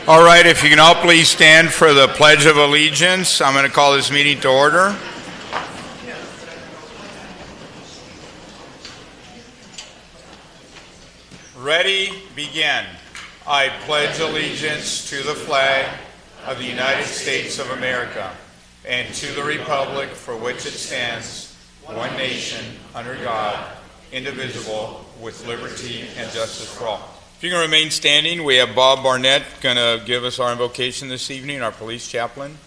All right, if you can all please stand for the Pledge of Allegiance. I'm going to call this meeting to order. Ready, begin. I pledge allegiance to the flag of the United States of America and to the republic for which it stands, one nation, under God, indivisible, with liberty and justice for all. If you can remain standing, we have Bob Barnett going to give us our invocation this evening, our police chaplain.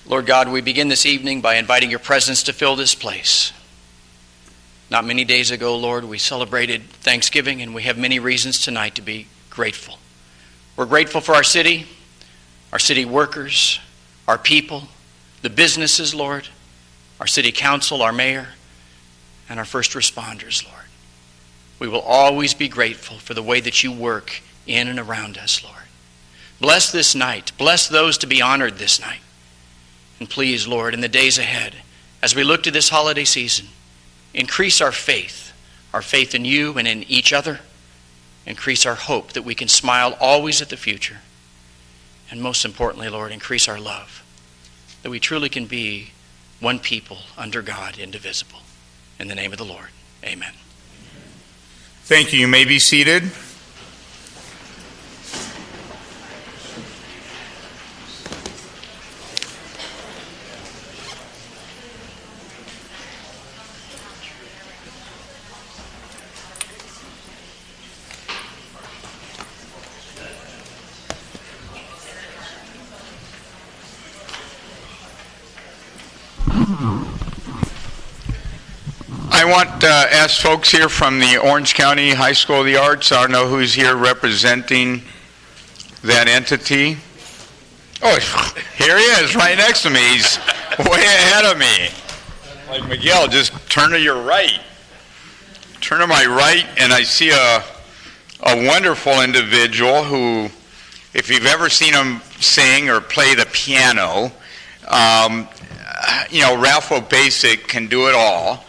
Lord God, we begin this evening by inviting your presence to fill this place. Not many days ago, Lord, we celebrated Thanksgiving, and we have many reasons tonight to be grateful. We're grateful for our city workers, our people, the businesses, Lord, our city council, our mayor, and our first responders, Lord. We will always be grateful for the way that you work in and around us, Lord. Bless this night. Bless those to be honored this night. And please, Lord, in the days ahead, as we look to this holiday season, increase our faith in you and in each other. Increase our hope that we can smile always at the future. And most importantly, Lord, increase our love, that we truly can be one people under God, indivisible. In the name of the Lord, amen. Thank you. You may be seated. I want to ask folks here from the Orange County High School of the Arts, I don't know who's here representing that entity. Oh, here he is, right next to me. He's way ahead of me. Like Miguel, just turn to your right. Turn to my right, and I see a wonderful individual who, if you've ever seen him sing or play the piano, Ralph Obasic can do it all.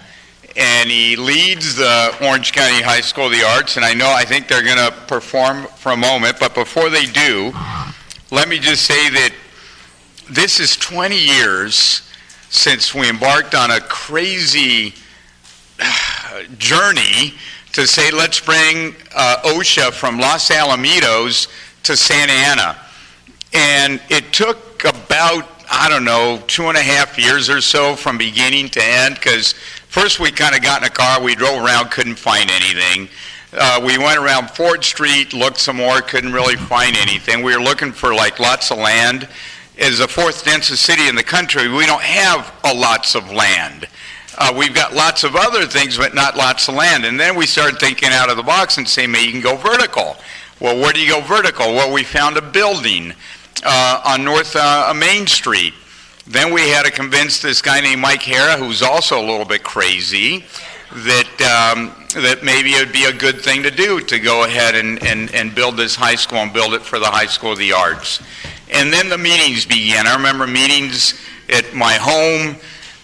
And he leads the Orange County High School of the Arts, and I think they're going to perform for a moment. But before they do, let me just say that this is 20 years since we embarked on a crazy journey to say, let's bring OSHA from Los Alamitos to Santa Ana. And it took about, 2.5 years or so from beginning to end, because first we kind of got in a car, we drove around, couldn't find anything. We went around Ford Street, looked some more, couldn't really find anything. We were looking for lots of land. As the fourth densest city in the country, we don't have lots of land. We've got lots of other things, but not lots of land. And then we started thinking out of the box and saying, maybe you can go vertical. Well, where do you go vertical? Well, we found a building on North Main Street. Then we had to convince this guy named Mike Hara, who's also a little bit crazy, that maybe it would be a good thing to do to go ahead and build this high school and build it for the High School of the Arts. And then the meetings began. I remember meetings at my home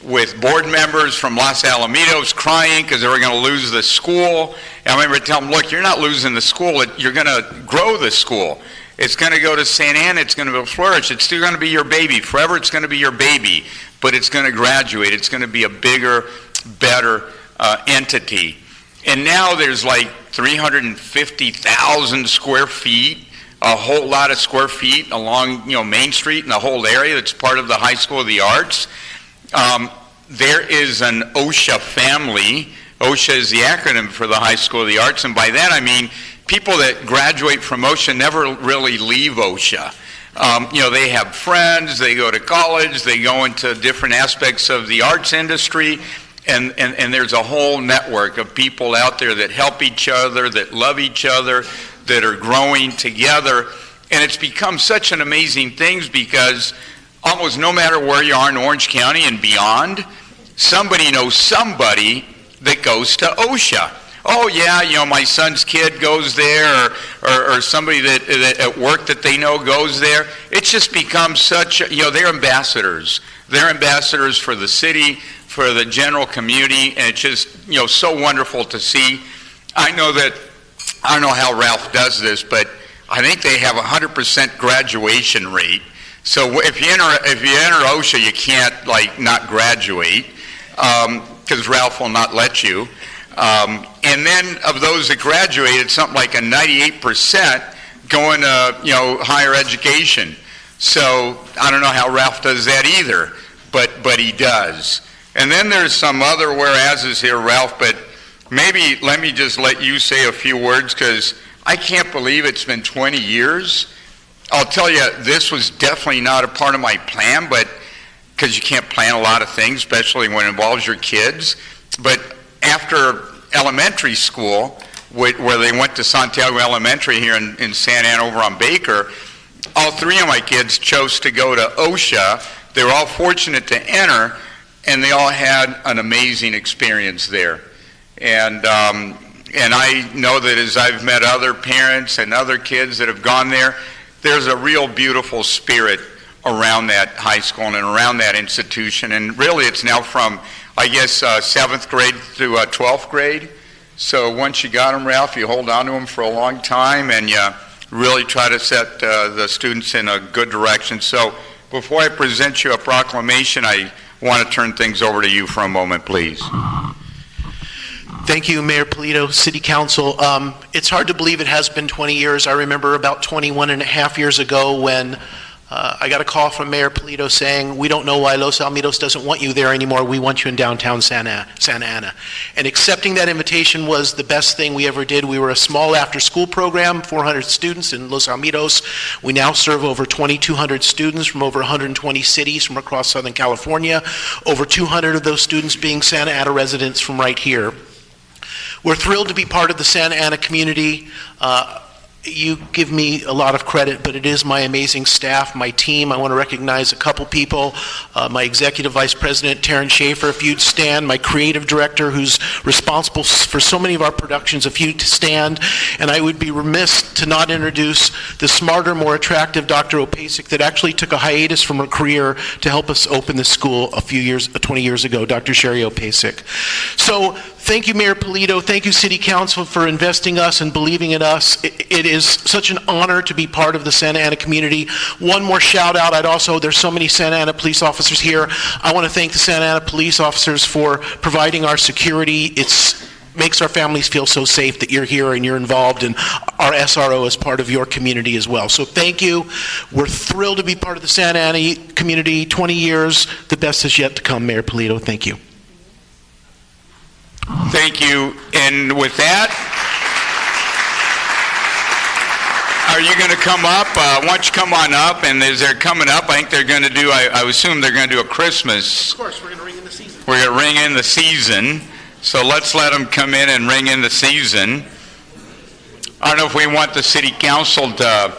with board members from Los Alamitos crying because they were going to lose the school. And I remember telling them, look, you're not losing the school. You're going to grow the school. It's going to go to Santa Ana. It's going to flourish. It's still going to be your baby. Forever it's going to be your baby. But it's going to graduate. It's going to be a bigger, better entity. And now there's 350,000 square feet, a whole lot of square feet along Main Street and the whole area that's part of the High School of the Arts. There is an OSHA family. OSHA is the acronym for the High School of the Arts. And by that I mean people that graduate from OSHA never really leave OSHA. They have friends, they go to college, they go into different aspects of the arts industry, and there's a whole network of people out there that help each other, that love each other, that are growing together. And it's become such an amazing thing because almost no matter where you are in Orange County and beyond, somebody knows somebody that goes to OSHA. Oh yeah, my son's kid goes there, or somebody that at work that they know goes there. It's just become such, they're ambassadors. They're ambassadors for the city, for the general community, and it's just, so wonderful to see. I don't know how Ralph does this, but I think they have 100% graduation rate. So if you enter OSHA, you can't not graduate because Ralph will not let you. And then of those that graduate, it's something like a 98% going to higher education. So I don't know how Ralph does that either, but he does. And then there's some other whereases here, Ralph, but maybe let me just let you say a few words, because I can't believe it's been 20 years. I'll tell you, this was definitely not a part of my plan, but because you can't plan a lot of things, especially when it involves your kids. But after elementary school, where they went to Santiago Elementary here in Santa Ana over on Baker, all three of my kids chose to go to OSHA. They were all fortunate to enter, and they all had an amazing experience there. And I know that as I've met other parents and other kids that have gone there, there's a real beautiful spirit around that high school and around that institution. And really it's now from, I guess, 7th grade through 12th grade. So once you got them, Ralph, you hold on to them for a long time, and you really try to set the students in a good direction. So before I present you a proclamation, I want to turn things over to you for a moment, please. Thank you, Mayor Polito, City Council. It's hard to believe it has been 20 years. I remember about 21 and a half years ago when I got a call from Mayor Polito saying, we don't know why Los Alamitos doesn't want you there anymore. We want you in downtown Santa Ana. And accepting that invitation was the best thing we ever did. We were a small after-school program, 400 students in Los Alamitos. We now serve over 2,200 students from over 120 cities from across Southern California, over 200 of those students being Santa Ana residents from right here. We're thrilled to be part of the Santa Ana community. You give me a lot of credit, but it is my amazing staff, my team. I want to recognize a couple people. My Executive Vice President, Taryn Schaefer, if you'd stand. My Creative Director, who's responsible for so many of our productions, if you'd stand. And I would be remiss to not introduce the smarter, more attractive Dr. Opasek that actually took a hiatus from her career to help us open the school 20 years ago, Dr. Sherry Opasek. So thank you, Mayor Polito. Thank you, City Council, for investing us and believing in us. It is such an honor to be part of the Santa Ana community. One more shout out. There's so many Santa Ana police officers here. I want to thank the Santa Ana police officers for providing our security. It makes our families feel so safe that you're here and you're involved, and our SRO is part of your community as well. So thank you. We're thrilled to be part of the Santa Ana community. 20 years, the best is yet to come, Mayor Polito. Thank you. Thank you. And with that, are you going to come up? Why don't you come on up? And as they're coming up, I think they're going to do, I assume they're going to do a Christmas. Of course, we're going to ring in the season. We're going to ring in the season. So let's let them come in and ring in the season. I don't know if we want the City Council to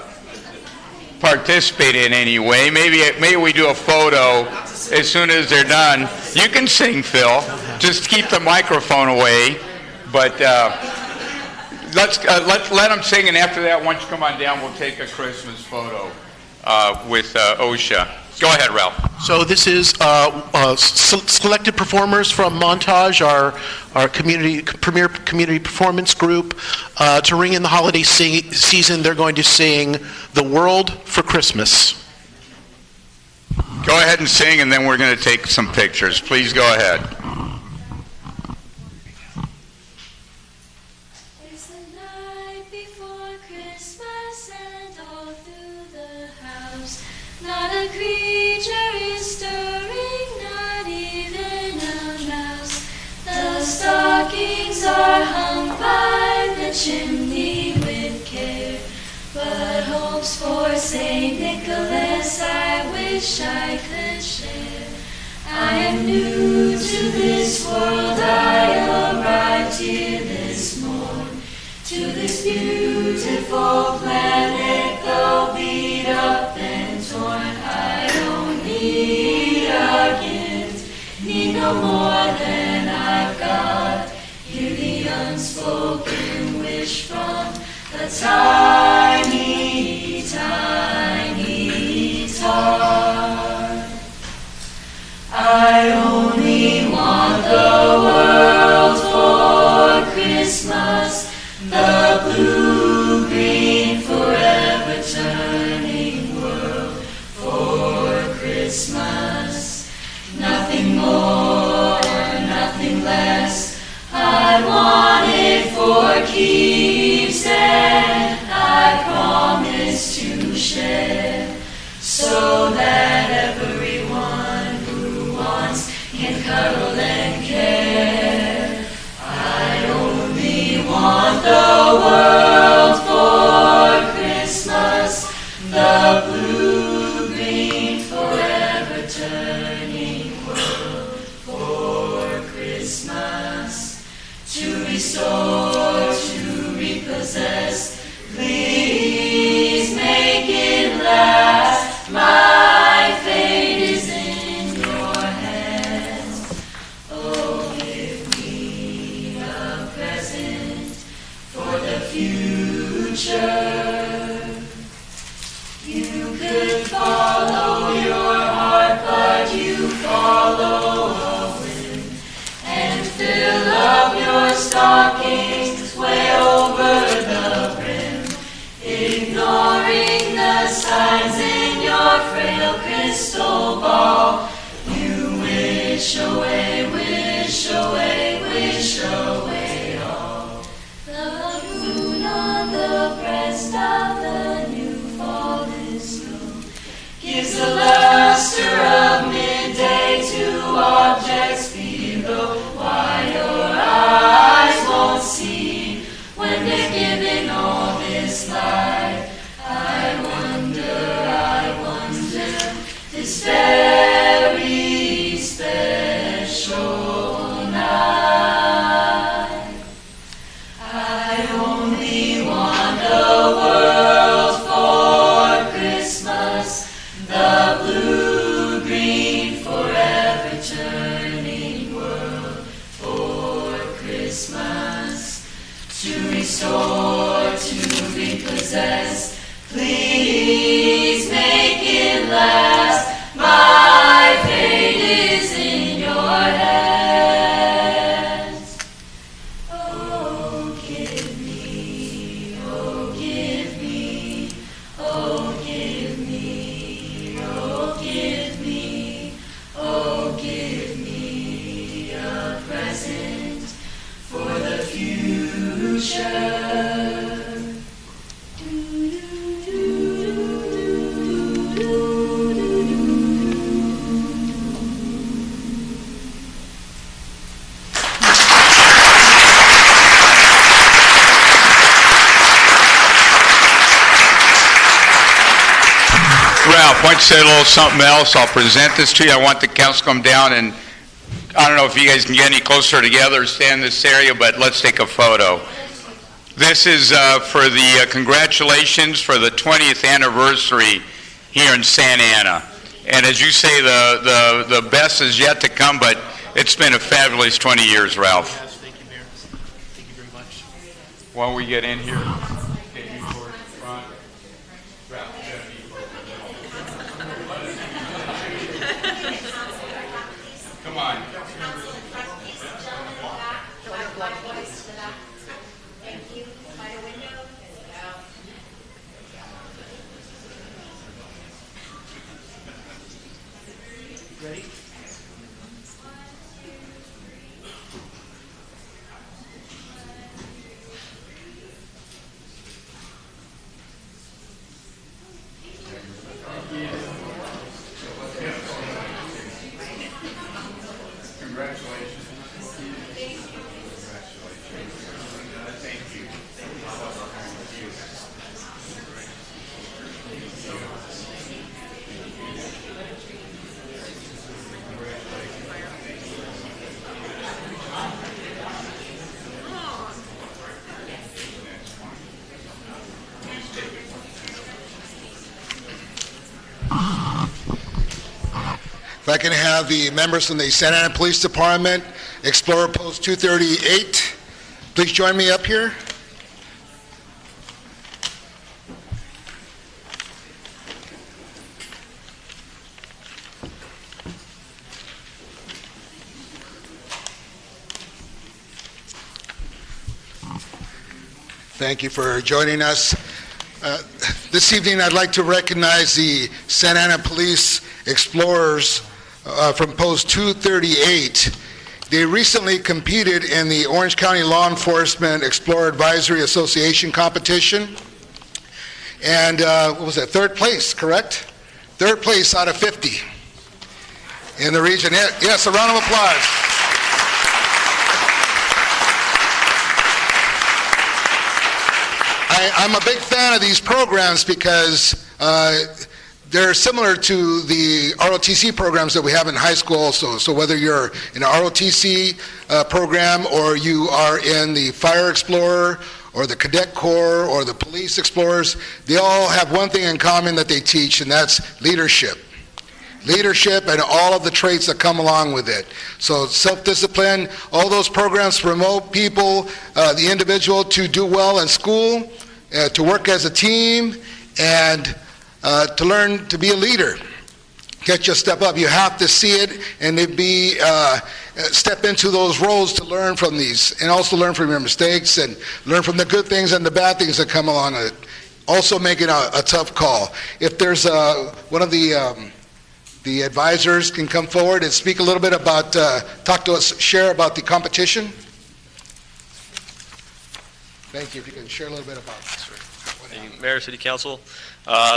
participate in any way. Maybe we do a photo as soon as they're done. You can sing, Phil. Just keep the microphone away. But let them sing, and after that, once you come on down, we'll take a Christmas photo with OSHA. Go ahead, Ralph. So this is selected performers from Montage, our premier community performance group. To ring in the holiday season, they're going to sing "The World for Christmas." Go ahead and sing, and then we're going to take some pictures. Please go ahead. It's the night before Christmas, and all through the house not a creature is stirring, not even a mouse. The stockings are hung by the chimney with care, but hopes for St. Nicholas I wish I could share. I am new to this world, I arrived here this morn, to this beautiful planet, though beat up and torn. I don't need a gift, need no more than I've got. Hear the unspoken wish from the tiny, tiny heart. I only want the world for Christmas, the blue-green forever. follow your heart, but you follow a wind. And fill up your stockings way over the brim, ignoring the signs in your frail crystal ball. You wish away, wish away, wish away all. The moon on the breast of the new fallen snow gives a luster of midday to objects below. Why your eyes won't see when they're given all this light, I wonder, this very special night. I only want the world for Christmas, the blue-green forever turning world for Christmas, to restore, to repossess. Please make it last. My fate is in your hands. Oh, give me, oh, give me, oh, give me, oh, give me, oh, give me a present for the future. Ralph, why don't you say a little something else? I'll present this to you. I want the council to come down, and I don't know if you guys can get any closer together, stand in this area, but let's take a photo. This is for the congratulations for the 20th anniversary here in Santa Ana. And as you say, the best is yet to come, but it's been a fabulous 20 years, Ralph. Yes, thank you, Mayor. Thank you very much. While we get in here, get you towards the front. Ralph, come on. Ready? Congratulations. If I can have the members from the Santa Ana Police Department, Explorer Post 238, please join me up here. Thank you for joining us. This evening, I'd like to recognize the Santa Ana Police Explorers from Post 238. They recently competed in the Orange County Law Enforcement Explorer Advisory Association competition. And what was that, third place, correct? Third place out of 50 in the region. Yes, a round of applause. I'm a big fan of these programs because they're similar to the ROTC programs that we have in high school also. So whether you're in an ROTC program or you are in the Fire Explorer or the Cadet Corps or the Police Explorers, they all have one thing in common that they teach, and that's leadership. Leadership and all of the traits that come along with it. So self-discipline, all those programs promote people, the individual to do well in school, to work as a team, and to learn to be a leader. Get your step up. You have to see it and step into those roles to learn from these, and also learn from your mistakes and learn from the good things and the bad things that come along with it. Also making a tough call. If there's one of the advisors can come forward and speak a little bit about, talk to us, share about the competition. Thank you. If you can share a little bit about this. Thank you, Mayor, City Council.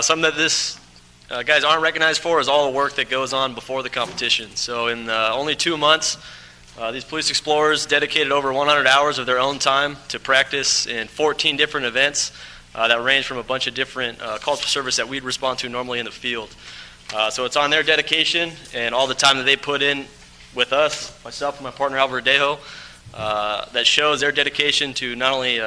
Something that this guys aren't recognized for is all the work that goes on before the competition. So in only 2 months, these police explorers dedicated over 100 hours of their own time to practice in 14 different events that range from a bunch of different calls for service that we'd respond to normally in the field. So it's on their dedication and all the time that they put in with us, myself and my partner Albert Dejo, that shows their dedication to not only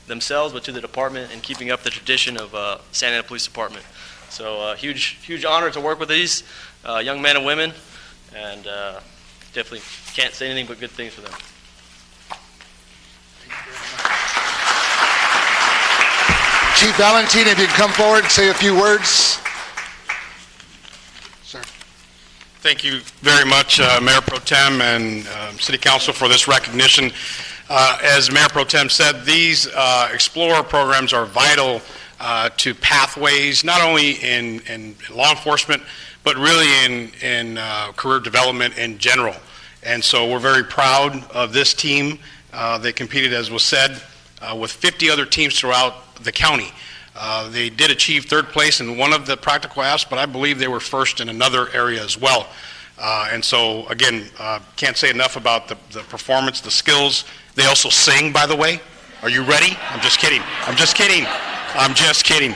themselves but to the department and keeping up the tradition of Santa Ana Police Department. So huge honor to work with these young men and women, and definitely can't say anything but good things for them. Chief Valentine, if you can come forward and say a few words. Sir. Thank you very much, Mayor Pro Tem and City Council, for this recognition. As Mayor Pro Tem said, these Explorer programs are vital to pathways, not only in law enforcement, but really in career development in general. And so we're very proud of this team. They competed, as was said, with 50 other teams throughout the county. They did achieve third place in one of the practical apps, but I believe they were first in another area as well. And so, again, can't say enough about the performance, the skills. They also sing, by the way. Are you ready? I'm just kidding. I'm just kidding. I'm just kidding.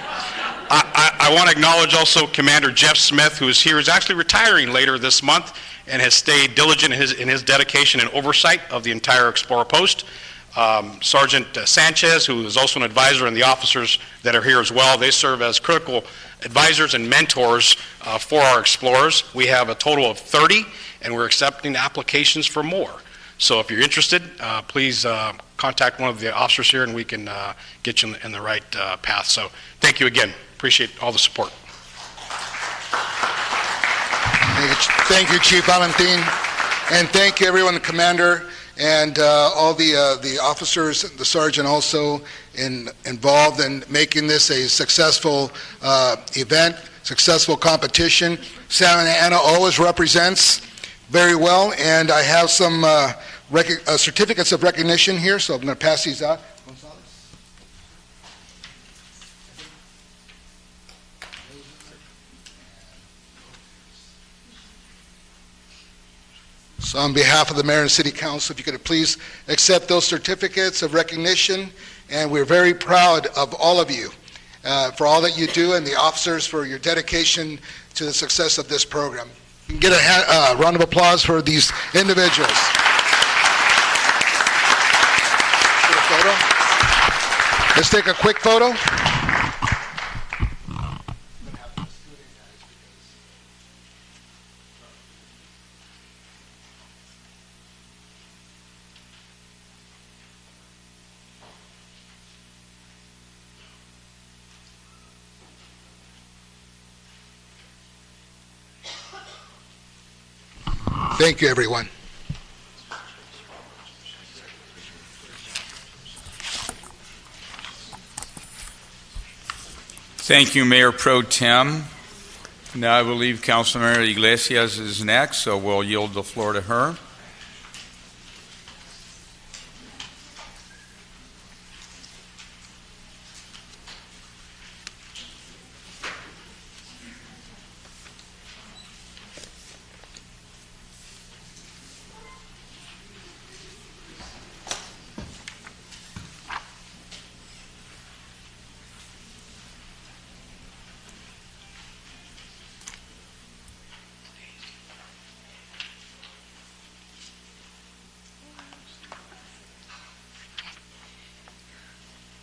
I want to acknowledge also Commander Jeff Smith, who is here, is actually retiring later this month and has stayed diligent in his dedication and oversight of the entire Explorer post. Sergeant Sanchez, who is also an advisor, and the officers that are here as well, they serve as critical advisors and mentors for our Explorers. We have a total of 30, and we're accepting applications for more. So if you're interested, please contact one of the officers here, and we can get you in the right path. So thank you again. Appreciate all the support. Thank you, Chief Valentine, and thank you, everyone, the Commander, and all the officers, the sergeant also involved in making this a successful event, successful competition. Santa Ana always represents very well, and I have some certificates of recognition here, so I'm going to pass these out. So on behalf of the Mayor and City Council, if you could please accept those certificates of recognition, and we're very proud of all of you for all that you do, and the officers for your dedication to the success of this program. You can get a round of applause for these individuals. Let's take a quick photo. Thank you, everyone. Thank you, Mayor Pro Tem. Now I believe Councilmember Iglesias is next, so we'll yield the floor to her.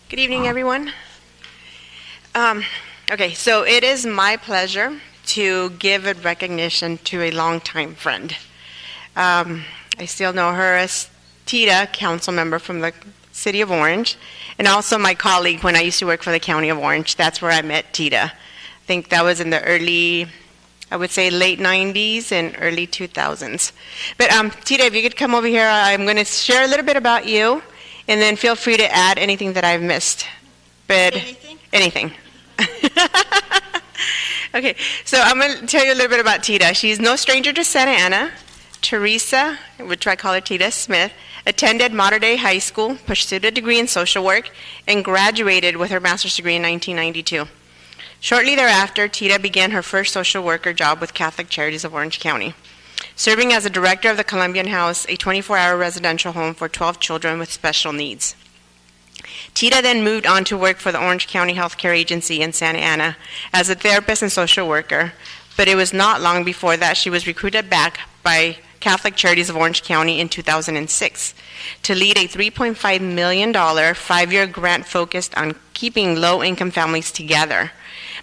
Good evening, everyone. Okay, so it is my pleasure to give a recognition to a longtime friend. I still know her as Tita, council member from the city of Orange, and also my colleague when I used to work for the county of Orange. That's where I met Tita. I think that was in the early, I would say late 90s and early 2000s. But Tita, if you could come over here, I'm going to share a little bit about you, and then feel free to add anything that I've missed. But anything. Okay, so I'm going to tell you a little bit about Tita. She's no stranger to Santa Ana. Teresa, which I call her Tita Smith, attended Mater Dei High School, pursued a degree in social work, and graduated with her master's degree in 1992. Shortly thereafter, Tita began her first social worker job with Catholic Charities of Orange County, serving as a director of the Columbian House, a 24-hour residential home for 12 children with special needs. Tita then moved on to work for the Orange County Healthcare Agency in Santa Ana as a therapist and social worker, but it was not long before that she was recruited back by Catholic Charities of Orange County in 2006 to lead a $3.5 million 5-year grant focused on keeping low-income families together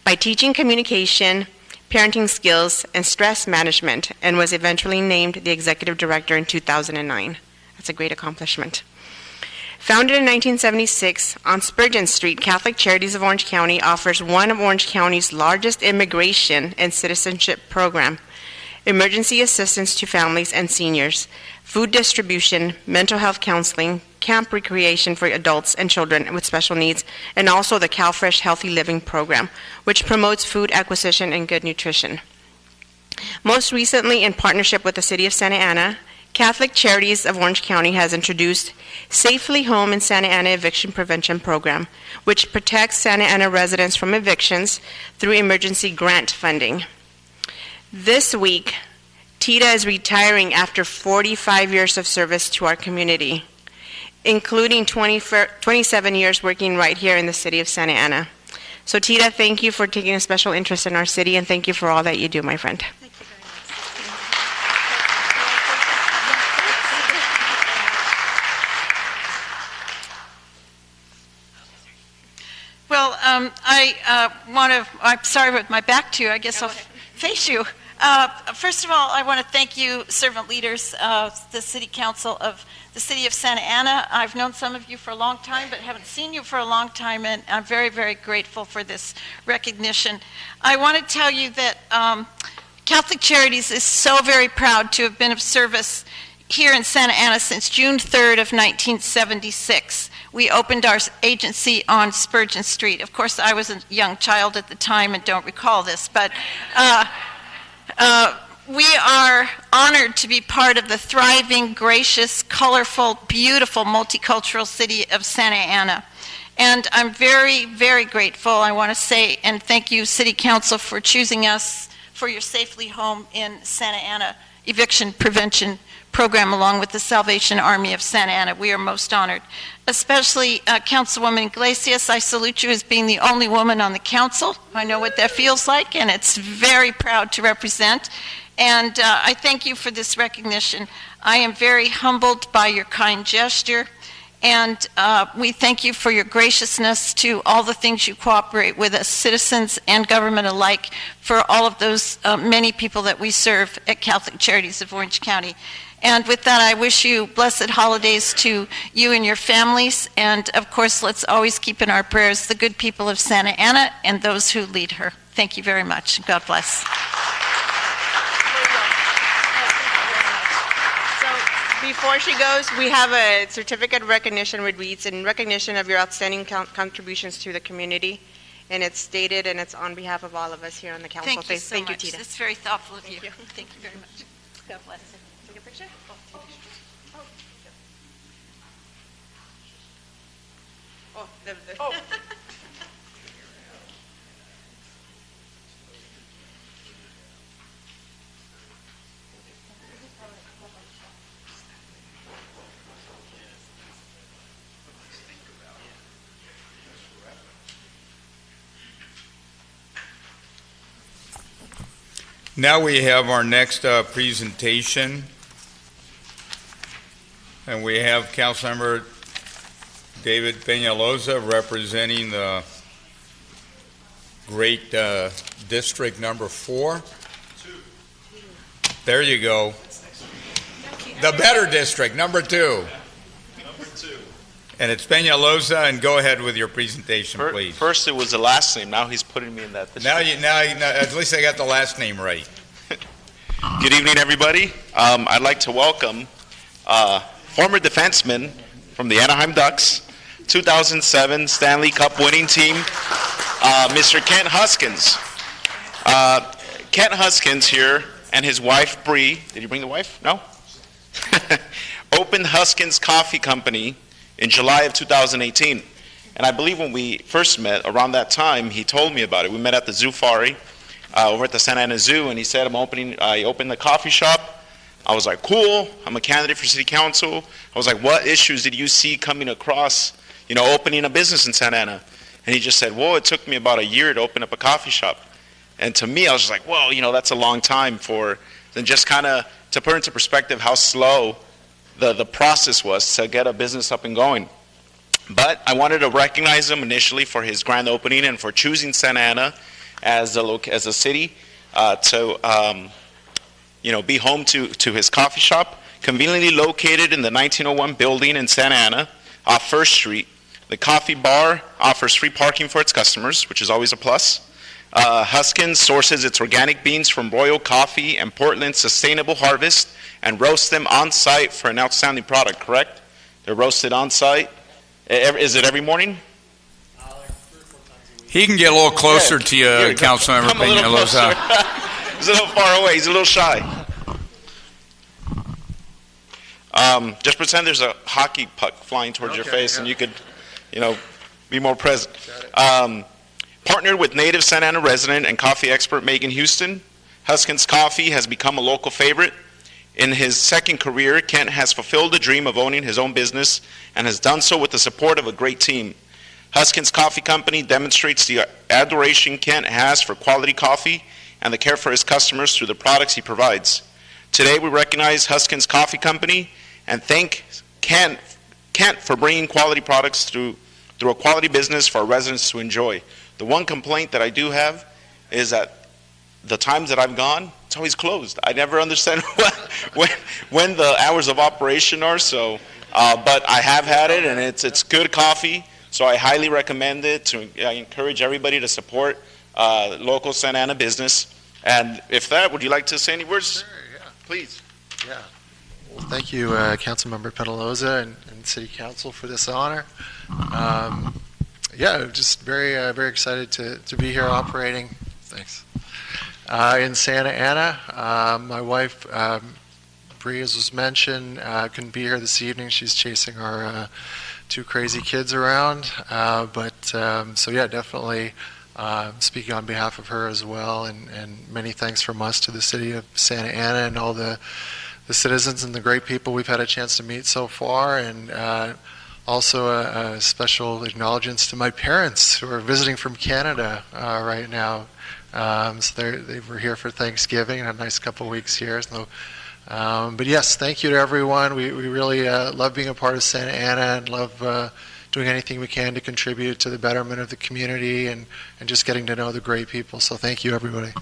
by teaching communication, parenting skills, and stress management, and was eventually named the executive director in 2009. That's a great accomplishment. Founded in 1976 on Spurgeon Street, Catholic Charities of Orange County offers one of Orange County's largest immigration and citizenship program, emergency assistance to families and seniors, food distribution, mental health counseling, camp recreation for adults and children with special needs, and also the CalFresh Healthy Living Program, which promotes food acquisition and good nutrition. Most recently, in partnership with the City of Santa Ana, Catholic Charities of Orange County has introduced Safely Home in Santa Ana Eviction Prevention Program, which protects Santa Ana residents from evictions through emergency grant funding. This week, Tita is retiring after 45 years of service to our community, including 27 years working right here in the city of Santa Ana. So Tita, thank you for taking a special interest in our city, and thank you for all that you do, my friend. Well, I'm sorry with my back to you. I guess I'll face you. First of all, I want to thank you, servant leaders, the City Council of the City of Santa Ana. I've known some of you for a long time, but haven't seen you for a long time, and I'm very, very grateful for this recognition. I want to tell you that Catholic Charities is so very proud to have been of service here in Santa Ana since June 3rd of 1976. We opened our agency on Spurgeon Street. Of course, I was a young child at the time and don't recall this, but we are honored to be part of the thriving, gracious, colorful, beautiful, multicultural city of Santa Ana. And I'm very, very grateful. I want to say and thank you, City Council, for choosing us for your Safely Home in Santa Ana eviction prevention program, along with the Salvation Army of Santa Ana. We are most honored. Especially Councilwoman Iglesias, I salute you as being the only woman on the council. I know what that feels like, and it's very proud to represent. And I thank you for this recognition. I am very humbled by your kind gesture, and we thank you for your graciousness to all the things you cooperate with us, citizens and government alike, for all of those many people that we serve at Catholic Charities of Orange County. And with that, I wish you blessed holidays to you and your families. And of course, let's always keep in our prayers the good people of Santa Ana and those who lead her. Thank you very much. God bless. Before she goes, we have a certificate of recognition with reads in recognition of your outstanding contributions to the community. And it's stated, and it's on behalf of all of us here on the council. Thank you so much. Tita. That's very thoughtful of you. Thank you. Thank you very much. God bless. Take a picture? Oh. Now we have our next presentation, and we have Councilmember David Peñalosa representing the great District Number 4. There you go. The better district, number 2. And it's Peñalosa, and go ahead with your presentation, please. First it was the last name, now he's putting me in that. Now, at least I got the last name right. Good evening, everybody. I'd like to welcome former defenseman from the Anaheim Ducks, 2007 Stanley Cup winning team, Mr. Kent Huskins. Kent Huskins here and his wife, Bree, did you bring the wife? No? Opened Huskins Coffee Company in July of 2018. And I believe when we first met, around that time, he told me about it. We met at the Zoofari over at the Santa Ana Zoo, and he said, I opened the coffee shop. I was like, cool, I'm a candidate for city council. I was like, what issues did you see coming across, opening a business in Santa Ana? And he just said, well, it took me about a year to open up a coffee shop. And to me, I was just like, well, that's a long time then just kind of to put into perspective how slow the process was to get a business up and going. But I wanted to recognize him initially for his grand opening and for choosing Santa Ana as a city to be home to his coffee shop, conveniently located in the 1901 building in Santa Ana off First Street. The coffee bar offers free parking for its customers, which is always a plus. Huskins sources its organic beans from Royal Coffee and Portland's sustainable harvest and roasts them on site for an outstanding product, correct? They're roasted on site. Is it every morning? He can get a little closer to you, Councilmember Peñalosa. He's a little far away. He's a little shy. Just pretend there's a hockey puck flying towards your face, and you could, be more present. Partnered with native Santa Ana resident and coffee expert Megan Houston, Huskins Coffee has become a local favorite. In his second career, Kent has fulfilled the dream of owning his own business and has done so with the support of a great team. Huskins Coffee Company demonstrates the adoration Kent has for quality coffee and the care for his customers through the products he provides. Today, we recognize Huskins Coffee Company and thank Kent for bringing quality products through a quality business for our residents to enjoy. The one complaint that I do have is that the times that I've gone, it's always closed. I never understand when the hours of operation are. So, but I have had it, and it's good coffee. So I highly recommend it. I encourage everybody to support local Santa Ana business. And would you like to say any words? Sure, yeah. Please. Yeah. Well, thank you, Councilmember Peñalosa and City Council for this honor. Just very excited to be here operating. Thanks. In Santa Ana, my wife, Bree, as was mentioned, couldn't be here this evening. She's chasing our two crazy kids around. Definitely speaking on behalf of her as well. And many thanks from us to the city of Santa Ana and all the citizens and the great people we've had a chance to meet so far. And also a special acknowledgments to my parents who are visiting from Canada right now. They were here for Thanksgiving and a nice couple of weeks here. But yes, thank you to everyone. We really love being a part of Santa Ana and love doing anything we can to contribute to the betterment of the community and just getting to know the great people. So thank you, everybody. And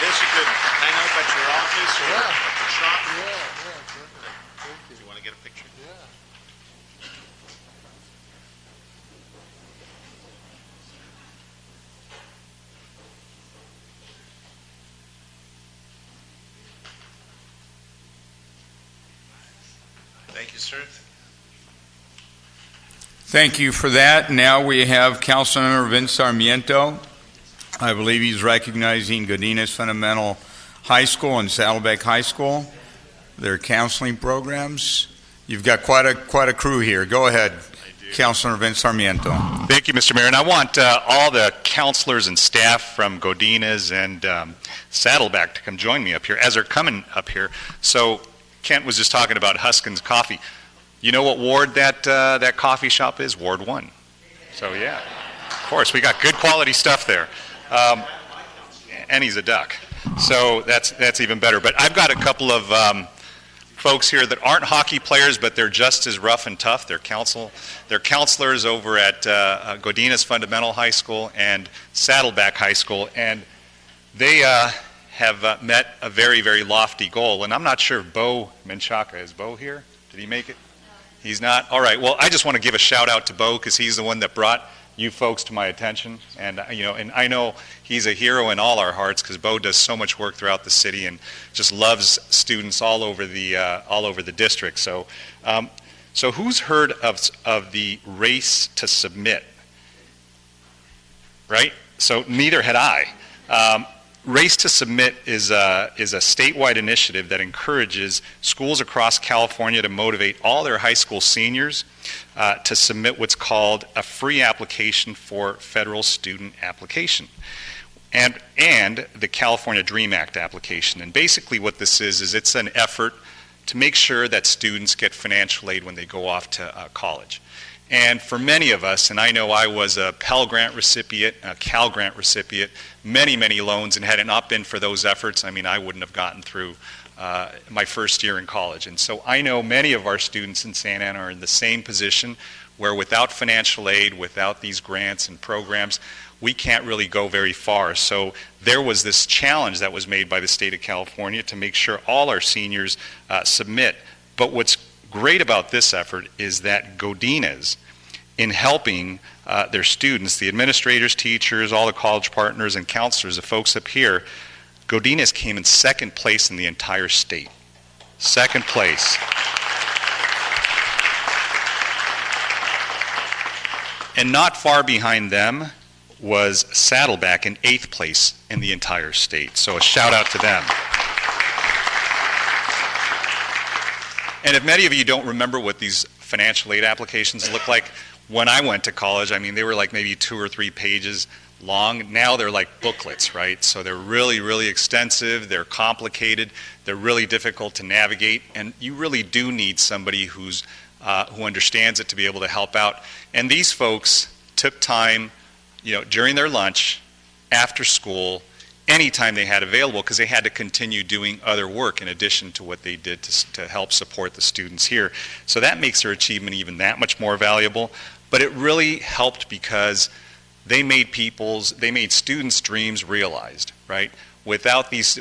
this you could hang up at your office or at the shop. Do you want to get a picture? Thank you, sir. Thank you for that. Now we have Councilmember Vince Sarmiento. I believe he's recognizing Godinez Fundamental High School and Saddleback High School, their counseling programs. You've got quite a crew here. Go ahead, Councilor Vince Sarmiento. Thank you, Mr. Mayor. And I want all the counselors and staff from Godinez and Saddleback to come join me up here as they're coming up here. So Kent was just talking about Huskins Coffee. You know what ward that coffee shop is? Ward 1. So yeah, of course, we got good quality stuff there. And he's a duck. So that's even better. But I've got a couple of folks here that aren't hockey players, but they're just as rough and tough. They're counselors over at Godinez Fundamental High School and Saddleback High School, and they have met a very, very lofty goal. And I'm not sure if Bo Menchaca, is Bo here? Did he make it? He's not? All right. Well, I just want to give a shout out to Bo because he's the one that brought you folks to my attention. And, and I know he's a hero in all our hearts because Bo does so much work throughout the city and just loves students all over the district. So, so who's heard of the race to submit? Right? So neither had I. Race to Submit is a statewide initiative that encourages schools across California to motivate all their high school seniors to submit what's called a free application for federal student application and the California DREAM Act application. And basically what this is it's an effort to make sure that students get financial aid when they go off to college. And for many of us, and I know I was a Pell Grant recipient, a Cal Grant recipient, many, many loans, and had it not been for those efforts, I mean, I wouldn't have gotten through my first year in college. And so I know many of our students in Santa Ana are in the same position where without financial aid, without these grants and programs, we can't really go very far. So there was this challenge that was made by the state of California to make sure all our seniors submit. But what's great about this effort is that Godinez, in helping their students, the administrators, teachers, all the college partners and counselors, the folks up here, Godinez came in second place in the entire state. Second place. And not far behind them was Saddleback in 8th place in the entire state. So a shout out to them. And if many of you don't remember what these financial aid applications look like, when I went to college, I mean, they were like maybe 2 or 3 pages long. Now they're like booklets, right? So they're really, really extensive, they're complicated, they're really difficult to navigate, and you really do need somebody who understands it to be able to help out. And these folks took time, during their lunch, after school, anytime they had available, because they had to continue doing other work in addition to what they did to help support the students here. So that makes their achievement even that much more valuable. But it really helped because they made students' dreams realized, right? Without this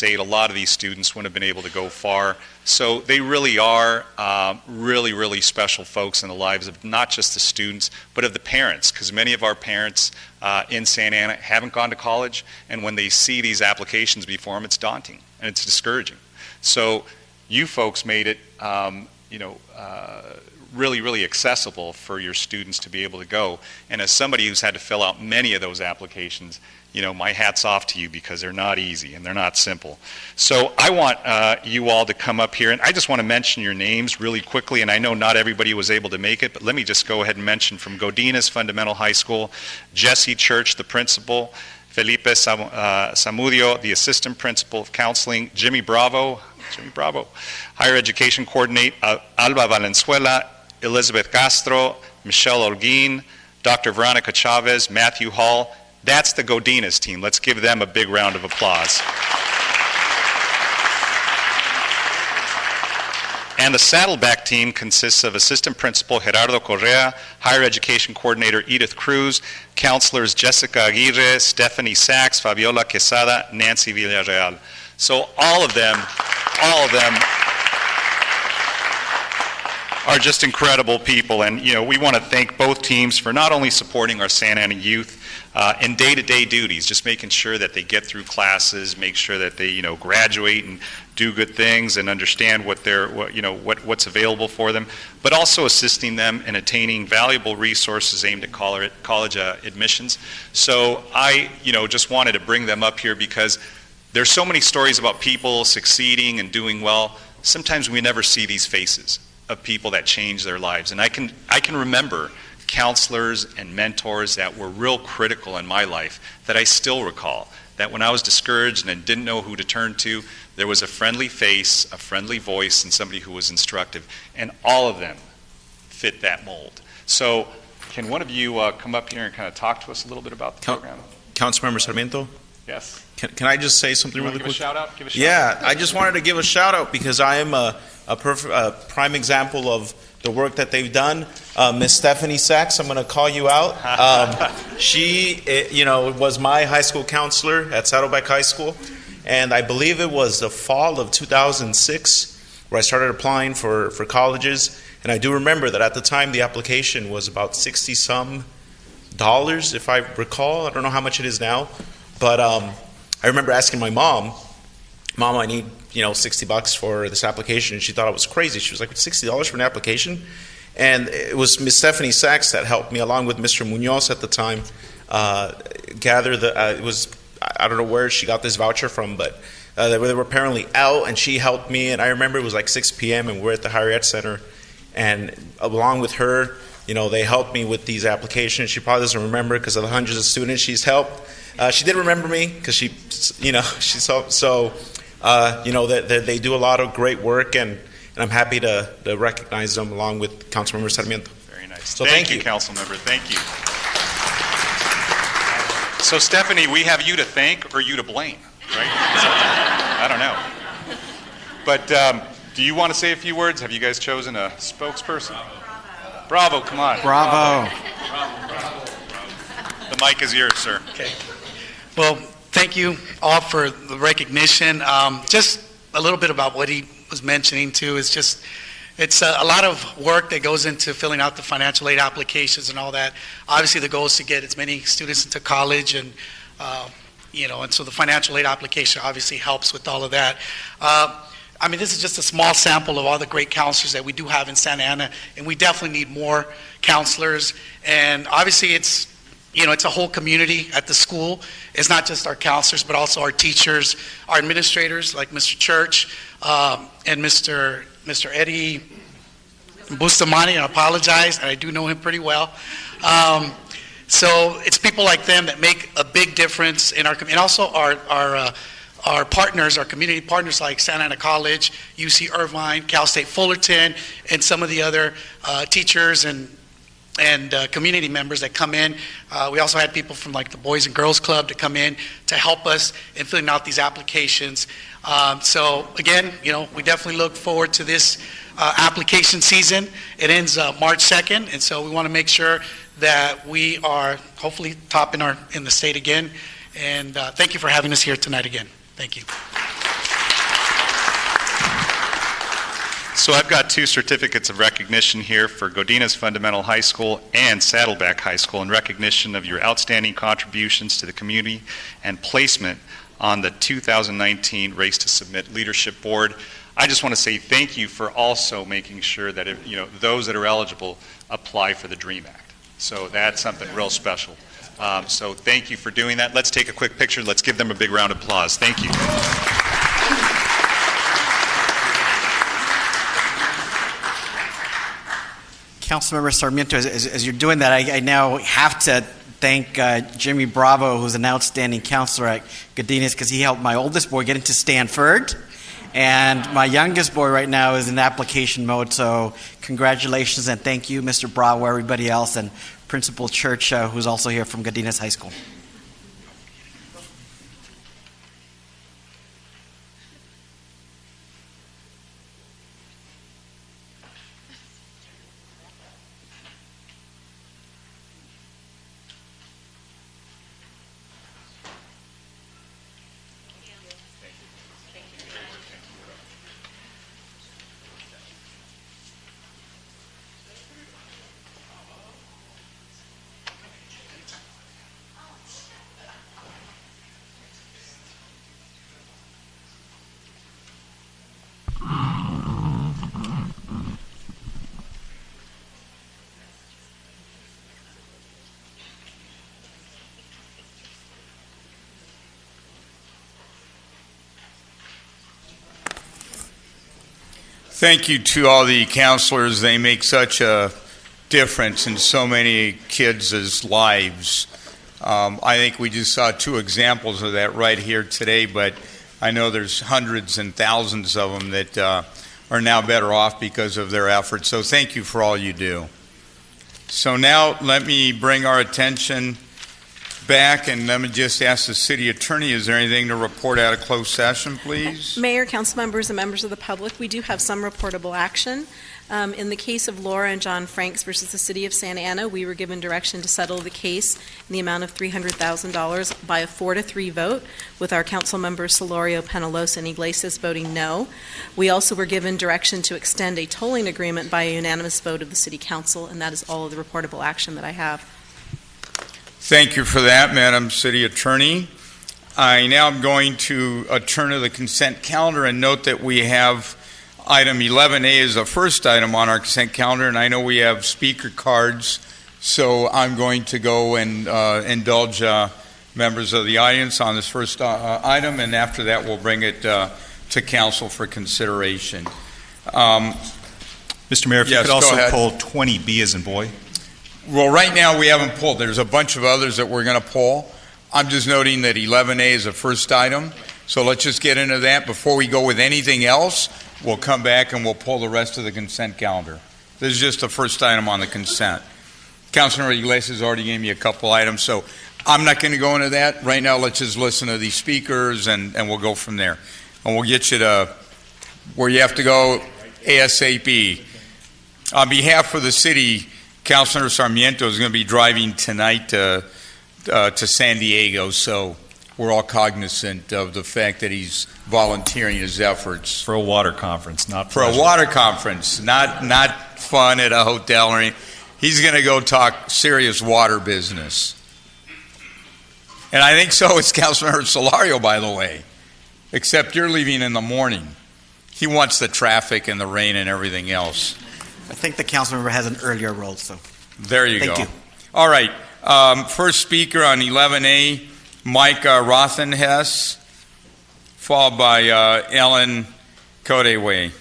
aid, a lot of these students wouldn't have been able to go far. So they really are really, really special folks in the lives of not just the students, but of the parents, because many of our parents in Santa Ana haven't gone to college, and when they see these applications before them, it's daunting and it's discouraging. So you folks made it, really, really accessible for your students to be able to go. And as somebody who's had to fill out many of those applications, my hat's off to you because they're not easy and they're not simple. So I want you all to come up here, and I just want to mention your names really quickly, and I know not everybody was able to make it, but let me just go ahead and mention from Godinez Fundamental High School, Jesse Church, the principal, Felipe Samudio, the assistant principal of counseling, Jimmy Bravo, higher education coordinator, Alba Valenzuela, Elizabeth Castro, Michelle Olguin, Dr. Veronica Chavez, Matthew Hall. That's the Godinez team. Let's give them a big round of applause. And the Saddleback team consists of Assistant Principal Gerardo Correa, Higher Education Coordinator Edith Cruz, counselors Jessica Aguirre, Stephanie Sachs, Fabiola Quesada, Nancy Villarreal. So all of them are just incredible people, and we want to thank both teams for not only supporting our Santa Ana youth in day-to-day duties, just making sure that they get through classes, make sure that they graduate and do good things and understand what's available for them, but also assisting them in attaining valuable resources aimed at college admissions. So I just wanted to bring them up here because there's so many stories about people succeeding and doing well. Sometimes we never see these faces of people that change their lives. And I can remember counselors and mentors that were real critical in my life that I still recall, that when I was discouraged and didn't know who to turn to, there was a friendly face, a friendly voice, and somebody who was instructive. And all of them fit that mold. So can one of you come up here and kind of talk to us a little bit about the program? Councilmember Sarmiento? Yes. Can I just say something really quick? Give a shout out? Yeah, I just wanted to give a shout out because I am a prime example of the work that they've done. Miss Stephanie Sachs, I'm going to call you out. She, was my high school counselor at Saddleback High School, and I believe it was the fall of 2006 where I started applying for colleges. And I do remember that at the time the application was about $60-some, if I recall. I don't know how much it is now. But I remember asking my mom, Mom, I need $60 for this application. And she thought I was crazy. She was like, $60 for an application? And it was Miss Stephanie Sachs that helped me, along with Mr. Munoz at the time, gather it was, I don't know where she got this voucher from, but they were apparently out, and she helped me. And I remember it was like 6 p.m. and we're at the Higher Ed Center, and along with her, they helped me with these applications. She probably doesn't remember because of the hundreds of students she's helped. She did remember me because she that they do a lot of great work, and I'm happy to recognize them along with Councilmember Sarmiento. Very nice. So thank you, Councilmember. Thank you. So, Stephanie, we have you to thank or you to blame, right? I don't know. But do you want to say a few words? Have you guys chosen a spokesperson? Bravo, come on. Bravo. The mic is yours, sir. Okay. Well, thank you all for the recognition. Just a little bit about what he was mentioning too is just, it's a lot of work that goes into filling out the financial aid applications and all that. Obviously, the goal is to get as many students into college, and and so the financial aid application obviously helps with all of that. This is just a small sample of all the great counselors that we do have in Santa Ana, and we definitely need more counselors. And obviously, it's a whole community at the school. It's not just our counselors, but also our teachers, our administrators, like Mr. Church and Mr. Eddie Bustamante. I apologize, and I do know him pretty well. So it's people like them that make a big difference in our community. And also our partners, our community partners like Santa Ana College, UC Irvine, Cal State Fullerton, and some of the other teachers and community members that come in. We also had people from like the Boys and Girls Club to come in to help us in filling out these applications. So again, we definitely look forward to this application season. It ends March 2nd, and so we want to make sure that we are hopefully top in the state again. And thank you for having us here tonight again. Thank you. So I've got 2 certificates of recognition here for Godinez Fundamental High School and Saddleback High School in recognition of your outstanding contributions to the community and placement on the 2019 Race to Submit Leadership Board. I just want to say thank you for also making sure that those that are eligible apply for the DREAM Act. So that's something real special. So thank you for doing that. Let's take a quick picture. Let's give them a big round of applause. Thank you. Councilmember Sarmiento, as you're doing that, I now have to thank Jimmy Bravo, who's an outstanding counselor at Godinez, because he helped my oldest boy get into Stanford, and my youngest boy right now is in application mode. So congratulations and thank you, Mr. Bravo, everybody else, and Principal Church, who's also here from Godinez High School. Thank you to all the counselors. They make such a difference in so many kids' lives. I think we just saw 2 examples of that right here today, but I know there's hundreds and thousands of them that are now better off because of their efforts. So thank you for all you do. So now let me bring our attention back, and let me just ask the city attorney, is there anything to report out of closed session, please? Mayor, council members, and members of the public, we do have some reportable action. In the case of Laura and John Franks versus the City of Santa Ana, we were given direction to settle the case in the amount of $300,000 by a 4-3 vote, with our council members Solorio, Penalosa, and Iglesias voting no. We also were given direction to extend a tolling agreement by a unanimous vote of the City Council, and that is all of the reportable action that I have. Thank you for that, Madam City Attorney. I now am going to turn to the consent calendar and note that we have item 11A is the first item on our consent calendar, and I know we have speaker cards, so I'm going to go and indulge members of the audience on this first item, and after that we'll bring it to council for consideration. Mr. Mayor, if you could also pull 20B as in boy. Well, right now we haven't pulled. There's a bunch of others that we're going to pull. I'm just noting that 11A is the first item, so let's just get into that. Before we go with anything else, we'll come back and we'll pull the rest of the consent calendar. This is just the first item on the consent. Councilor Iglesias already gave me a couple items, so I'm not going to go into that. Right now, let's just listen to these speakers and we'll go from there. And we'll get you to where you have to go ASAP. On behalf of the city, Councilor Sarmiento is going to be driving tonight to San Diego, so we're all cognizant of the fact that he's volunteering his efforts. For a water conference, not for a water conference, not fun at a hotel or anything. He's going to go talk serious water business. And I think so is Councilmember Solorio, by the way, except you're leaving in the morning. He wants the traffic and the rain and everything else. I think the council member has an earlier role, so. There you go. Thank you. All right. First speaker on 11A, Mike Rothenhess, followed by Ellen Callaway.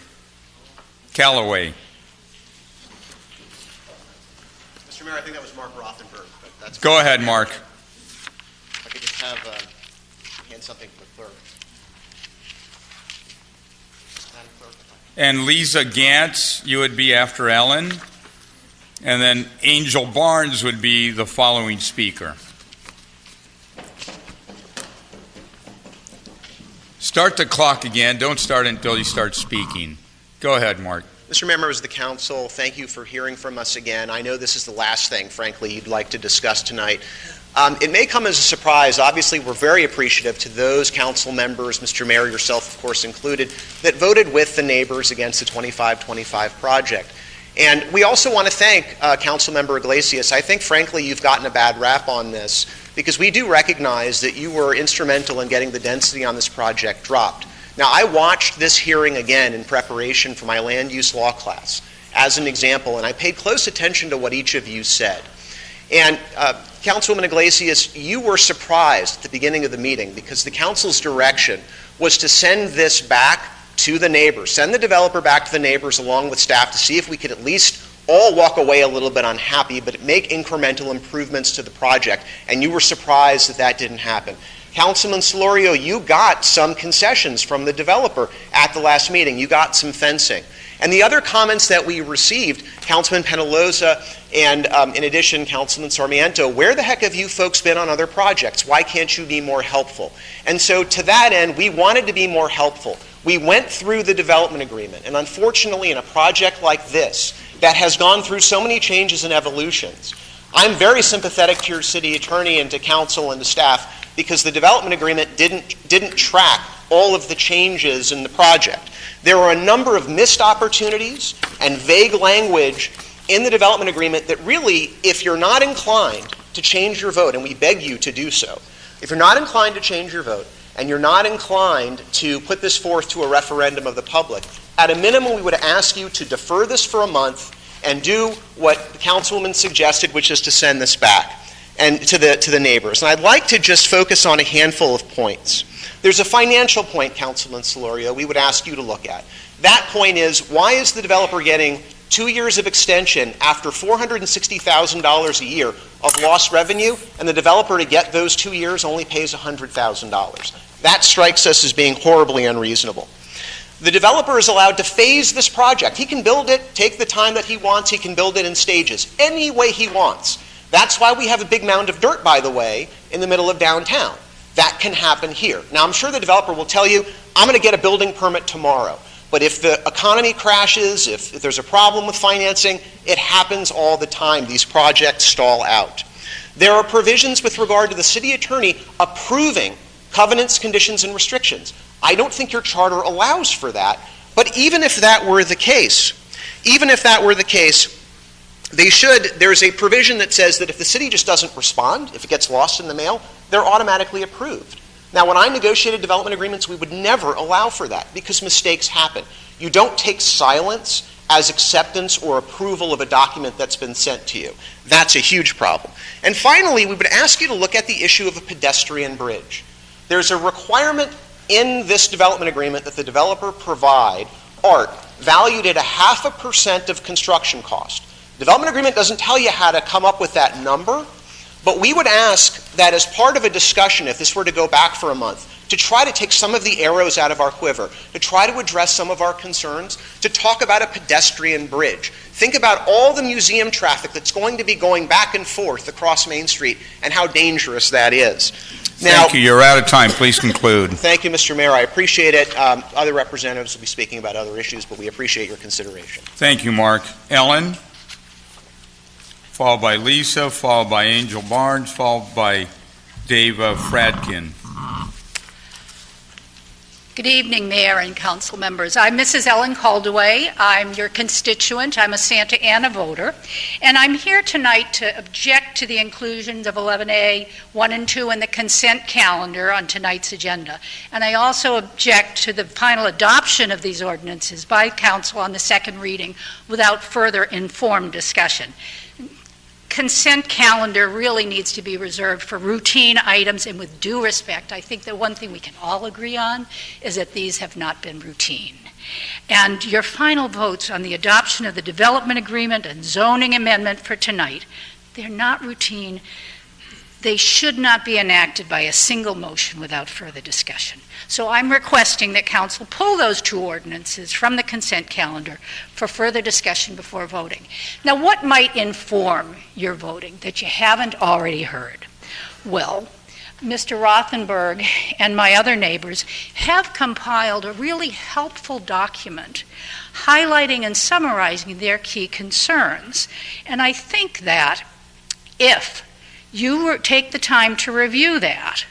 Mr. Mayor, I think that was Mark Rothenberg. But that's Go ahead, Mark. If I could just have hand something to the clerk. Madam Clerk. And Lisa Gantz, you would be after Ellen. And then Angel Barnes would be the following speaker. Start the clock again. Don't start until you start speaking. Go ahead, Mark. Mr. Mayor, members of the council, thank you for hearing from us again. I know this is the last thing, frankly, you'd like to discuss tonight. It may come as a surprise. Obviously, we're very appreciative to those council members, Mr. Mayor, yourself, of course, included, that voted with the neighbors against the 2525 project. And we also want to thank Councilmember Iglesias. I think, frankly, you've gotten a bad rap on this because we do recognize that you were instrumental in getting the density on this project dropped. Now, I watched this hearing again in preparation for my land use law class as an example, and I paid close attention to what each of you said. And Councilwoman Iglesias, you were surprised at the beginning of the meeting because the council's direction was to send this back to the neighbors, send the developer back to the neighbors along with staff to see if we could at least all walk away a little bit unhappy, but make incremental improvements to the project. And you were surprised that that didn't happen. Councilman Solorio, you got some concessions from the developer at the last meeting. You got some fencing. And the other comments that we received, Councilman Penalosa and in addition, Councilman Sarmiento, where the heck have you folks been on other projects? Why can't you be more helpful? And so to that end, we wanted to be more helpful. We went through the development agreement, and unfortunately in a project like this that has gone through so many changes and evolutions, I'm very sympathetic to your city attorney and to council and to staff because the development agreement didn't track all of the changes in the project. There were a number of missed opportunities and vague language in the development agreement that really, if you're not inclined to change your vote, and we beg you to do so, if you're not inclined to change your vote, and you're not inclined to put this forth to a referendum of the public, at a minimum we would ask you to defer this for a month and do what the councilwoman suggested, which is to send this back and to the neighbors. And I'd like to just focus on a handful of points. There's a financial point, Councilman Solorio, we would ask you to look at. That point is, why is the developer getting 2 years of extension after $460,000 a year of lost revenue, and the developer to get those 2 years only pays $100,000? That strikes us as being horribly unreasonable. The developer is allowed to phase this project. He can build it, take the time that he wants, he can build it in stages, any way he wants. That's why we have a big mound of dirt, by the way, in the middle of downtown. That can happen here. Now, I'm sure the developer will tell you, I'm going to get a building permit tomorrow. But if the economy crashes, if there's a problem with financing, it happens all the time. These projects stall out. There are provisions with regard to the city attorney approving covenants, conditions, and restrictions. I don't think your charter allows for that, but even if that were the case, there's a provision that says that if the city just doesn't respond, if it gets lost in the mail, they're automatically approved. Now, when I negotiated development agreements, we would never allow for that because mistakes happen. You don't take silence as acceptance or approval of a document that's been sent to you. That's a huge problem. And finally, we would ask you to look at the issue of a pedestrian bridge. There's a requirement in this development agreement that the developer provide art valued at 0.5% of construction cost. The development agreement doesn't tell you how to come up with that number, but we would ask that as part of a discussion, if this were to go back for a month, to try to take some of the arrows out of our quiver, to try to address some of our concerns, to talk about a pedestrian bridge. Think about all the museum traffic that's going to be going back and forth across Main Street and how dangerous that is. Thank you. You're out of time. Please conclude. Thank you, Mr. Mayor. I appreciate it. Other representatives will be speaking about other issues, but we appreciate your consideration. Thank you, Mark. Ellen, followed by Lisa, followed by Angel Barnes, followed by Dave Fradkin. Good evening, Mayor and council members. I'm Mrs. Ellen Caldaway. I'm your constituent. I'm a Santa Ana voter. And I'm here tonight to object to the inclusions of 11A, 1 and 2 in the consent calendar on tonight's agenda. And I also object to the final adoption of these ordinances by council on the second reading without further informed discussion. Consent calendar really needs to be reserved for routine items, and with due respect, I think the one thing we can all agree on is that these have not been routine. And your final votes on the adoption of the development agreement and zoning amendment for tonight, they're not routine. They should not be enacted by a single motion without further discussion. So I'm requesting that council pull those two ordinances from the consent calendar for further discussion before voting. Now, what might inform your voting that you haven't already heard? Well, Mr. Rothenberg and my other neighbors have compiled a really helpful document highlighting and summarizing their key concerns. And I think that if you take the time to review that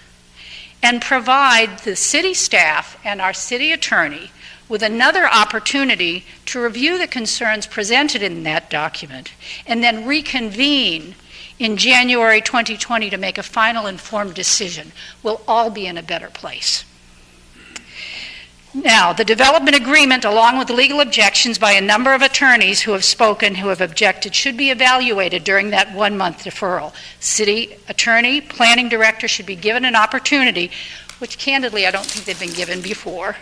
and provide the city staff and our city attorney with another opportunity to review the concerns presented in that document and then reconvene in January 2020 to make a final informed decision, we'll all be in a better place. Now, the development agreement, along with legal objections by a number of attorneys who have spoken, who have objected, should be evaluated during that 1 month deferral. City attorney, planning director should be given an opportunity, which candidly I don't think they've been given before,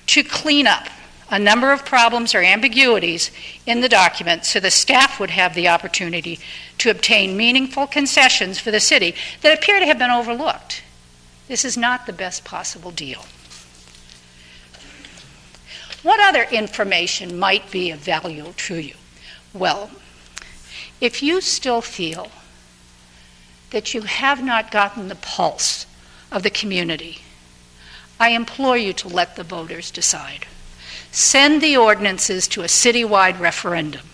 to clean up a number of problems or ambiguities in the document so the staff would have the opportunity to obtain meaningful concessions for the city that appear to have been overlooked. This is not the best possible deal. What other information might be of value to you? Well, if you still feel that you have not gotten the pulse of the community, I implore you to let the voters decide. Send the ordinances to a citywide referendum.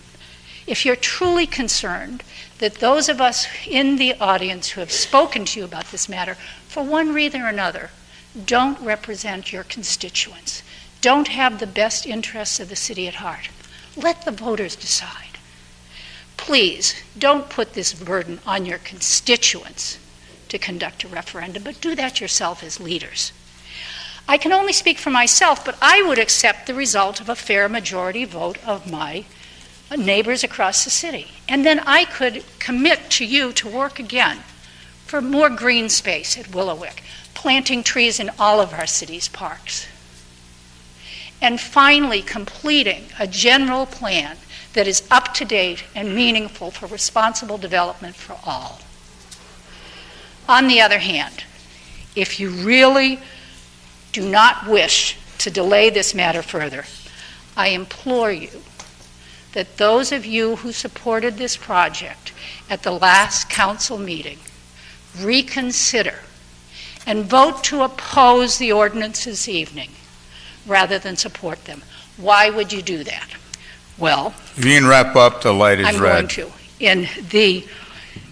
If you're truly concerned that those of us in the audience who have spoken to you about this matter, for one reason or another, don't represent your constituents, don't have the best interests of the city at heart, let the voters decide. Please, don't put this burden on your constituents to conduct a referendum, but do that yourself as leaders. I can only speak for myself, but I would accept the result of a fair majority vote of my neighbors across the city. And then I could commit to you to work again for more green space at Willowick, planting trees in all of our city's parks, and finally completing a general plan that is up to date and meaningful for responsible development for all. On the other hand, if you really do not wish to delay this matter further, I implore you that those of you who supported this project at the last council meeting reconsider and vote to oppose the ordinance this evening rather than support them. Why would you do that? Well, If you can wrap up, the light is I'm red. going to. In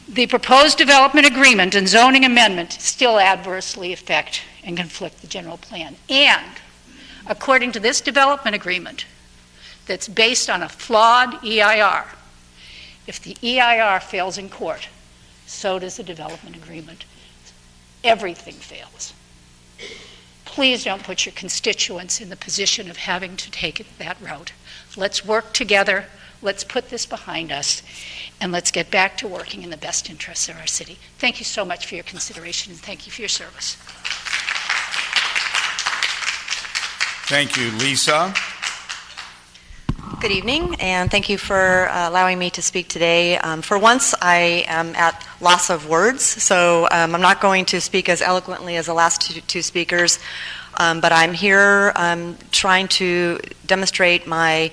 the proposed development agreement and zoning amendment still adversely affect and conflict the general plan. And according to this development agreement that's based on a flawed EIR, if the EIR fails in court, so does the development agreement. Everything fails. Please don't put your constituents in the position of having to take it that route. Let's work together, let's put this behind us, and let's get back to working in the best interests of our city. Thank you so much for your consideration, and thank you for your service. Thank you. Lisa? Good evening, and thank you for allowing me to speak today. For once, I am at loss of words, so I'm not going to speak as eloquently as the last two speakers, but I'm here trying to demonstrate my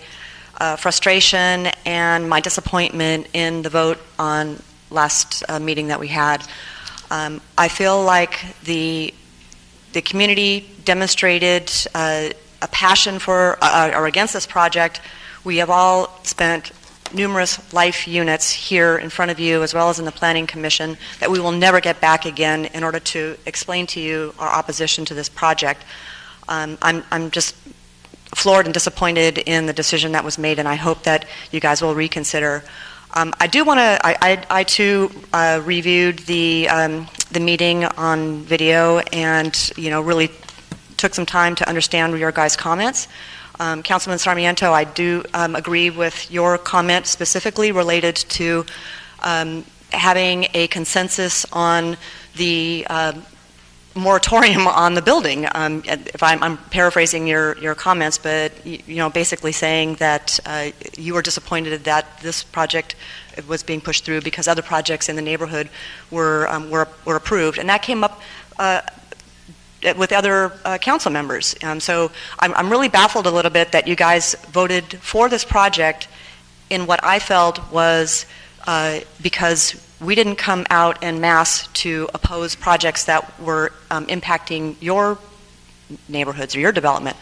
frustration and my disappointment in the vote on last meeting that we had. I feel like the community demonstrated a passion for or against this project. We have all spent numerous life units here in front of you, as well as in the Planning Commission, that we will never get back again in order to explain to you our opposition to this project. I'm just floored and disappointed in the decision that was made, and I hope that you guys will reconsider. I do want to. I too reviewed the meeting on video, and really took some time to understand your guys' comments. Councilman Sarmiento, I do agree with your comment specifically related to having a consensus on the moratorium on the building. If I'm paraphrasing your comments, but basically saying that you were disappointed that this project was being pushed through because other projects in the neighborhood were approved, and that came up with other council members. So I'm really baffled a little bit that you guys voted for this project in what I felt was because we didn't come out en masse to oppose projects that were impacting your neighborhoods or your development.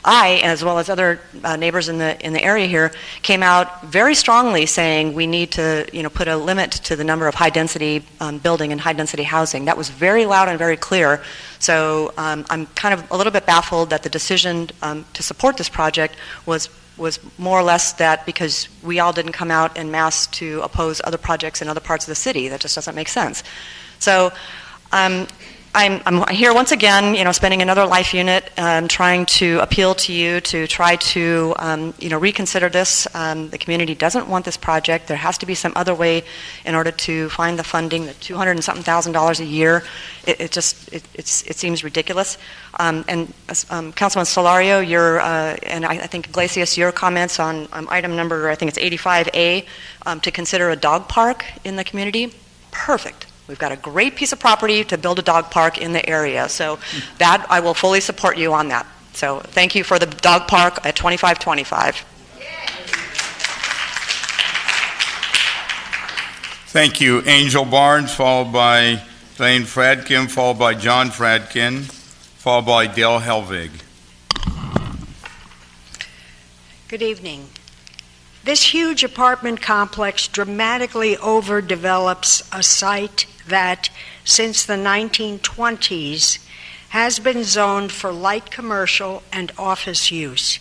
I, as well as other neighbors in the area here, came out very strongly saying we need to, put a limit to the number of high-density building and high-density housing. That was very loud and very clear. So I'm kind of a little bit baffled that the decision to support this project was more or less that because we all didn't come out en masse to oppose other projects in other parts of the city. That just doesn't make sense. So I'm here once again, spending another life unit, trying to appeal to you to try to, reconsider this. The community doesn't want this project. There has to be some other way in order to find the funding. The $200 and something thousand a year, it seems ridiculous. And Councilman Solario, and I think Iglesias, your comments on item number, I think it's 85A, to consider a dog park in the community, perfect. We've got a great piece of property to build a dog park in the area, so that I will fully support you on that. So thank you for the dog park at 2525. Thank you. Angel Barnes, followed by Lane Fradkin, followed by John Fradkin, followed by Dale Helvig. Good evening. This huge apartment complex dramatically overdevelops a site that, since the 1920s, has been zoned for light commercial and office use.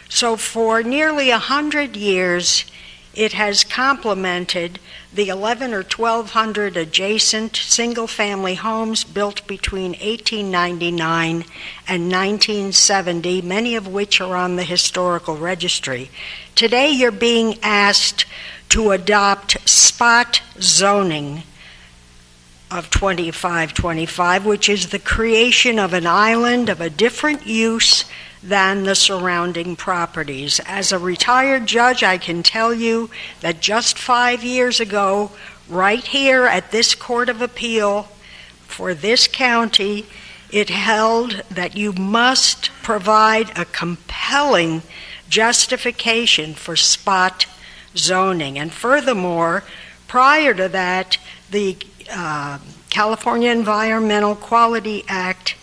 So for nearly 100 years, it has complemented the 1,100 or 1,200 adjacent single-family homes built between 1899 and 1970, many of which are on the historical registry. Today, you're being asked to adopt spot zoning of 2525, which is the creation of an island of a different use than the surrounding properties. As a retired judge, I can tell you that just 5 years ago, right here at this Court of Appeal for this county, it held that you must provide a compelling justification for spot zoning. And furthermore, prior to that, the California Environmental Quality Act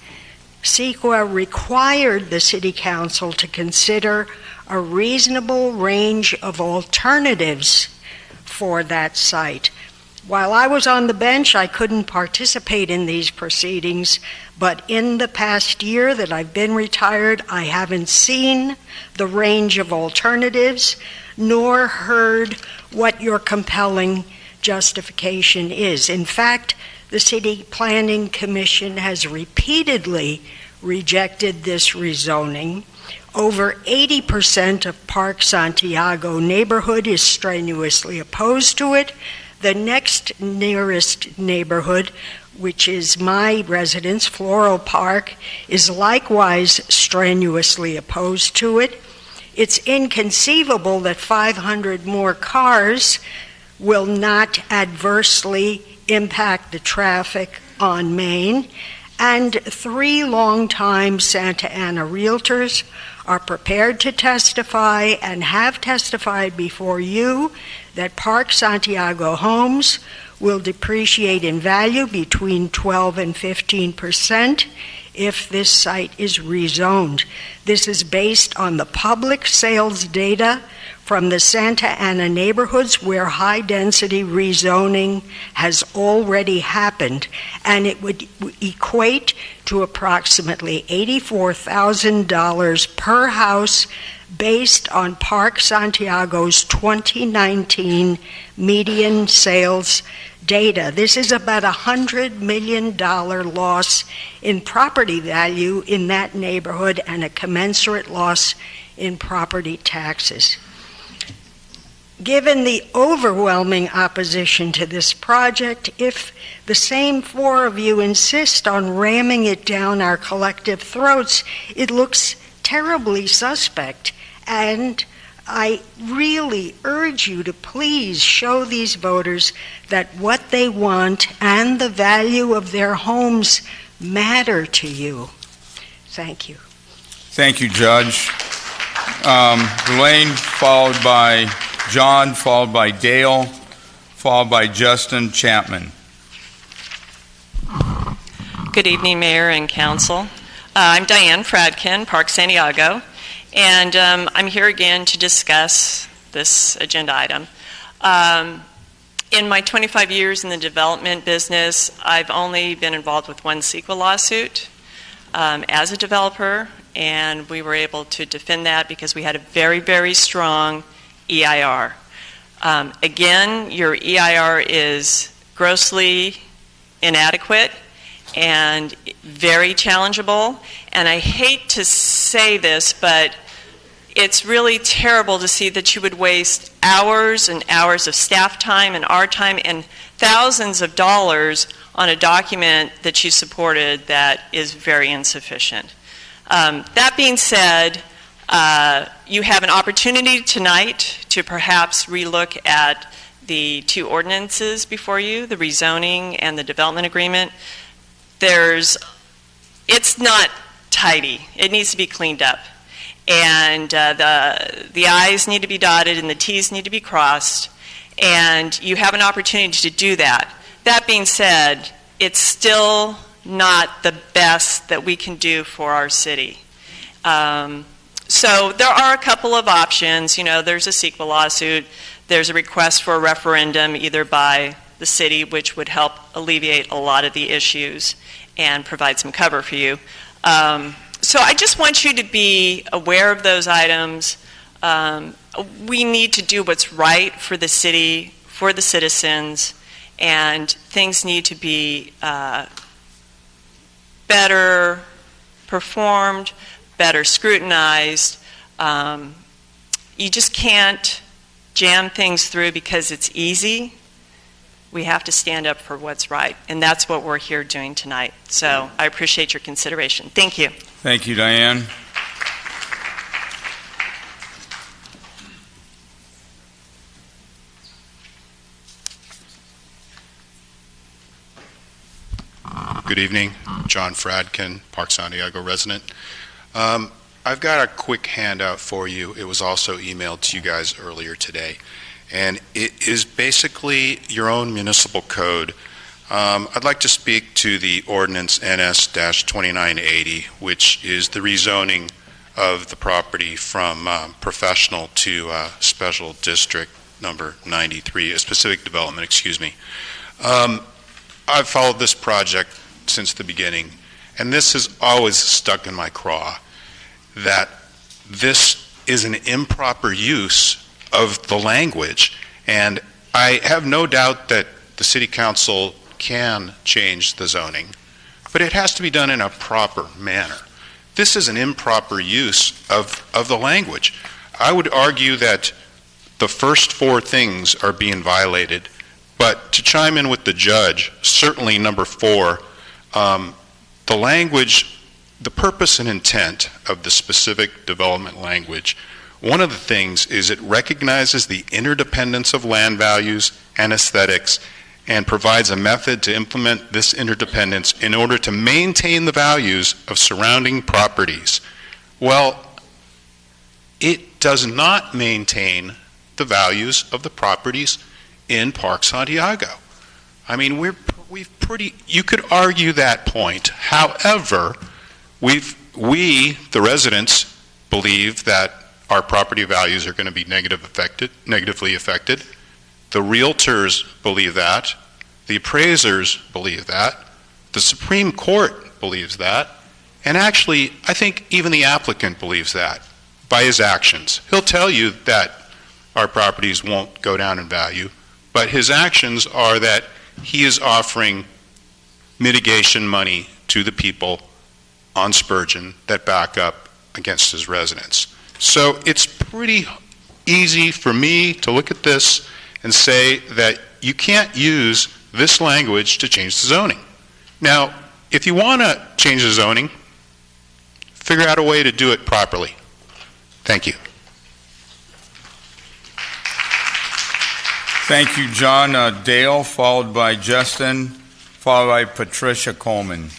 CEQA required the City Council to consider a reasonable range of alternatives for that site. While I was on the bench, I couldn't participate in these proceedings, but in the past year that I've been retired, I haven't seen the range of alternatives nor heard what your compelling justification is. In fact, the City Planning Commission has repeatedly rejected this rezoning. Over 80% of Park Santiago neighborhood is strenuously opposed to it. The next nearest neighborhood, which is my residence, Floral Park, is likewise strenuously opposed to it. It's inconceivable that 500 more cars will not adversely impact the traffic on Main, and 3 longtime Santa Ana realtors are prepared to testify and have testified before you that Park Santiago homes will depreciate in value between 12 and 15% if this site is rezoned. This is based on the public sales data from the Santa Ana neighborhoods where high-density rezoning has already happened, and it would equate to approximately $84,000 per house based on Park Santiago's 2019 median sales data. This is about a $100 million loss in property value in that neighborhood and a commensurate loss in property taxes. Given the overwhelming opposition to this project, if the same 4 of you insist on ramming it down our collective throats, it looks terribly suspect. And I really urge you to please show these voters that what they want and the value of their homes matter to you. Thank you. Thank you, Judge. Elaine, followed by John, followed by Dale, followed by Justin Chapman. Good evening, Mayor and Council. I'm Diane Fradkin, Park Santiago, and I'm here again to discuss this agenda item. In my 25 years in the development business, I've only been involved with one CEQA lawsuit as a developer, and we were able to defend that because we had a very, very strong EIR. Again, your EIR is grossly inadequate and very challengeable, and I hate to say this, but it's really terrible to see that you would waste hours and hours of staff time and our time and thousands of dollars on a document that you supported that is very insufficient. That being said, you have an opportunity tonight to perhaps relook at the 2 ordinances before you, the rezoning and the development agreement. It's not tidy. It needs to be cleaned up. And the I's need to be dotted and the T's need to be crossed. And you have an opportunity to do that. That being said, it's still not the best that we can do for our city. So there are a couple of options. You know, there's a CEQA lawsuit. There's a request for a referendum either by the city, which would help alleviate a lot of the issues and provide some cover for you. So I just want you to be aware of those items. We need to do what's right for the city, for the citizens, and things need to be better performed, better scrutinized. You just can't jam things through because it's easy. We have to stand up for what's right, and that's what we're here doing tonight. So I appreciate your consideration. Thank you. Thank you, Diane. Good evening. John Fradkin, Park Santiago resident. I've got a quick handout for you. It was also emailed to you guys earlier today. And it is basically your own municipal code I'd like to speak to the ordinance NS-2980, which is the rezoning of the property from professional to special district number 93, a specific development, excuse me. I've followed this project since the beginning, and this has always stuck in my craw, that this is an improper use of the language, and I have no doubt that the City Council can change the zoning, but it has to be done in a proper manner. This is an improper use of the language. I would argue that the first four things are being violated, but to chime in with the judge, certainly number 4, the language, the purpose and intent of the specific development language, one of the things is it recognizes the interdependence of land values and aesthetics and provides a method to implement this interdependence in order to maintain the values of surrounding properties. Well, it does not maintain the values of the properties in Park Santiago. I mean, you could argue that point. However, we, the residents, believe that our property values are going to be negatively affected. The realtors believe that. The appraisers believe that. The Supreme Court believes that. And actually, I think even the applicant believes that by his actions. He'll tell you that our properties won't go down in value, but his actions are that he is offering mitigation money to the people on Spurgeon that back up against his residents. So it's pretty easy for me to look at this and say that you can't use this language to change the zoning. Now, if you want to change the zoning, figure out a way to do it properly. Thank you. Thank you, John. Dale, followed by Justin, followed by Patricia Coleman.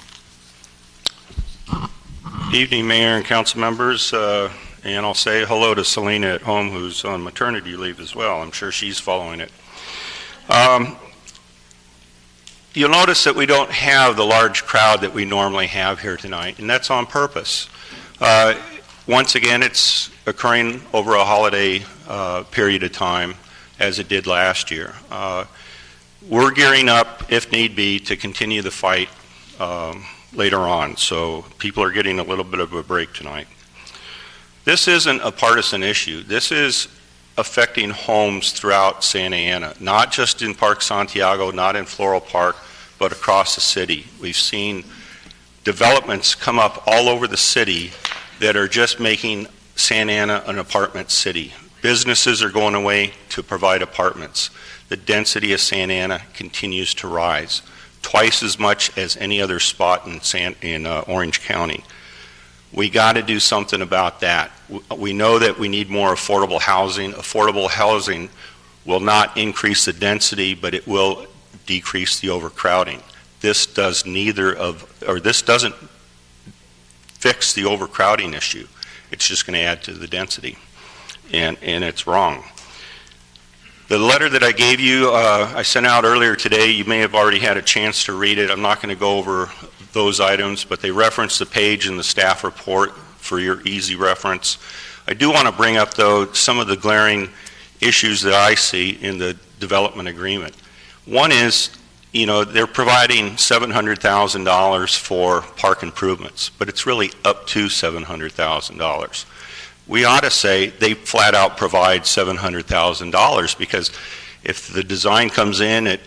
Evening, Mayor and council members, and I'll say hello to Selena at home, who's on maternity leave as well. I'm sure she's following it. You'll notice that we don't have the large crowd that we normally have here tonight, and that's on purpose. Once again, it's occurring over a holiday period of time, as it did last year. We're gearing up, if need be, to continue the fight later on, so people are getting a little bit of a break tonight. This isn't a partisan issue. This is affecting homes throughout Santa Ana, not just in Park Santiago, not in Floral Park, but across the city. We've seen developments come up all over the city that are just making Santa Ana an apartment city. Businesses are going away to provide apartments. The density of Santa Ana continues to rise, twice as much as any other spot in Orange County. We got to do something about that. We know that we need more affordable housing. Affordable housing will not increase the density, but it will decrease the overcrowding. This doesn't fix the overcrowding issue. It's just going to add to the density, and it's wrong. The letter that I gave you, I sent out earlier today. You may have already had a chance to read it. I'm not going to go over those items, but they reference the page in the staff report for your easy reference. I do want to bring up, though, some of the glaring issues that I see in the development agreement. One is, they're providing $700,000 for park improvements, but it's really up to $700,000. We ought to say they flat out provide $700,000, because if the design comes in at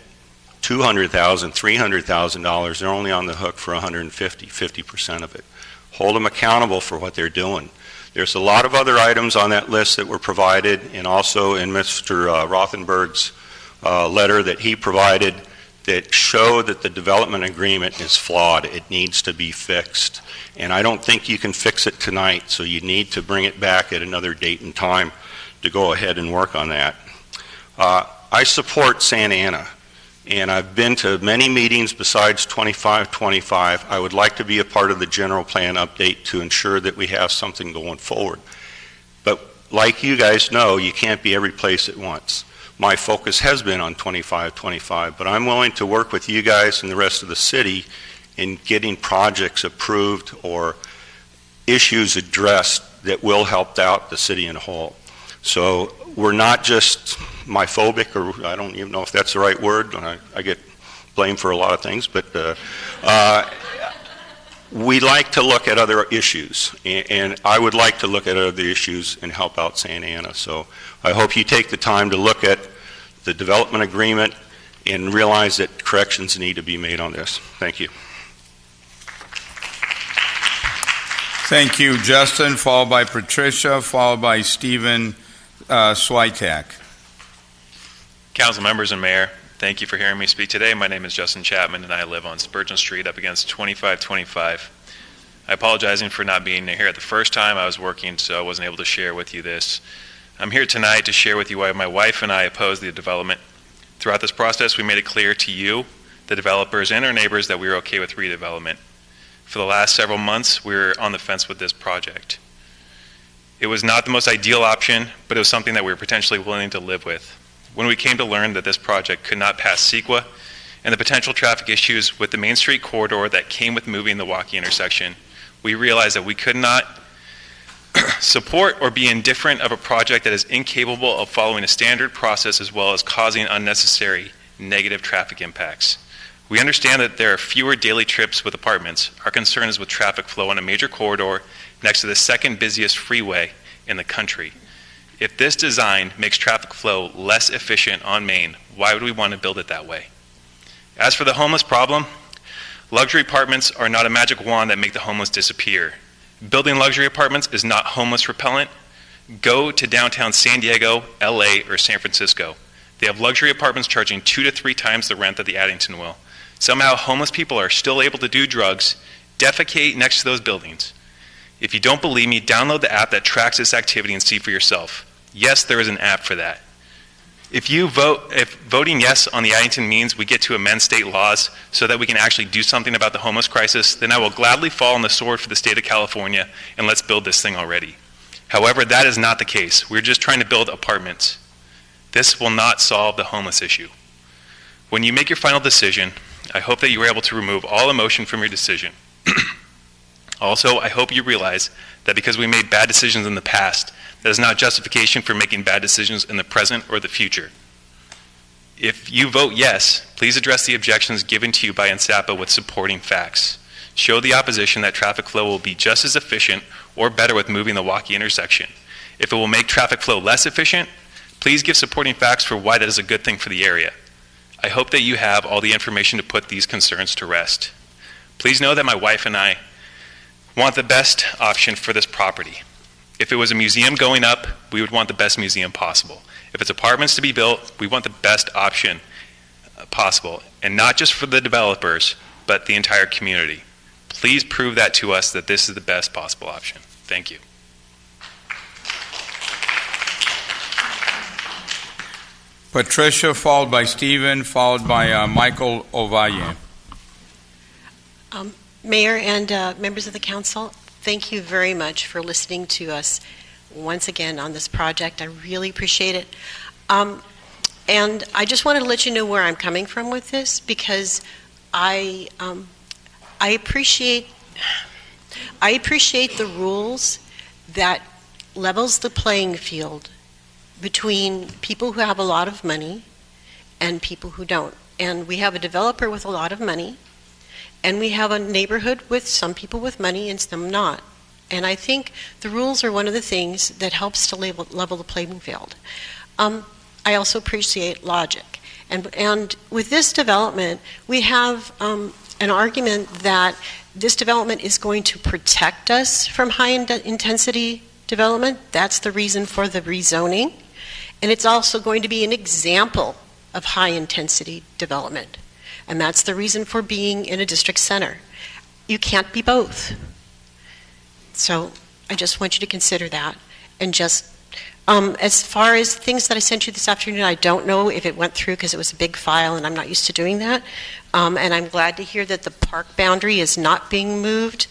$200,000, $300,000, they're only on the hook for 50% of it. Hold them accountable for what they're doing. There's a lot of other items on that list that were provided, and also in Mr. Rothenberg's letter that he provided, that show that the development agreement is flawed. It needs to be fixed. And I don't think you can fix it tonight, so you need to bring it back at another date and time to go ahead and work on that. I support Santa Ana, and I've been to many meetings besides 2525. I would like to be a part of the general plan update to ensure that we have something going forward. But like you guys know, you can't be every place at once. my focus has been on 2525, but I'm willing to work with you guys and the rest of the city in getting projects approved or issues addressed that will help out the city in a whole. So we're not just myphobic, or I don't even know if that's the right word. I get blamed for a lot of things, but we like to look at other issues, and I would like to look at other issues and help out Santa Ana. So I hope you take the time to look at the development agreement and realize that corrections need to be made on this. Thank you. Thank you, Justin, followed by Patricia, followed by Stephen Switek. Council members and mayor, thank you for hearing me speak today. My name is Justin Chapman, and I live on Spurgeon Street up against 2525. I apologize for not being here at the first time. I was working, so I wasn't able to share with you this. I'm here tonight to share with you why my wife and I oppose the development. Throughout this process, we made it clear to you, the developers, and our neighbors that we were okay with redevelopment. For the last several months, we were on the fence with this project. It was not the most ideal option, but it was something that we were potentially willing to live with. When we came to learn that this project could not pass CEQA and the potential traffic issues with the Main Street corridor that came with moving the walkie intersection, we realized that we could not support or be indifferent of a project that is incapable of following a standard process as well as causing unnecessary negative traffic impacts. We understand that there are fewer daily trips with apartments. Our concern is with traffic flow on a major corridor next to the second busiest freeway in the country. If this design makes traffic flow less efficient on Main, why would we want to build it that way? As for the homeless problem, luxury apartments are not a magic wand that make the homeless disappear. Building luxury apartments is not homeless repellent. Go to downtown San Diego, LA, or San Francisco. They have luxury apartments charging 2 to 3 times the rent that the Addington will. Somehow homeless people are still able to do drugs, defecate next to those buildings. If you don't believe me, download the app that tracks this activity and see for yourself. Yes, there is an app for that. If voting yes on the Addington means we get to amend state laws so that we can actually do something about the homeless crisis, then I will gladly fall on the sword for the state of California and let's build this thing already. However, that is not the case. We're just trying to build apartments. This will not solve the homeless issue. When you make your final decision, I hope that you were able to remove all emotion from your decision. Also, I hope you realize that because we made bad decisions in the past, that is not justification for making bad decisions in the present or the future. If you vote yes, please address the objections given to you by NSAPA with supporting facts. Show the opposition that traffic flow will be just as efficient or better with moving the walkie intersection. If it will make traffic flow less efficient, please give supporting facts for why that is a good thing for the area. I hope that you have all the information to put these concerns to rest. Please know that my wife and I want the best option for this property. If it was a museum going up, we would want the best museum possible. If it's apartments to be built, we want the best option possible, and not just for the developers, but the entire community. Please prove that to us that this is the best possible option. Thank you. Patricia, followed by Stephen, followed by Michael Ovalle. Mayor and members of the council, thank you very much for listening to us once again on this project. I really appreciate it. And I just wanted to let you know where I'm coming from with this, because I appreciate the rules that levels the playing field between people who have a lot of money and people who don't. And we have a developer with a lot of money, and we have a neighborhood with some people with money and some not. And I think the rules are one of the things that helps to level the playing field. I also appreciate logic. And with this development, we have an argument that this development is going to protect us from high-intensity development. That's the reason for the rezoning. And it's also going to be an example of high-intensity development. And that's the reason for being in a district center. You can't be both. So I just want you to consider that. And just, as far as things that I sent you this afternoon, I don't know if it went through because it was a big file and I'm not used to doing that. And I'm glad to hear that the park boundary is not being moved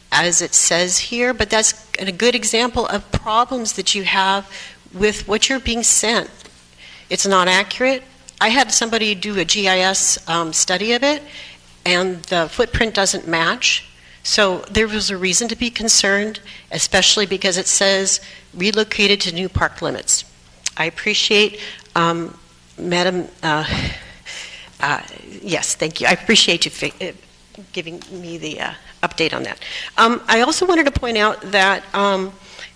as it says here, but that's a good example of problems that you have with what you're being sent. It's not accurate. I had somebody do a GIS study of it, and the footprint doesn't match. So there was a reason to be concerned, especially because it says relocated to new park limits. I appreciate, Madam, yes, thank you. I appreciate you giving me the update on that. I also wanted to point out that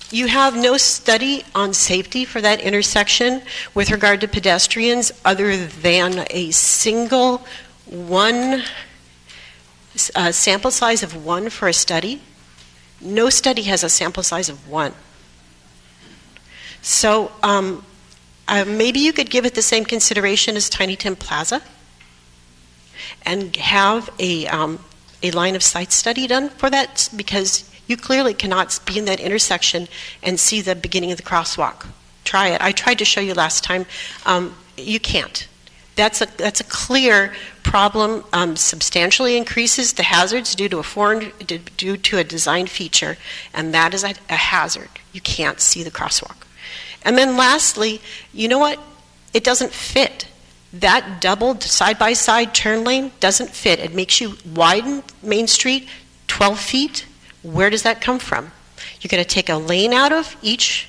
you have no study on safety for that intersection with regard to pedestrians other than a single sample size of 1 for a study. No study has a sample size of 1. So maybe you could give it the same consideration as Tiny Tim Plaza and have a line of sight study done for that, because you clearly cannot be in that intersection and see the beginning of the crosswalk. Try it. I tried to show you last time. You can't. That's a clear problem. Substantially increases the hazards due to a design feature, and that is a hazard. You can't see the crosswalk. And then lastly, you know what? It doesn't fit. That doubled side-by-side turn lane doesn't fit. It makes you widen Main Street 12 feet. Where does that come from? You're going to take a lane out of each,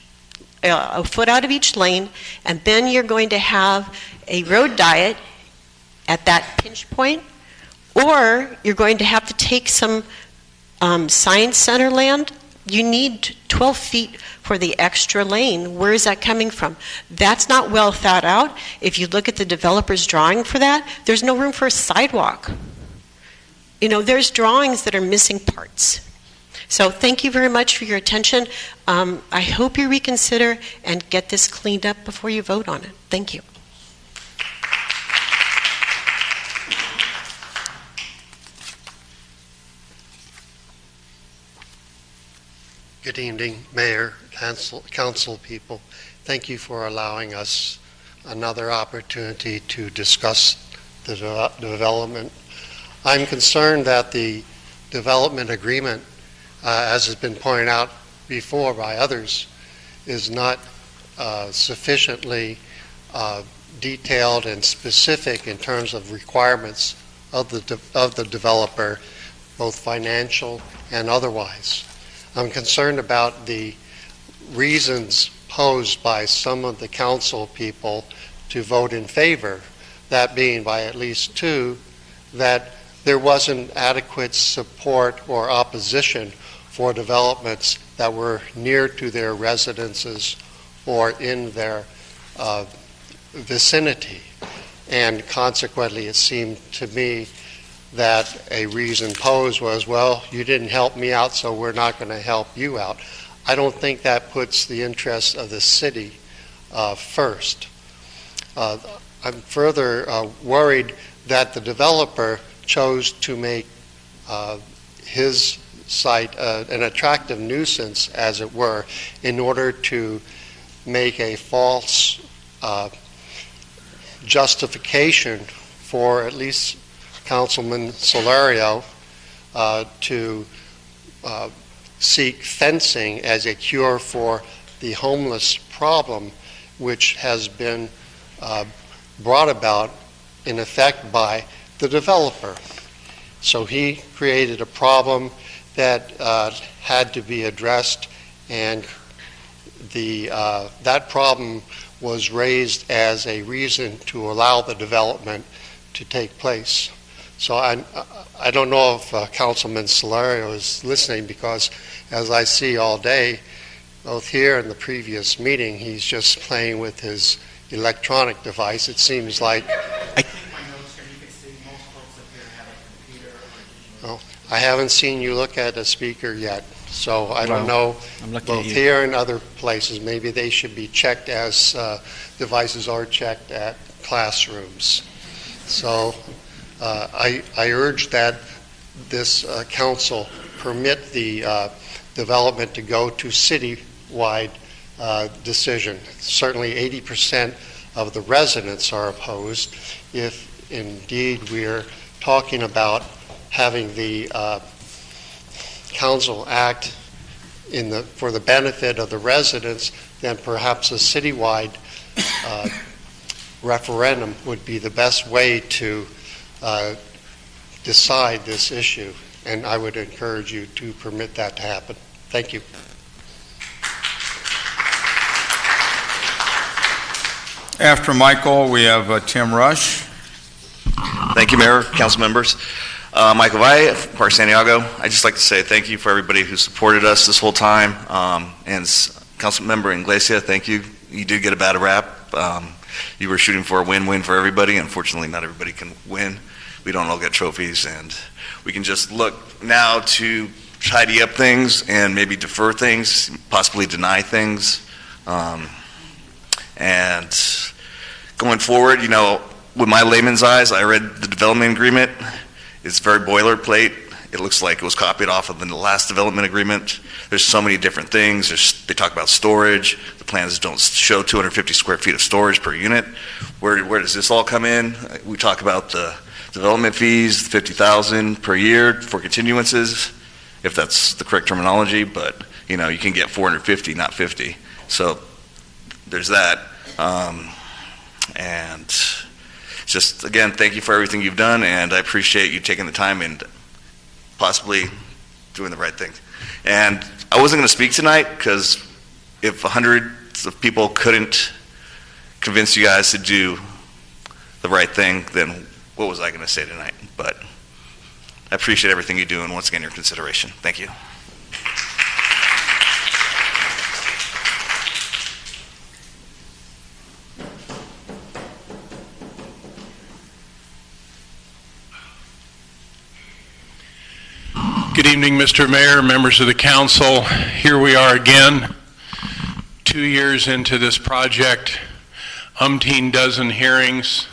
a foot out of each lane, and then you're going to have a road diet at that pinch point, or you're going to have to take some science center land. You need 12 feet for the extra lane. Where is that coming from? That's not well thought out. If you look at the developer's drawing for that, there's no room for a sidewalk. You know, there's drawings that are missing parts. So thank you very much for your attention. I hope you reconsider and get this cleaned up before you vote on it. Thank you. Good evening, Mayor, Council people. Thank you for allowing us another opportunity to discuss the development. I'm concerned that the development agreement, as has been pointed out before by others, is not sufficiently detailed and specific in terms of requirements of the developer, both financial and otherwise. I'm concerned about the reasons posed by some of the council people to vote in favor, that being by at least 2, that there wasn't adequate support or opposition for developments that were near to their residences or in their vicinity. And consequently, it seemed to me that a reason posed was, well, you didn't help me out, so we're not going to help you out. I don't think that puts the interests of the city first. I'm further worried that the developer chose to make his site an attractive nuisance, as it were, in order to make a false justification for at least Councilman Solario to seek fencing as a cure for the homeless problem, which has been brought about in effect by the developer. So he created a problem that had to be addressed, and that problem was raised as a reason to allow the development to take place. So I don't know if Councilman Solario is listening, because as I see all day, both here and the previous meeting, he's just playing with his electronic device. It seems like I haven't seen you look at a speaker yet, so I don't know. Both here and other places, maybe they should be checked as devices are checked at classrooms. So I urge that this council permit the development to go to city-wide decision. Certainly 80% of the residents are opposed. If indeed we're talking about having the council act for the benefit of the residents, then perhaps a citywide referendum would be the best way to decide this issue, and I would encourage you to permit that to happen. Thank you. After Michael, we have Tim Rush. Thank you, Mayor, council members. Michael Valle, Park Santiago. I'd just like to say thank you for everybody who supported us this whole time. And council member Inglesia, thank you. You did get a bad rap. You were shooting for a win-win for everybody. Unfortunately, not everybody can win. We don't all get trophies, and we can just look now to tidy up things and maybe defer things, possibly deny things. And going forward, with my layman's eyes, I read the development agreement. It's very boilerplate. It looks like it was copied off of the last development agreement. There's so many different things. They talk about storage. The plans don't show 250 square feet of storage per unit. Where does this all come in? We talk about the development fees, $50,000 per year for continuances, if that's the correct terminology, but you can get 450, not 50. So there's that. And just, again, thank you for everything you've done, and I appreciate you taking the time and possibly doing the right thing. And I wasn't going to speak tonight because if hundreds of people couldn't convince you guys to do the right thing, then what was I going to say tonight? But I appreciate everything you do, and once again, your consideration. Thank you. Good evening, Mr. Mayor, members of the council. Here we are again, 2 years into this project, umpteen dozen hearings,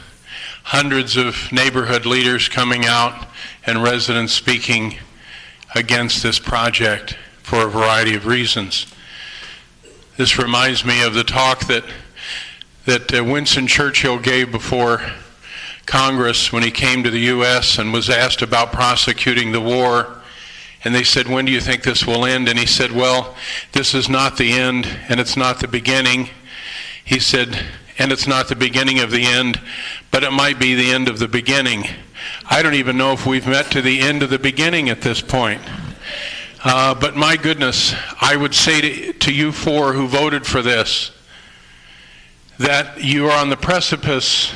hundreds of neighborhood leaders coming out, and residents speaking against this project for a variety of reasons. This reminds me of the talk that Winston Churchill gave before Congress when he came to the U.S. and was asked about prosecuting the war. And they said, when do you think this will end? And he said, well, this is not the end, and it's not the beginning. He said, and it's not the beginning of the end, but it might be the end of the beginning. I don't even know if we've met to the end of the beginning at this point. But my goodness, I would say to you four who voted for this, that you are on the precipice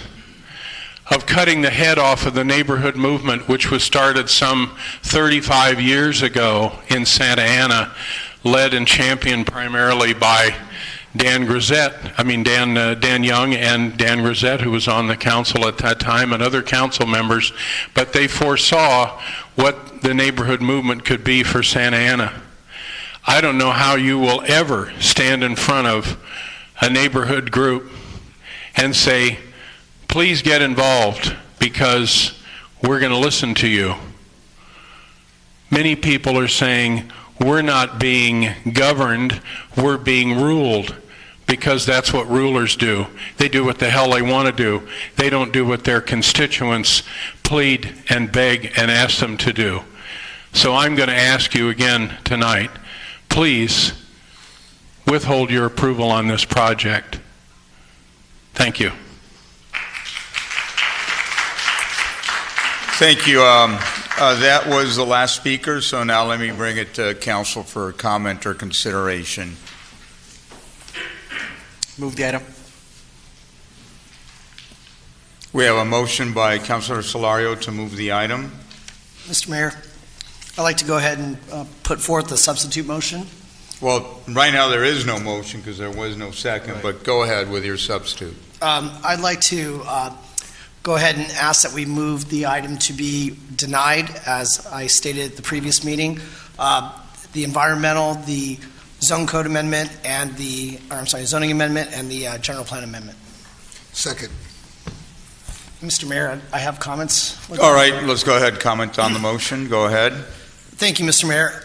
of cutting the head off of the neighborhood movement, which was started some 35 years ago in Santa Ana, led and championed primarily by Dan Young and Dan Grisette, who was on the council at that time, and other council members. But they foresaw what the neighborhood movement could be for Santa Ana. I don't know how you will ever stand in front of a neighborhood group and say, please get involved because we're going to listen to you. Many people are saying we're not being governed, we're being ruled, because that's what rulers do. They do what the hell they want to do. They don't do what their constituents plead and beg and ask them to do. So I'm going to ask you again tonight, please withhold your approval on this project. Thank you. Thank you. That was the last speaker, so now let me bring it to council for comment or consideration. Move the item. We have a motion by Councilor Solario to move the item. Mr. Mayor, I'd like to go ahead and put forth a substitute motion. Well, right now there is no motion because there was no second, but go ahead with your substitute. I'd like to go ahead and ask that we move the item to be denied, as I stated at the previous meeting. The environmental, the zone code amendment, and zoning amendment, and the general plan amendment. Second. Mr. Mayor, I have comments. All right, let's go ahead and comment on the motion. Go ahead. Thank you, Mr. Mayor.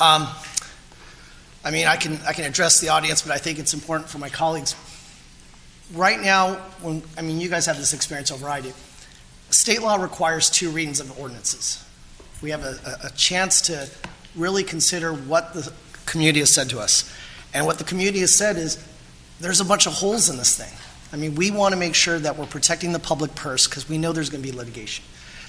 I can address the audience, but I think it's important for my colleagues. Right now, you guys have this experience over I do. State law requires 2 readings of ordinances. We have a chance to really consider what the community has said to us. And what the community has said is, there's a bunch of holes in this thing. I mean, we want to make sure that we're protecting the public purse because we know there's going to be litigation.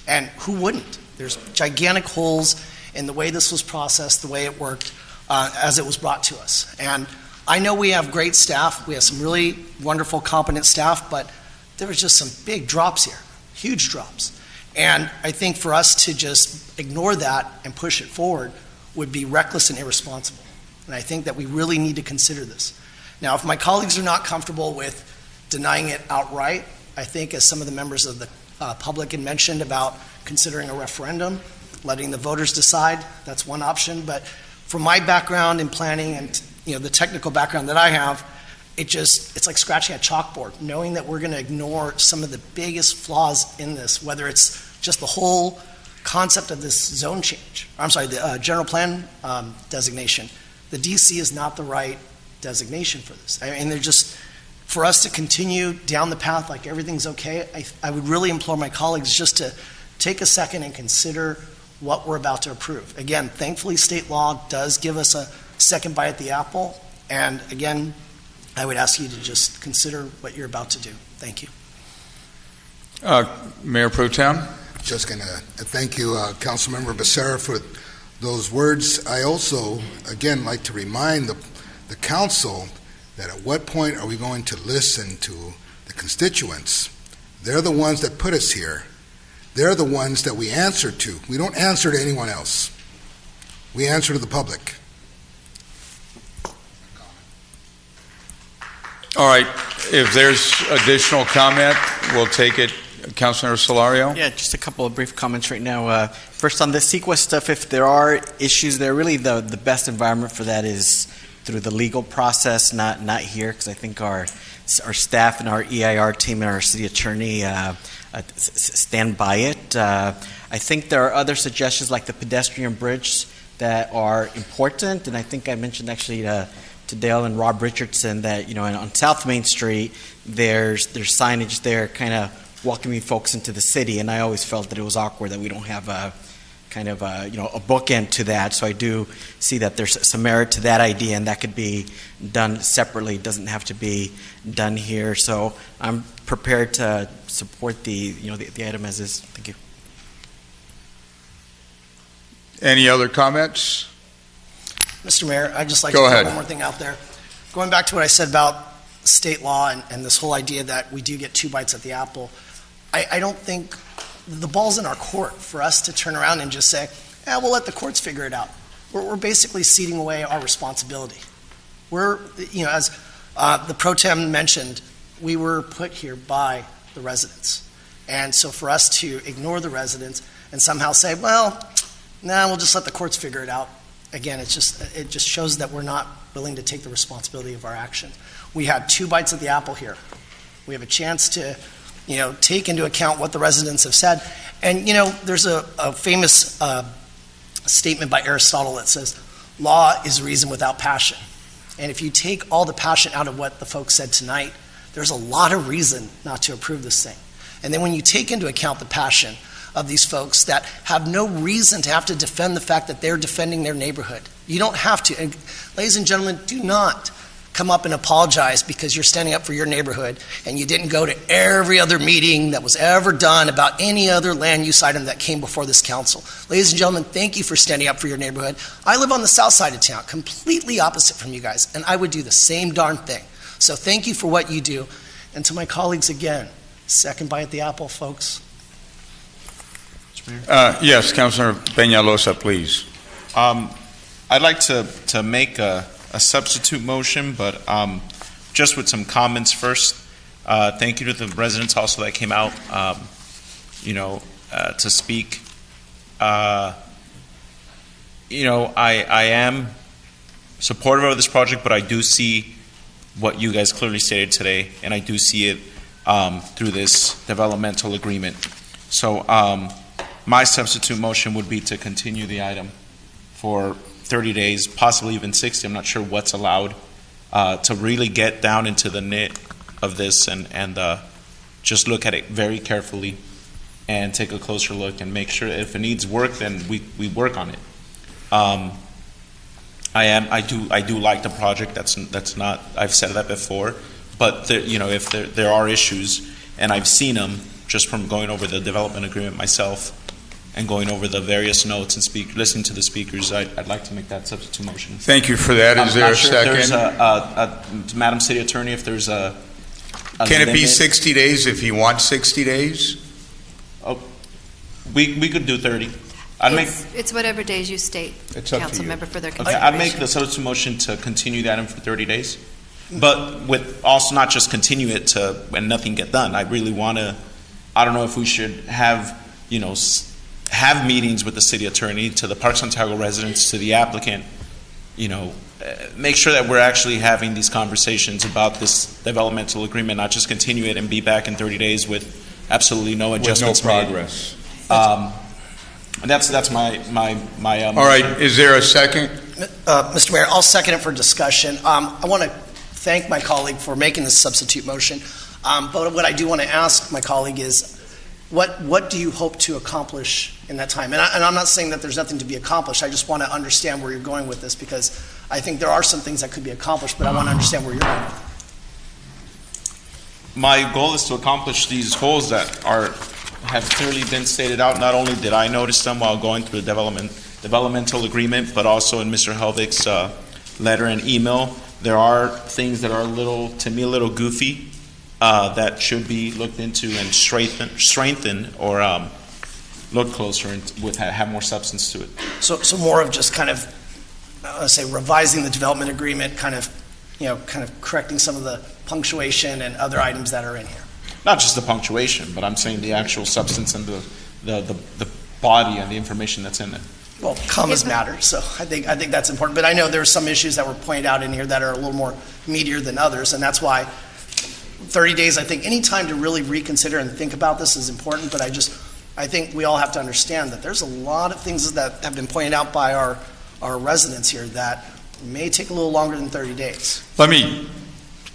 And who wouldn't? There's gigantic holes in the way this was processed, the way it worked, as it was brought to us. And I know we have great staff. We have some really wonderful, competent staff, but there was just some big drops here, huge drops. And I think for us to just ignore that and push it forward would be reckless and irresponsible. And I think that we really need to consider this. Now, if my colleagues are not comfortable with denying it outright, I think as some of the members of the public had mentioned about considering a referendum, letting the voters decide, that's one option. But from my background in planning and the technical background that I have, it's like scratching a chalkboard, knowing that we're going to ignore some of the biggest flaws in this, whether it's just the whole concept of this zone change. I'm sorry, the general plan designation. The DC is not the right designation for this. I mean, they're just, for us to continue down the path like everything's okay, I would really implore my colleagues just to take a second and consider what we're about to approve. Again, thankfully, state law does give us a second bite at the apple. And again, I would ask you to just consider what you're about to do. Thank you. Mayor Pro Tem? Just going to thank you, Councilmember Becerra, for those words. I also, again, like to remind the council that at what point are we going to listen to the constituents? They're the ones that put us here. They're the ones that we answer to. We don't answer to anyone else. We answer to the public. All right, if there's additional comment, we'll take it. Councilmember Solario? Yeah, just a couple of brief comments right now. First, on the CEQA stuff, if there are issues there, really the best environment for that is through the legal process, not here, because I think our staff and our EIR team and our city attorney stand by it. I think there are other suggestions like the pedestrian bridge that are important, and I think I mentioned actually to Dale and Rob Richardson that on South Main Street there's signage there kind of welcoming folks into the city, and I always felt that it was awkward that we don't have a kind of a bookend to that. So I do see that there's some merit to that idea, and that could be done separately. It doesn't have to be done here. So I'm prepared to support the item as is. Thank you. Any other comments? Mr. Mayor, I'd just like Go to ahead. put one more thing out there. Going back to what I said about state law and this whole idea that we do get two bites at the apple, I don't think the ball's in our court for us to turn around and just say, we'll let the courts figure it out. We're basically ceding away our responsibility. We're, as the Pro Tem mentioned, we were put here by the residents. And so for us to ignore the residents and somehow say, we'll just let the courts figure it out, again, it just shows that we're not willing to take the responsibility of our actions. We had two bites at the apple here. We have a chance to, take into account what the residents have said. And, there's a famous statement by Aristotle that says, law is reason without passion. And if you take all the passion out of what the folks said tonight, there's a lot of reason not to approve this thing. And then when you take into account the passion of these folks that have no reason to have to defend the fact that they're defending their neighborhood. You don't have to. And ladies and gentlemen, do not come up and apologize because you're standing up for your neighborhood and you didn't go to every other meeting that was ever done about any other land use item that came before this council. Ladies and gentlemen, thank you for standing up for your neighborhood. I live on the south side of town, completely opposite from you guys, and I would do the same darn thing. So thank you for what you do. And to my colleagues again, second bite at the apple, folks. Yes, Councilor Peñalosa, please. I'd like to make a substitute motion, but just with some comments first. Thank you to the residents also that came out, to speak. I am supportive of this project, but I do see what you guys clearly stated today, and I do see it through this developmental agreement. So my substitute motion would be to continue the item for 30 days, possibly even 60. I'm not sure what's allowed, to really get down into the nit of this and just look at it very carefully and take a closer look and make sure if it needs work, then we work on it. I do like the project. That's not, I've said that before, But if there are issues, and I've seen them just from going over the development agreement myself and going over the various notes and listening to the speakers, I'd like to make that substitute motion. Thank you for that. Is there a second? Madam City Attorney, if there's a Can it be limit? 60 days if you want 60 days? We could do 30. It's whatever days you state, It's up to council you. member, for their Okay, consideration. I'd make the substitute motion to continue that in for 30 days, but with also not just continue it to when nothing get done. I really want to. I don't know if we should have have meetings with the city attorney, to the Park Santiago residents, to the applicant. Make sure that we're actually having these conversations about this developmental agreement, not just continue it and be back in 30 days with absolutely no adjustments With no progress. That's my. All right, is there a second? Mr. Mayor, I'll second it for discussion. I want to thank my colleague for making this substitute motion, but what I do want to ask my colleague is, what do you hope to accomplish in that time? And I'm not saying that there's nothing to be accomplished. I just want to understand where you're going with this, because I think there are some things that could be accomplished, but I want to understand where you're going with it. My goal is to accomplish these goals that have clearly been stated out. Not only did I notice them while going through the developmental agreement, but also in Mr. Helvig's letter and email. There are things that are a little goofy that should be looked into and strengthen or look closer and have more substance to it. So more of just kind of, say, revising the development agreement, kind of correcting some of the punctuation and other items that are in here. Not just the punctuation, but I'm saying the actual substance and the body and the information that's in it. Well, commas matter, so I think that's important. But I know there are some issues that were pointed out in here that are a little more meatier than others, and that's why 30 days, I think any time to really reconsider and think about this is important, but I think we all have to understand that there's a lot of things that have been pointed out by our residents here that may take a little longer than 30 days. Let me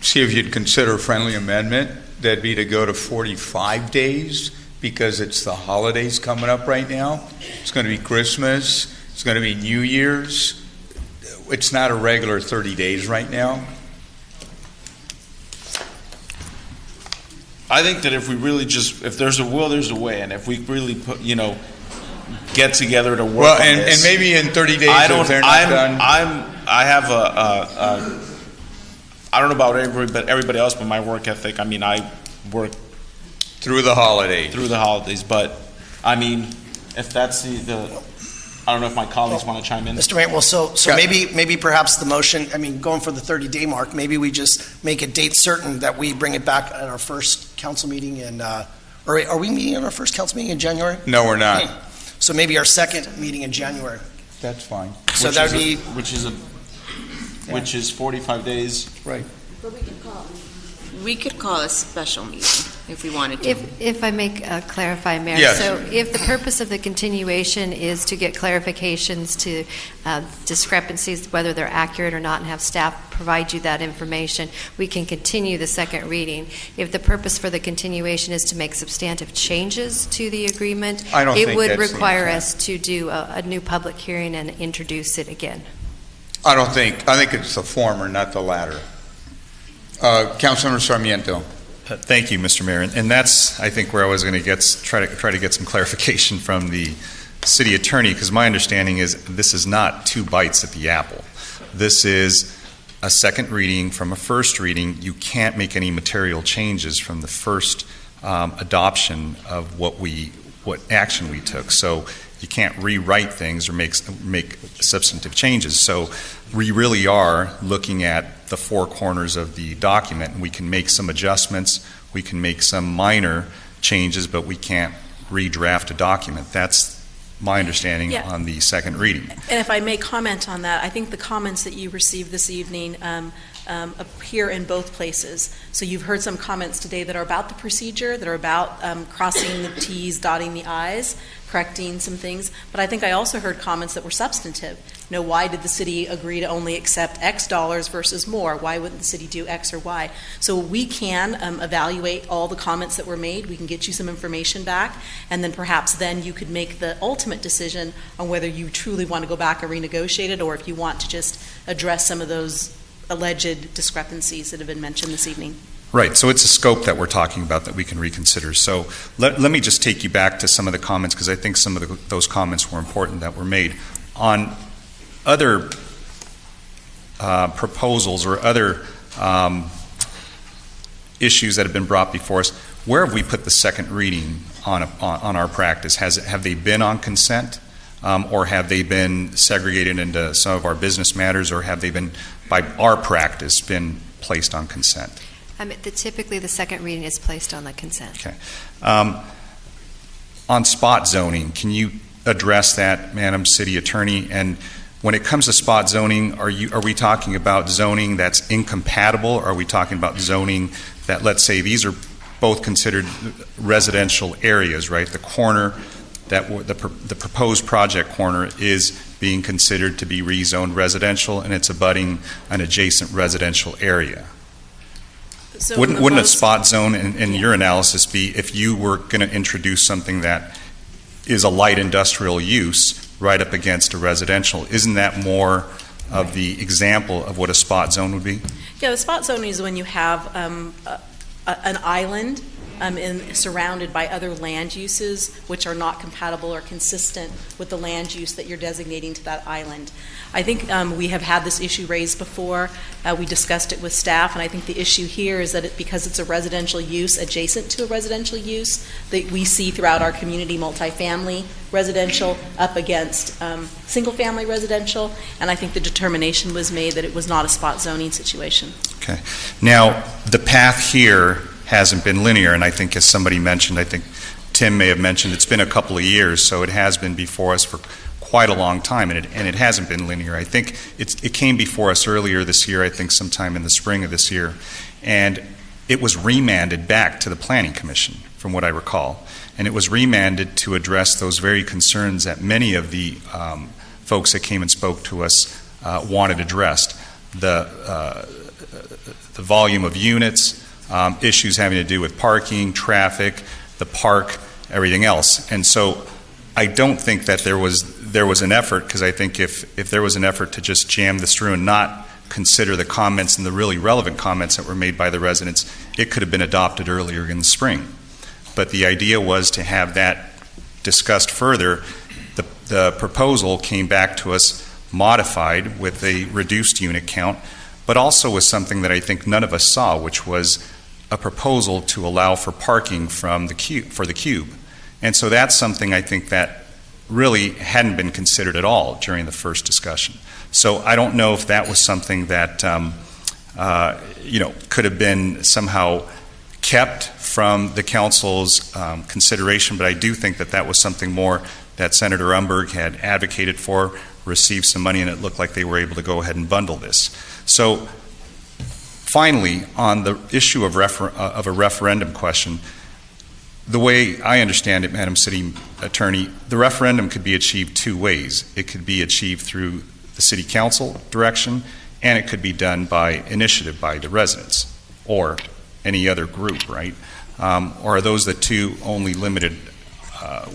see if you'd consider a friendly amendment. That'd be to go to 45 days, because it's the holidays coming up right now. It's going to be Christmas. It's going to be New Year's. It's not a regular 30 days right now. I think that if we really if there's a will, there's a way, and if we really get together to work on this. And maybe in 30 days, if they're not done. I don't know about everybody else, but my work ethic, I work through the holidays. But if that's I don't know if my colleagues want to chime in. Mr. Mayor, so maybe perhaps the motion, going for the 30-day mark, maybe we just make a date certain that we bring it back at our first council meeting or are we meeting at our first council meeting in January? No, we're not. So maybe our second meeting in January. That's fine. So that would be... Which is 45 days. Right. But we could call a special meeting if we wanted to. If I may clarify, Mayor. Yes. So if the purpose of the continuation is to get clarifications to discrepancies, whether they're accurate or not, and have staff provide you that information, we can continue the second reading. If the purpose for the continuation is to make substantive changes to the agreement, it would require us to do a new public hearing and introduce it again. I think it's the former, not the latter. Councilmember Sarmiento. Thank you, Mr. Mayor. And that's, I think, where I was going to try to get some clarification from the city attorney, because my understanding is this is not two bites at the apple. This is a second reading from a first reading. You can't make any material changes from the first adoption of what action we took. So you can't rewrite things or make substantive changes. So we really are looking at the four corners of the document, and we can make some adjustments, we can make some minor changes, but we can't redraft a document. That's my understanding on the second reading. And if I may comment on that, I think the comments that you received this evening appear in both places. So you've heard some comments today that are about the procedure, that are about crossing the T's, dotting the I's, correcting some things. But I think I also heard comments that were substantive. Why did the city agree to only accept X dollars versus more? Why wouldn't the city do X or Y? So we can evaluate all the comments that were made. We can get you some information back, and then perhaps you could make the ultimate decision on whether you truly want to go back and renegotiate it, or if you want to just address some of those alleged discrepancies that have been mentioned this evening. Right, so it's a scope that we're talking about that we can reconsider. So let me just take you back to some of the comments, because I think some of those comments were important that were made. On other proposals or other issues that have been brought before us, where have we put the second reading on our practice? Have they been on consent? Or have they been segregated into some of our business matters, or have they been, by our practice, been placed on consent? Typically, the second reading is placed on the consent. Okay. On spot zoning, can you address that, Madam City Attorney? And when it comes to spot zoning, are we talking about zoning that's incompatible? Or are we talking about zoning that, let's say, these are both considered residential areas, right? The corner, the proposed project corner is being considered to be rezoned residential, and it's abutting an adjacent residential area. So Wouldn't a spot zone, in your analysis, be if you were going to introduce something that is a light industrial use right up against a residential? Isn't that more of the example of what a spot zone would be? Yeah, the spot zone is when you have an island surrounded by other land uses which are not compatible or consistent with the land use that you're designating to that island. I think we have had this issue raised before. We discussed it with staff, and I think the issue here is that because it's a residential use adjacent to a residential use that we see throughout our community, multifamily residential up against single-family residential, and I think the determination was made that it was not a spot zoning situation. Okay. Now, the path here hasn't been linear, and I think, as somebody mentioned, I think Tim may have mentioned, it's been a couple of years, so it has been before us for quite a long time, and it hasn't been linear. I think it came before us earlier this year, I think sometime in the spring of this year, and it was remanded back to the Planning Commission, from what I recall, and it was remanded to address those very concerns that many of the folks that came and spoke to us wanted addressed. The volume of units, issues having to do with parking, traffic, the park, everything else. And so I don't think that there was an effort, because I think if there was an effort to just jam this through and not consider the comments and the really relevant comments that were made by the residents, it could have been adopted earlier in the spring. But the idea was to have that discussed further. The proposal came back to us modified with a reduced unit count, but also with something that I think none of us saw, which was a proposal to allow for parking for the cube. And so that's something I think that really hadn't been considered at all during the first discussion. So I don't know if that was something that could have been somehow kept from the council's consideration, but I do think that was something more that Senator Umberg had advocated for, received some money, and it looked like they were able to go ahead and bundle this. So finally, on the issue of a referendum question, the way I understand it, Madam City Attorney, the referendum could be achieved two ways. It could be achieved through the City Council direction, and it could be done by initiative by the residents or any other group, right? Or are those the two only limited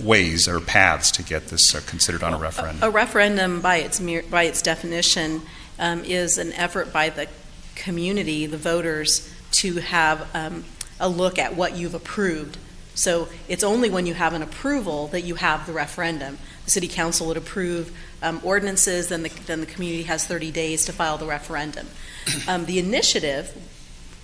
ways or paths to get this considered on a referendum? A referendum, by its definition, is an effort by the community, the voters, to have a look at what you've approved. So it's only when you have an approval that you have the referendum. The City Council would approve ordinances, then the community has 30 days to file the referendum. The initiative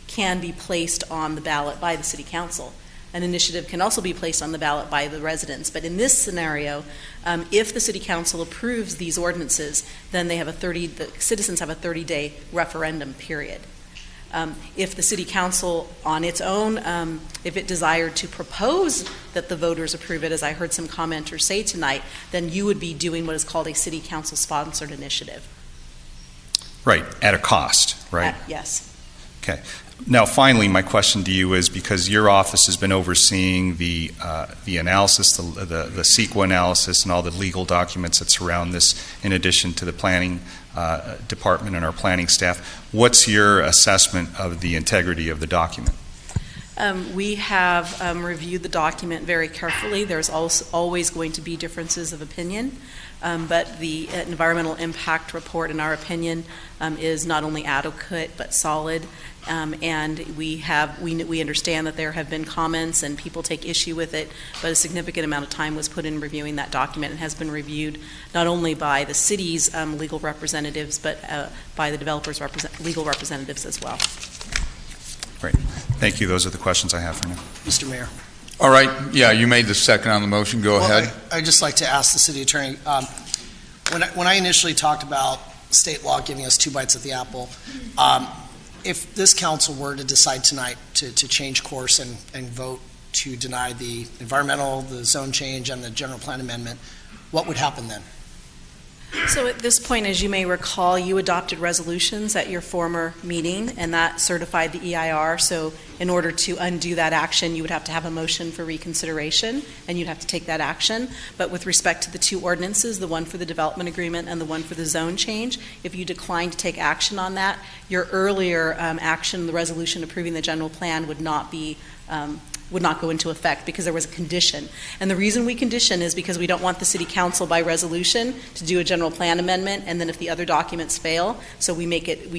can be placed on the ballot by the City Council. An initiative can also be placed on the ballot by the residents. But in this scenario, if the City Council approves these ordinances, then the citizens have a 30-day referendum period. If the City Council on its own, if it desired to propose that the voters approve it, as I heard some commenters say tonight, then you would be doing what is called a City Council sponsored initiative. Right, at a cost, right? Yes. Okay. Now, finally, my question to you is, because your office has been overseeing the analysis, the CEQA analysis, and all the legal documents that surround this, in addition to the planning department and our planning staff, what's your assessment of the integrity of the document? We have reviewed the document very carefully. There's also always going to be differences of opinion, but the environmental impact report, in our opinion, is not only adequate but solid. And we understand that there have been comments and people take issue with it, but a significant amount of time was put in reviewing that document and has been reviewed not only by the city's legal representatives, but by the developers' legal representatives as well. Great. Thank you. Those are the questions I have for now. Mr. Mayor. All right. Yeah, you made the second on the motion. Go ahead. I'd just like to ask the city attorney, when I initially talked about state law giving us two bites at the apple, if this council were to decide tonight to change course and vote to deny the environmental, the zone change, and the general plan amendment, what would happen then? So at this point, as you may recall, you adopted resolutions at your former meeting, and that certified the EIR. So in order to undo that action, you would have to have a motion for reconsideration, and you'd have to take that action. But with respect to the two ordinances, the one for the development agreement and the one for the zone change, if you decline to take action on that, your earlier action, the resolution approving the general plan, would not go into effect because there was a condition. And the reason we condition is because we don't want the city council by resolution to do a general plan amendment, and then if the other documents fail, so we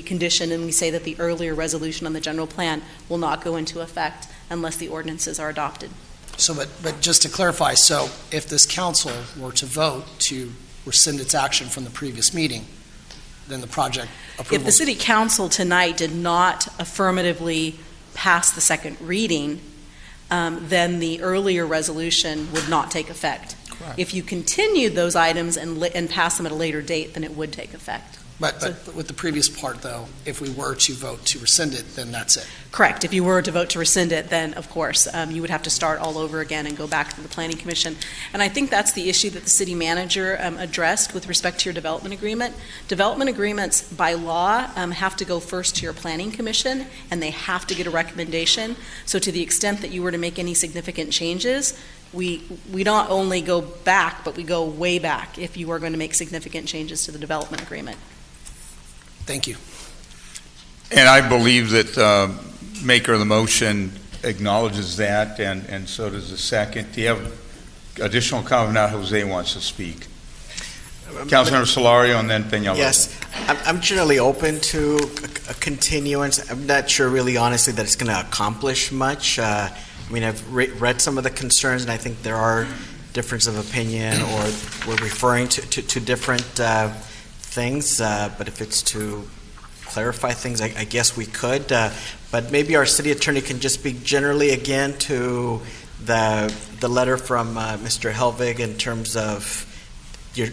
condition and we say that the earlier resolution on the general plan will not go into effect unless the ordinances are adopted. So, but just to clarify, so if this council were to vote to rescind its action from the previous meeting, then the project approval... If the city council tonight did not affirmatively pass the second reading, then the earlier resolution would not take effect. Correct. If you continued those items and pass them at a later date, then it would take effect. But with the previous part, though, if we were to vote to rescind it, then that's it. Correct. If you were to vote to rescind it, then, of course, you would have to start all over again and go back to the Planning Commission. And I think that's the issue that the city manager addressed with respect to your development agreement. Development agreements, by law, have to go first to your Planning Commission, and they have to get a recommendation. So to the extent that you were to make any significant changes, we not only go back, but we go way back if you are going to make significant changes to the development agreement. Thank you. And I believe that maker of the motion acknowledges that, and so does the second. Do you have additional comment? Now Jose wants to speak. Councilmember Solorio and then Peñalosa. Yes, I'm generally open to a continuance. I'm not sure really honestly that it's going to accomplish much. I mean, I've read some of the concerns, and I think there are differences of opinion, or we're referring to different things, but if it's to clarify things, I guess we could. But maybe our city attorney can just speak generally again to the letter from Mr. Helvig in terms of you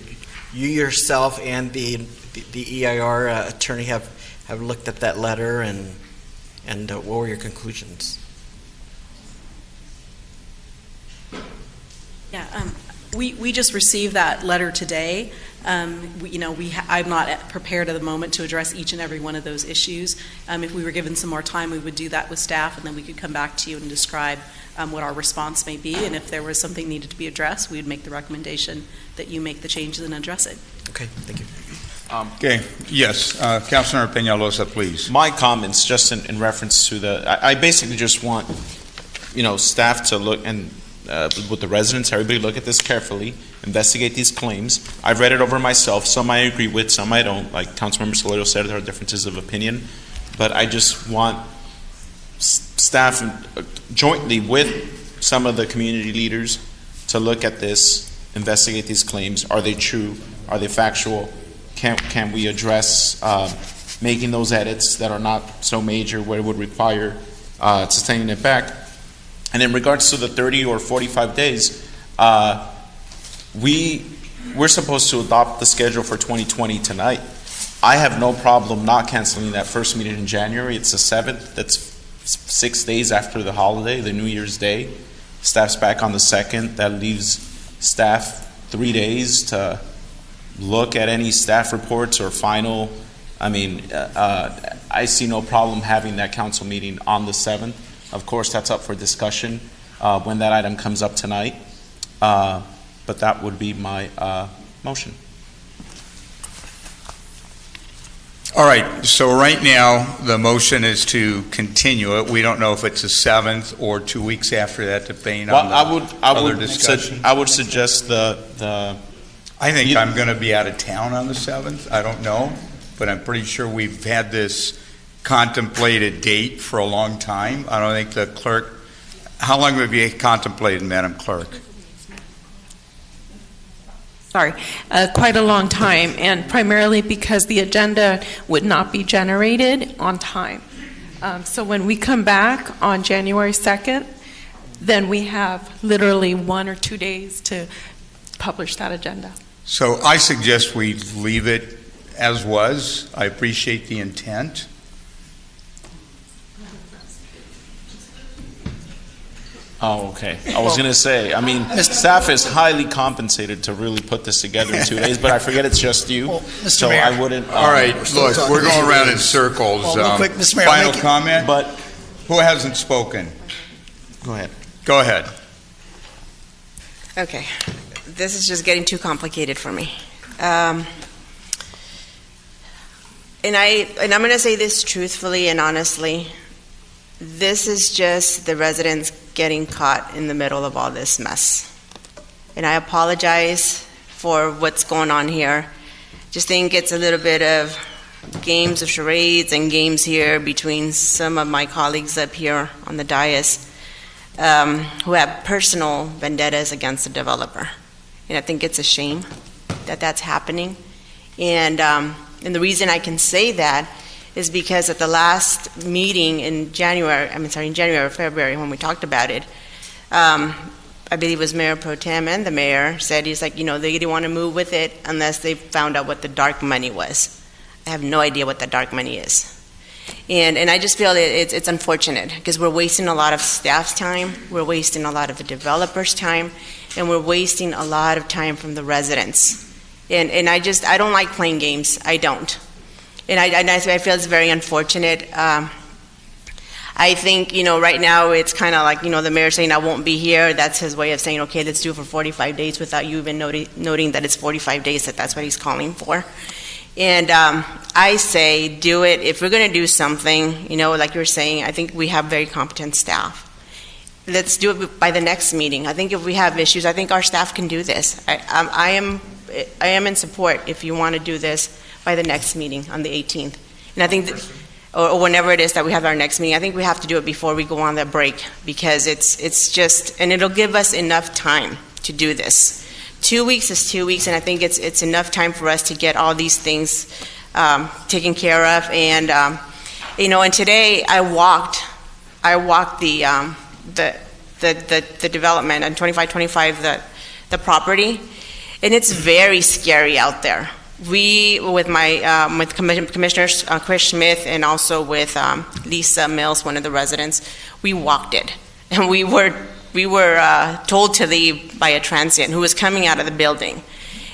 yourself and the EIR attorney have looked at that letter, and what were your conclusions? Yeah, we just received that letter today. I'm not prepared at the moment to address each and every one of those issues. If we were given some more time, we would do that with staff, and then we could come back to you and describe what our response may be. And if there was something needed to be addressed, we would make the recommendation that you make the changes and address it. Okay, thank you. Okay, yes. Councilmember Peñalosa, please. My comments, just in reference to I basically just want, staff to look and with the residents, everybody look at this carefully, investigate these claims. I've read it over myself. Some I agree with, some I don't. Like Councilmember Solorio said, there are differences of opinion. But I just want staff jointly with some of the community leaders to look at this, investigate these claims. Are they true? Are they factual? Can we address making those edits that are not so major where it would require sustaining it back? And in regards to the 30 or 45 days, we're supposed to adopt the schedule for 2020 tonight. I have no problem not canceling that first meeting in January. It's the 7th. That's 6 days after the holiday, the New Year's Day. Staff's back on the 2nd. That leaves staff 3 days to look at any staff reports or final. I see no problem having that council meeting on the 7th. Of course, that's up for discussion when that item comes up tonight. But that would be my motion. All right, so right now, the motion is to continue it. We don't know if it's the 7th or 2 weeks after that, depending on the other discussion. I would suggest the. I think I'm going to be out of town on the 7th. I don't know, but I'm pretty sure we've had this contemplated date for a long time. I don't think the clerk. How long have you contemplated, Madam Clerk? Sorry, quite a long time, and primarily because the agenda would not be generated on time. So when we come back on January 2nd, then we have literally 1 or 2 days to publish that agenda. So I suggest we leave it as was. I appreciate the intent. Oh, okay. I was going to say, I mean, staff is highly compensated to really put this together in 2 days, but I forget it's just you. Well, Mr. So Mayor. I wouldn't. All right, look, we're going around in circles. Well, real quick, Mr. Mayor, Final comment? But who hasn't spoken? Go ahead. Go ahead. Okay, this is just getting too complicated for me. And I'm going to say this truthfully and honestly. This is just the residents getting caught in the middle of all this mess. And I apologize for what's going on here. Just think it's a little bit of games of charades and games here between some of my colleagues up here on the dais who have personal vendettas against the developer. And I think it's a shame that that's happening. And the reason I can say that is because at the last meeting in January or February, when we talked about it, I believe it was Mayor Pro Tem and the mayor said, he's like, they didn't want to move with it unless they found out what the dark money was. I have no idea what the dark money is. And I just feel it's unfortunate because we're wasting a lot of staff's time, we're wasting a lot of the developers' time, and we're wasting a lot of time from the residents. And I don't like playing games. I don't. And I feel it's very unfortunate. I think, right now it's kind of like, the mayor saying, I won't be here. That's his way of saying, okay, let's do it for 45 days without you even noting that it's 45 days, that's what he's calling for. And I say, do it. If we're going to do something, like you were saying, I think we have very competent staff. Let's do it by the next meeting. I think if we have issues, I think our staff can do this. I am in support if you want to do this by the next meeting on the 18th. And I think, or whenever it is that we have our next meeting, I think we have to do it before we go on that break because it's just, and it'll give us enough time to do this. 2 weeks is 2 weeks, and I think it's enough time for us to get all these things taken care of. And, and today I walked the development on 2525, the property, and it's very scary out there. We, with Commissioners Chris Smith and also with Lisa Mills, one of the residents, we walked it, and we were told to leave by a transient who was coming out of the building.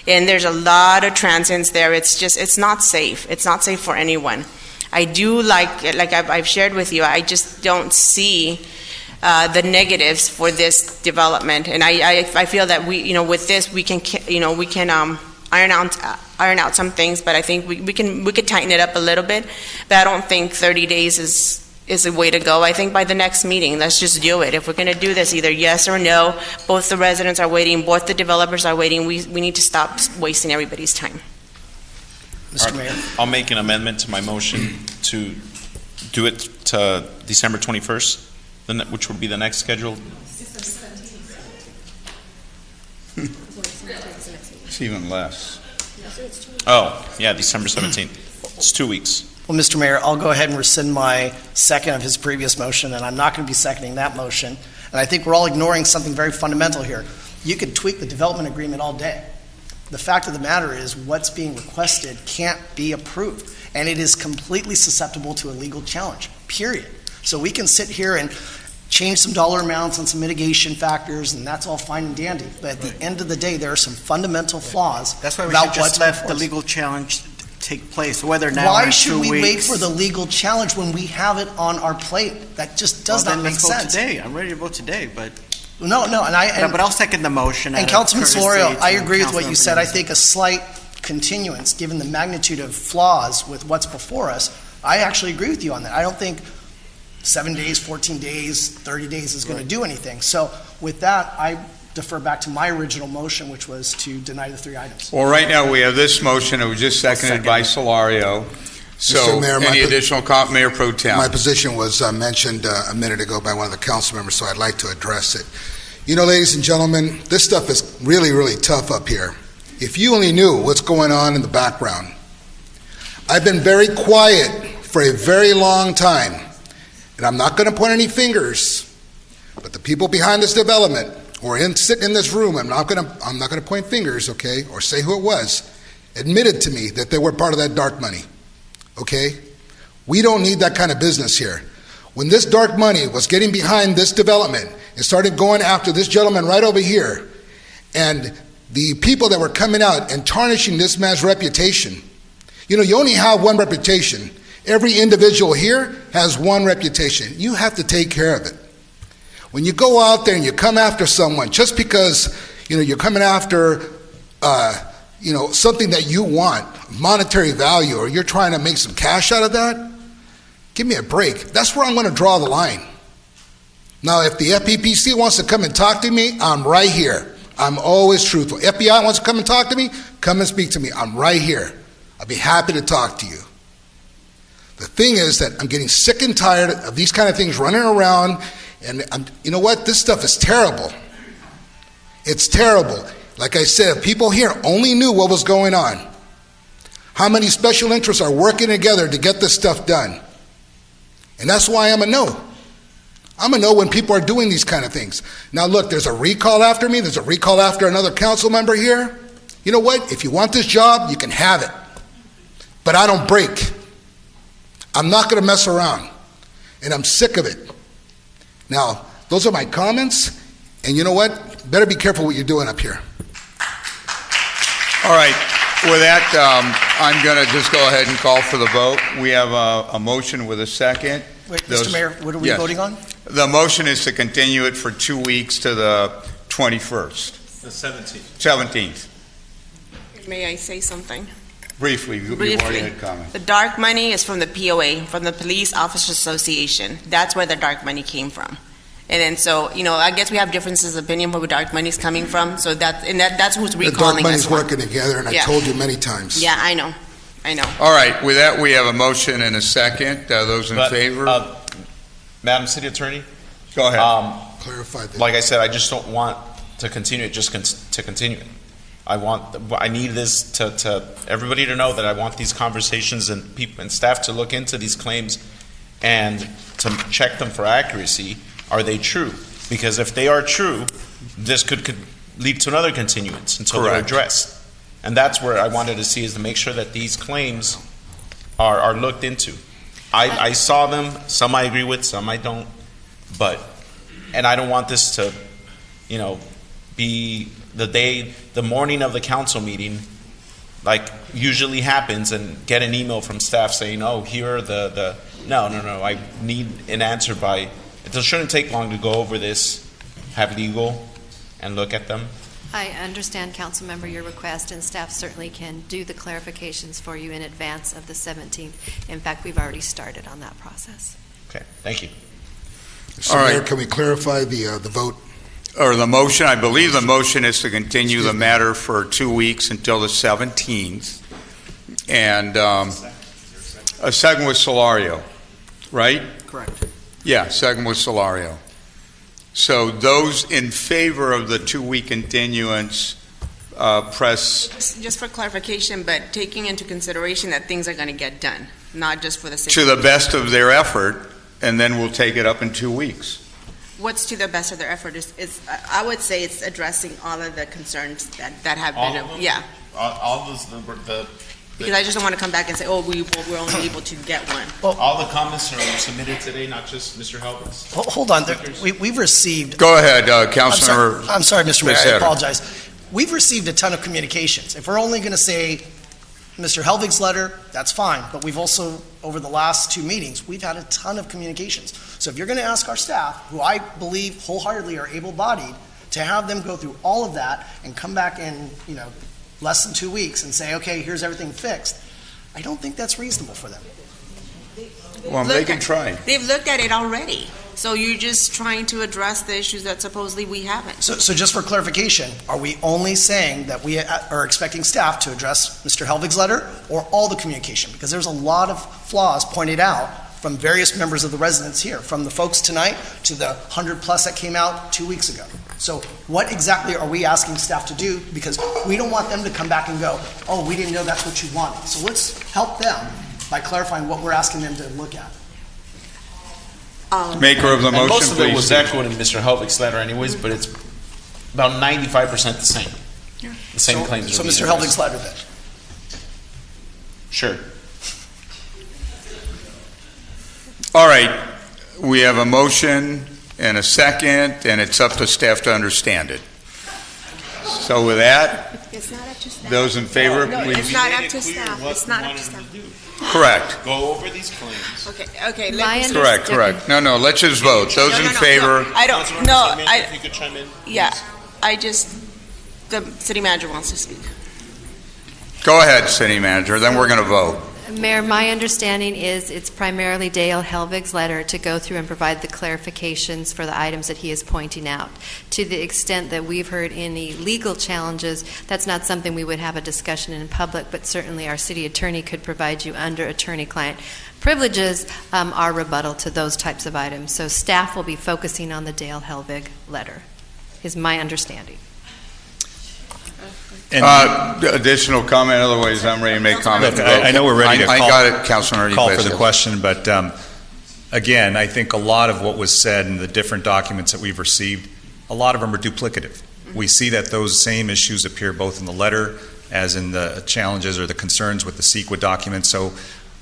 And there's a lot of transients there. It's not safe. It's not safe for anyone. I do like I've shared with you. I just don't see the negatives for this development, and I feel that with this we can iron out some things, but I think we could tighten it up a little bit. But I don't think 30 days is a way to go. I think by the next meeting, let's just do it. If we're going to do this, either yes or no. Both the residents are waiting, both the developers are waiting. We need to stop wasting everybody's time. Mr. Mayor, I'll make an amendment to my motion to do it to December 21st, which would be the next scheduled. It's even less. Oh, yeah, December 17th. It's 2 weeks. Well, Mr. Mayor, I'll go ahead and rescind my second of his previous motion, and I'm not going to be seconding that motion. And I think we're all ignoring something very fundamental here. You could tweak the development agreement all day. The fact of the matter is what's being requested can't be approved, and it is completely susceptible to a legal challenge, period. So we can sit here and change some dollar amounts and some mitigation factors, and that's all fine and dandy. But at the end of the day, there are some fundamental flaws. That's why we about should just what's let before the us. legal challenge take place, whether now Why or should 2 we weeks. wait for the legal challenge when we have it on our plate? That just does Well, not then make let's vote sense. today. I'm ready to vote today, but No, but I'll second the motion. And out of Councilman courtesy Solorio, I to agree with what you Councilmember said. I Mendoza. think a slight continuance, given the magnitude of flaws with what's before us, I actually agree with you on that. I don't think 7 days, 14 days, 30 days is going to do anything. So with that, I defer back to my original motion, which was to deny the 3 items. Well, right now, we have this motion. It was just seconded by Solario. So, Mr. Mayor, any additional comment, Mayor Pro Tem? My position was mentioned a minute ago by one of the council members, so I'd like to address it. You know, ladies and gentlemen, this stuff is really, really tough up here. If you only knew what's going on in the background. I've been very quiet for a very long time, and I'm not going to point any fingers, but the people behind this development or sitting in this room, I'm not going to point fingers, okay, or say who it was, admitted to me that they were part of that dark money, okay? We don't need that kind of business here. When this dark money was getting behind this development and started going after this gentleman right over here, and the people that were coming out and tarnishing this man's reputation, you know, you only have one reputation. Every individual here has one reputation. You have to take care of it. When you go out there and you come after someone, just because, you know, you're coming after, you know, something that you want, monetary value, or you're trying to make some cash out of that, give me a break. That's where I'm going to draw the line. Now, if the FPPC wants to come and talk to me, I'm right here. I'm always truthful. FBI wants to come and talk to me, come and speak to me. I'm right here. I'll be happy to talk to you. The thing is that I'm getting sick and tired of these kind of things running around, and you know what? This stuff is terrible. It's terrible. Like I said, if people here only knew what was going on, how many special interests are working together to get this stuff done. And that's why I'm a no. I'm a no when people are doing these kind of things. Now look, there's a recall after me. There's a recall after another council member here. You know what? If you want this job, you can have it. But I don't break. I'm not going to mess around. And I'm sick of it. Now, those are my comments. And you know what? Better be careful what you're doing up here. All right. With that, I'm going to just go ahead and call for the vote. We have a motion with a second. Wait, Mr. Mayor, what are we voting on? The motion is to continue it for 2 weeks to the 21st. The 17th. 17th. May I say something? Briefly, you already had comment. The dark money is from the POA, from the Police Officers Association. That's where the dark money came from. And then so, you know, I guess we have differences of opinion where dark money is coming from. So that's who's recalling us. The dark money's working together, and I told you many times. Yeah, I know. All right, with that, we have a motion and a second. Those in favor? Madam City Attorney? Go ahead. Clarify that. Like I said, I just don't want to continue it just to continue it. I need this to everybody to know that I want these conversations and people and staff to look into these claims and to check them for accuracy. Are they true? Because if they are true, this could lead to another continuance until they're addressed. And that's where I wanted to see, is to make sure that these claims are looked into. I saw them, some I agree with, some I don't, and I don't want this to, you know, be the morning of the council meeting, like usually happens, and get an email from staff saying, oh, here are no, I need an answer by, it shouldn't take long to go over this, have legal, and look at them. I understand, Council Member, your request, and staff certainly can do the clarifications for you in advance of the 17th. In fact, we've already started on that process. Okay, thank you. So, Mayor, can we clarify the vote? Or the motion, I believe the motion is to continue the matter for 2 weeks until the 17th. And a second with Solario, right? Correct. Yeah, second with Solario. So those in favor of the 2-week continuance, press... Just for clarification, but taking into consideration that things are going to get done, not just for the sake to the best of their effort, and then we'll take it up in 2 weeks. What's to the best of their effort is I would say it's addressing all of the concerns that have all been, of them? yeah. All those, Because I just don't want to come back and say, oh, we're only able to get one. Well, all the comments are submitted today, not just Mr. Helvis. Hold on, we've received... Go ahead, Councilmember. I'm sorry, Mr. Mayor, I apologize. We've received a ton of communications. If we're only going to say Mr. Helvig's letter, that's fine, but we've also, over the last 2 meetings, we've had a ton of communications. So if you're going to ask our staff, who I believe wholeheartedly are able-bodied, to have them go through all of that and come back and, you know, less than 2 weeks and say, okay, here's everything fixed, I don't think that's reasonable for them. Well, they can try. They've looked at it already. So you're just trying to address the issues that supposedly we haven't. So just for clarification, are we only saying that we are expecting staff to address Mr. Helvig's letter or all the communication? Because there's a lot of flaws pointed out from various members of the residents here, from the folks tonight to the 100 plus that came out 2 weeks ago. So what exactly are we asking staff to do? Because we don't want them to come back and go, oh, we didn't know that's what you wanted. So let's help them by clarifying what we're asking them to look at. Maker of the motion, most of it please. was echoed in Mr. Helvig's letter anyways, but it's about 95% the same. The same claims. So are being Mr. addressed. Helvig's letter then. Sure. All right, we have a motion and a second, and it's up to staff to understand it. So with that, It's not up to staff. those in favor, No, please. it's not up to staff. It's not up to staff. Correct. Go over these claims. Okay, Correct. No, let's just vote. Those in favor. I don't, no, If you could chime in. yeah, the city manager wants to speak. Go ahead, city manager, then we're going to vote. Mayor, my understanding is it's primarily Dale Helvig's letter to go through and provide the clarifications for the items that he is pointing out. To the extent that we've heard any legal challenges, that's not something we would have a discussion in public, but certainly our city attorney could provide you under attorney-client privileges our rebuttal to those types of items. So staff will be focusing on the Dale Helvig letter, is my understanding. Additional comment, otherwise I'm ready to make comment. Look, I know we're ready to I call, got it, Councilman call for the question, but again, I think a lot of what was said in the different documents that we've received, a lot of them are duplicative. We see that those same issues appear both in the letter as in the challenges or the concerns with the CEQA document. So,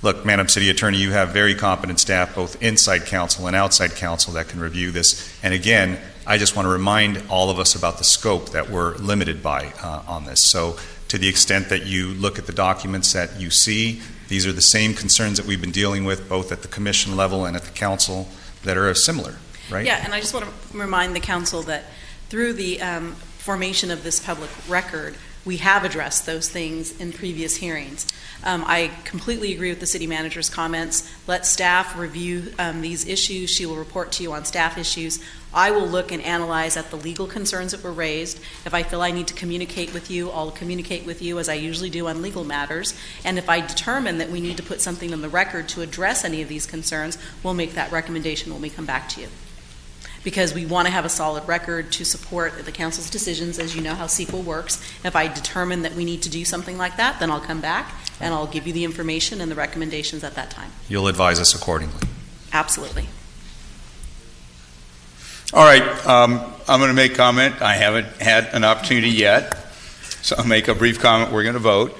look, Madam City Attorney, you have very competent staff, both inside counsel and outside counsel, that can review this. And again, I just want to remind all of us about the scope that we're limited by on this. So to the extent that you look at the documents that you see, these are the same concerns that we've been dealing with both at the commission level and at the council that are similar, right? Yeah, and I just want to remind the council that through the formation of this public record, we have addressed those things in previous hearings. I completely agree with the city manager's comments. Let staff review these issues. She will report to you on staff issues. I will look and analyze at the legal concerns that were raised. If I feel I need to communicate with you, I'll communicate with you as I usually do on legal matters. And if I determine that we need to put something on the record to address any of these concerns, we'll make that recommendation when we come back to you. Because we want to have a solid record to support the council's decisions, as you know how CEQA works. If I determine that we need to do something like that, then I'll come back and I'll give you the information and the recommendations at that time. You'll advise us accordingly. Absolutely. All right, I'm going to make comment. I haven't had an opportunity yet, so I'll make a brief comment. We're going to vote.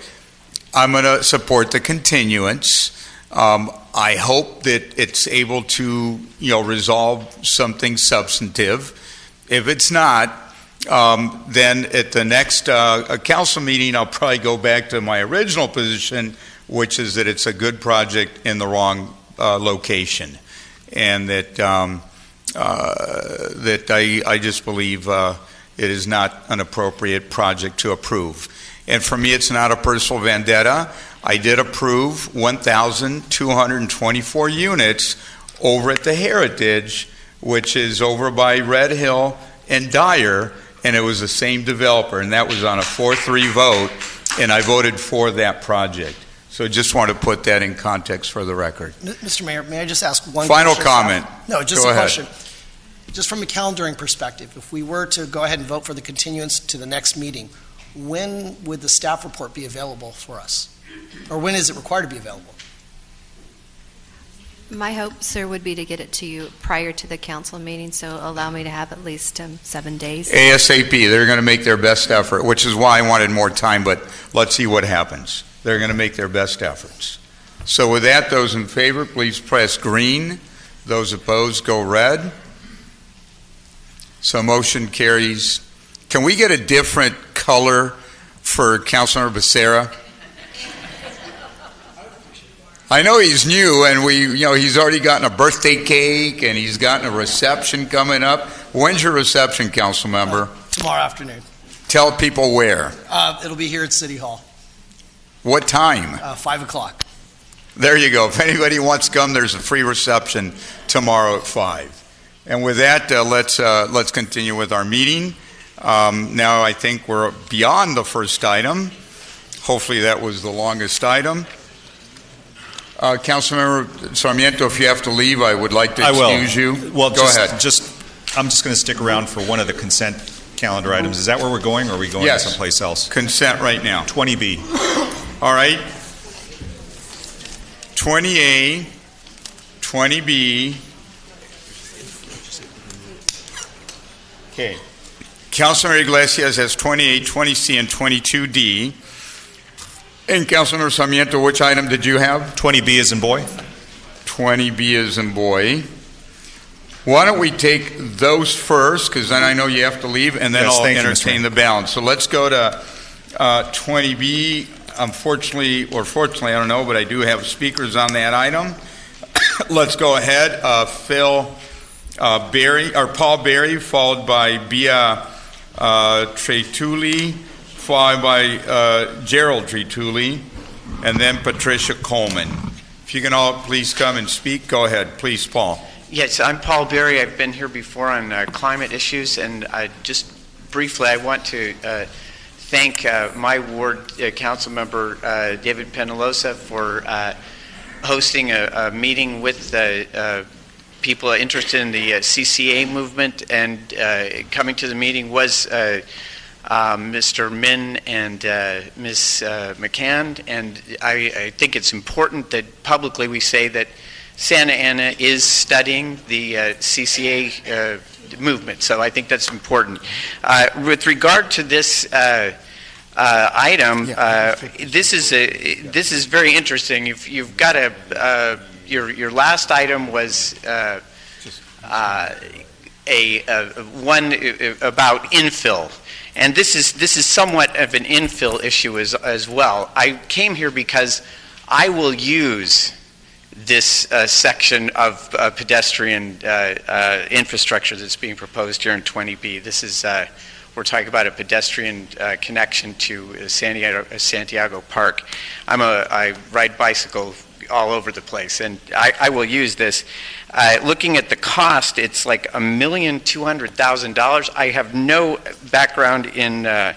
I'm going to support the continuance. I hope that it's able to, resolve something substantive. If it's not, then at the next council meeting, I'll probably go back to my original position, which is that it's a good project in the wrong location, and that I just believe it is not an appropriate project to approve. And for me, it's not a personal vendetta. I did approve 1,224 units over at the Heritage, which is over by Red Hill and Dyer, and it was the same developer, and that was on a 4-3 vote, and I voted for that project. So just want to put that in context for the record. Mr. Mayor, may I just ask one Final question? comment. No, just Go a ahead. question. Just from a calendaring perspective, if we were to go ahead and vote for the continuance to the next meeting, when would the staff report be available for us? Or when is it required to be available? My hope, sir, would be to get it to you prior to the council meeting, so allow me to have at least 7 days. ASAP, they're going to make their best effort, which is why I wanted more time, but let's see what happens. They're going to make their best efforts. So with that, those in favor, please press green. Those opposed, go red. So motion carries. Can we get a different color for Councilmember Becerra? I know he's new, and he's already gotten a birthday cake, and he's gotten a reception coming up. When's your reception, council member? Tomorrow afternoon. Tell people where. It'll be here at City Hall, What time? 5 o'clock. There you go. If anybody wants to come, there's a free reception tomorrow at 5. And with that, let's continue with our meeting. Now I think we're beyond the first item. Hopefully that was the longest item. Councilmember Sarmiento, if you have to leave, I would like to excuse you. Well, go ahead. I'm just going to stick around for one of the consent calendar items. Is that where we're going, or are we going Yes. someplace else? Consent right now. 20B. All right. 20A, 20B. Okay. Councilmember Iglesias has 28, 20C, and 22D. And Councilmember Sarmiento, which item did you have? 20B as in boy. 20B as in boy. Why don't we take those first, because then I know you have to leave, and then Yes, I'll thank you, Mr. entertain the balance. So let's go to 20B. Unfortunately, or fortunately, I don't know, but I do have speakers on that item. Let's go ahead. Paul Berry, followed by Bia Tretuli, followed by Gerald Tretuli, and then Patricia Coleman. If you can all please come and speak, go ahead. Please, Paul. Yes, I'm Paul Berry. I've been here before on climate issues, and just briefly, I want to thank my ward council member, David Penalosa, for hosting a meeting with people interested in the CCA movement, and coming to the meeting was Mr. Min and Ms. McCann, and I think it's important that publicly we say that Santa Ana is studying the CCA movement, so I think that's important. With regard to this item, this is very interesting. You've got your last item was one about infill, and this is somewhat of an infill issue as well. I came here because I will use this section of pedestrian infrastructure that's being proposed here in 20B. This is, we're talking about a pedestrian connection to Santiago Park. I ride bicycle all over the place, and I will use this. Looking at the cost, it's like $1,200,000. I have no background in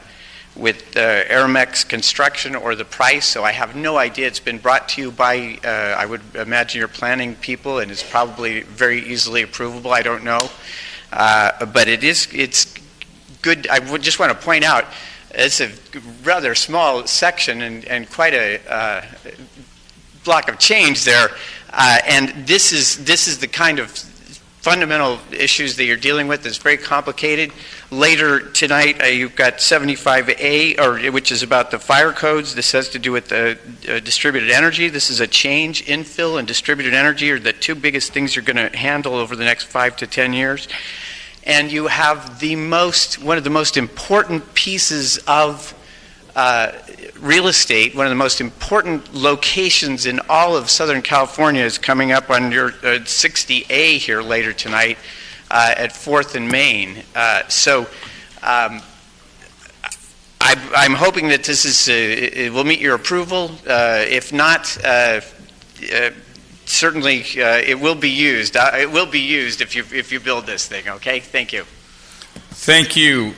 with Aramex construction or the price, so I have no idea. It's been brought to you by, I would imagine, your planning people, and it's probably very easily approvable. I don't know, but it's good. I would just want to point out it's a rather small section and quite a block of change there, and this is the kind of fundamental issues that you're dealing with. It's very complicated. Later tonight, you've got 75A, which is about the fire codes. This has to do with the distributed energy. This is a change. Infill and distributed energy are the two biggest things you're going to handle over the next 5 to 10 years. And you have one of the most important pieces of real estate, one of the most important locations in all of Southern California is coming up on your 60A here later tonight at 4th and Main. So I'm hoping that this it will meet your approval. If not, certainly it will be used. It will be used if you build this thing, okay? Thank you. Thank you.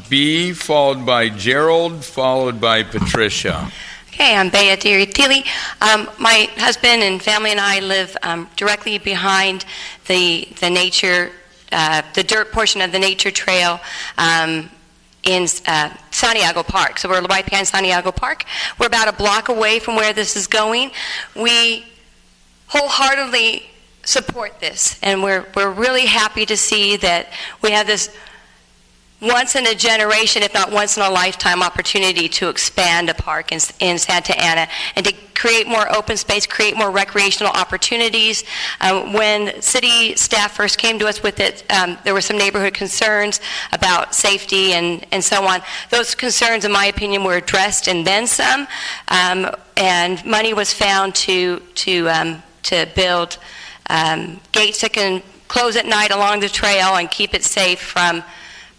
B, followed by Gerald, followed by Patricia. Okay, I'm Bea Tilly. My husband and family and I live directly behind the nature, the dirt portion of the nature trail in Santiago Park. So we're right behind Santiago Park. We're about a block away from where this is going. We wholeheartedly support this, and we're really happy to see that we have this once in a generation, if not once in a lifetime, opportunity to expand a park in Santa Ana and to create more open space, create more recreational opportunities. When city staff first came to us with it, there were some neighborhood concerns about safety and so on. Those concerns, in my opinion, were addressed and then some, and money was found to build gates that can close at night along the trail and keep it safe from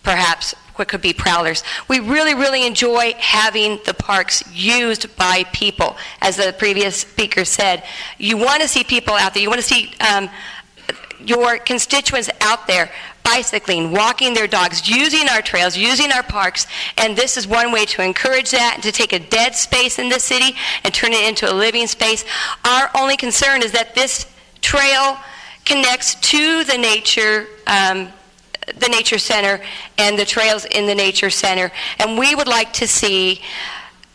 perhaps what could be prowlers. We really, really enjoy having the parks used by people. As the previous speaker said, you want to see people out there. You want to see your constituents out there bicycling, walking their dogs, using our trails, using our parks, and this is one way to encourage that and to take a dead space in this city and turn it into a living space. Our only concern is that this trail connects to the nature center and the trails in the nature center, and we would like to see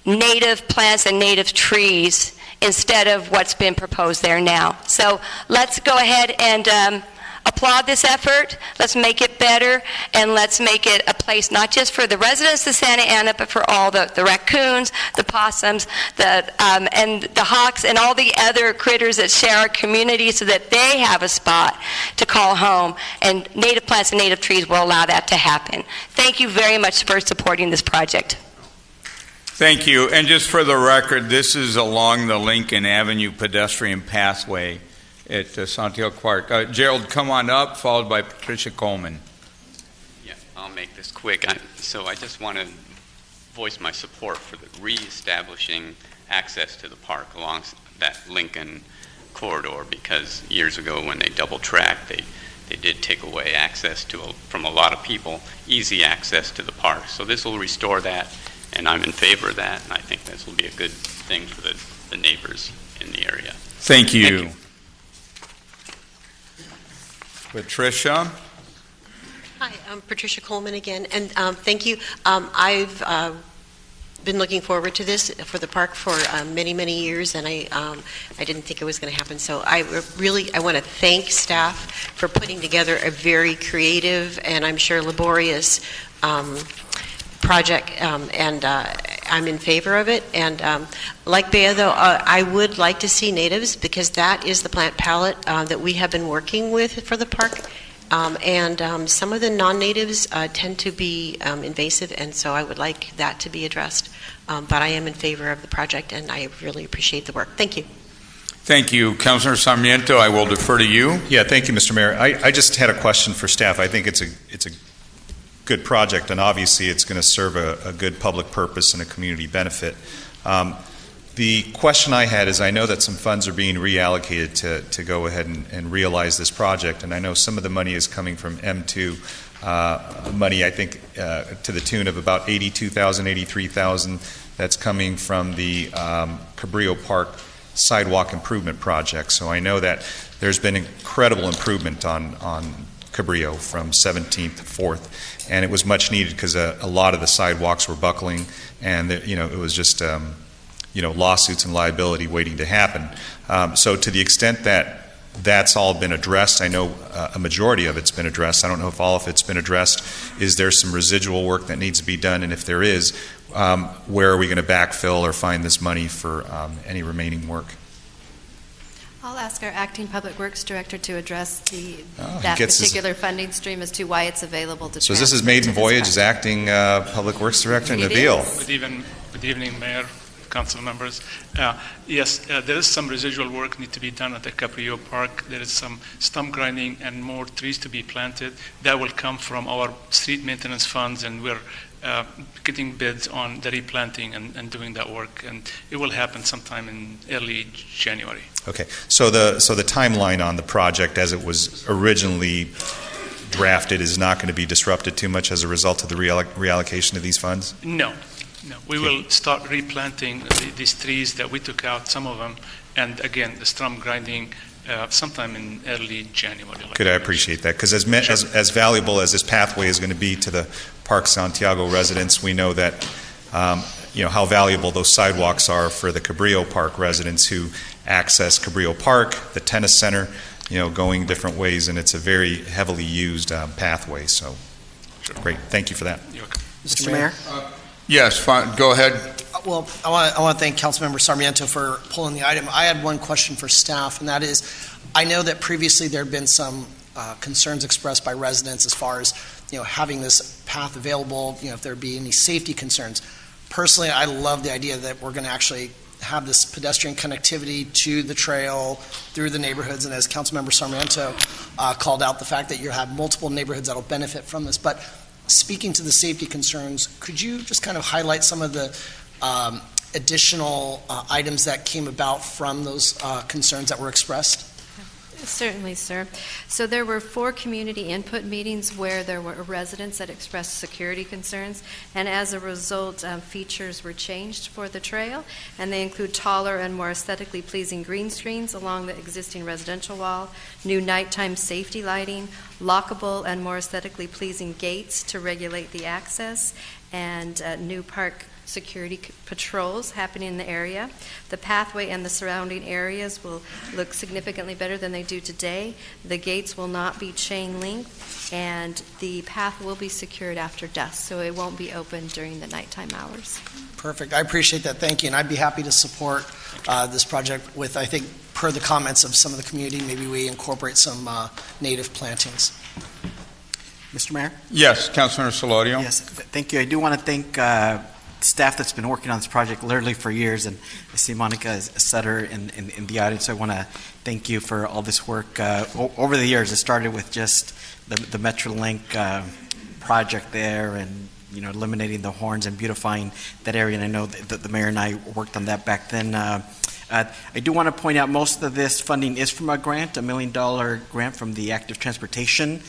native plants and native trees instead of what's been proposed there now. So let's go ahead and applaud this effort. Let's make it better, and let's make it a place not just for the residents of Santa Ana, but for all the raccoons, the possums, and the hawks, and all the other critters that share our community, so that they have a spot to call home. And native plants and native trees will allow that to happen. Thank you very much for supporting this project. Thank you. And just for the record, this is along the Lincoln Avenue pedestrian pathway at Santiago Park. Gerald, come on up, followed by Patricia Coleman. Yeah, I'll make this quick. So I just want to voice my support for the reestablishing access to the park along that Lincoln corridor, because years ago when they double-tracked, they did take away access from a lot of people, easy access to the park. So this will restore that, and I'm in favor of that, and I think this will be a good thing for the neighbors in the area. Thank you. Thank you. Patricia. Hi, I'm Patricia Coleman again, and thank you. I've been looking forward to this for the park for many, many years, and I didn't think it was going to happen. So I want to thank staff for putting together a very creative and I'm sure laborious project, and I'm in favor of it. And like Bea, though, I would like to see natives, because that is the plant palette that we have been working with for the park. And some of the non-natives tend to be invasive, and so I would like that to be addressed. But I am in favor of the project, and I really appreciate the work. Thank you. Thank you. Councilor Sarmiento, I will defer to you. Yeah, thank you, Mr. Mayor. I just had a question for staff. I think it's a good project, and obviously it's going to serve a good public purpose and a community benefit. The question I had is, I know that some funds are being reallocated to go ahead and realize this project, and I know some of the money is coming from M2 money, I think to the tune of about $82,000, $83,000. That's coming from the Cabrillo Park Sidewalk Improvement Project. So I know that there's been incredible improvement on Cabrillo from 17th to 4th, and it was much needed because a lot of the sidewalks were buckling, and it was just lawsuits and liability waiting to happen. So to the extent that that's all been addressed, I know a majority of it's been addressed. I don't know if all of it's been addressed. Is there some residual work that needs to be done? And if there is, where are we going to backfill or find this money for any remaining work? I'll ask our acting public works director to address that particular funding stream as to why it's available to. So this is maiden voyage as acting public works director, Nabil. Good evening, Mayor, council members. Yes, there is some residual work need to be done at the Cabrillo Park. There is some stump grinding and more trees to be planted. That will come from our street maintenance funds, and we're getting bids on the replanting and doing that work, and it will happen sometime in early January. Okay, so the timeline on the project as it was originally drafted is not going to be disrupted too much as a result of the reallocation of these funds? No. We will start replanting these trees that we took out, some of them, and again, the stump grinding sometime in early January. Good, I appreciate that, because as valuable as this pathway is going to be to the Park Santiago residents, we know that how valuable those sidewalks are for the Cabrillo Park residents who access Cabrillo Park, the tennis center, going different ways, and it's a very heavily used pathway. So, great, thank you for that. Mr. Mayor? Yes, fine. Go ahead. Well, I want to thank Councilmember Sarmiento for pulling the item. I had one question for staff, and that is, I know that previously there have been some concerns expressed by residents as far as having this path available, if there be any safety concerns. Personally, I love the idea that we're going to actually have this pedestrian connectivity to the trail through the neighborhoods, and as Councilmember Sarmiento called out, the fact that you have multiple neighborhoods that will benefit from this. But speaking to the safety concerns, could you just kind of highlight some of the additional items that came about from those concerns that were expressed? Certainly, sir. So there were 4 community input meetings where there were residents that expressed security concerns, and as a result, features were changed for the trail, and they include taller and more aesthetically pleasing green screens along the existing residential wall, new nighttime safety lighting, lockable and more aesthetically pleasing gates to regulate the access, and new park security patrols happening in the area. The pathway and the surrounding areas will look significantly better than they do today. The gates will not be chain link, and the path will be secured after dusk, so it won't be open during the nighttime hours. Perfect. I appreciate that. Thank you. And I'd be happy to support this project with, I think, per the comments of some of the community, maybe we incorporate some native plantings. Mr. Mayor? Yes, Councilmember Solorio. Yes, thank you. I do want to thank staff that's been working on this project literally for years, and I see Monica Sutter in the audience, so I want to thank you for all this work. Over the years, it started with just the MetroLink project there, and eliminating the horns and beautifying that area, and I know that the mayor and I worked on that back then. I do want to point out most of this funding is from a grant, $1 million grant from the Active Transportation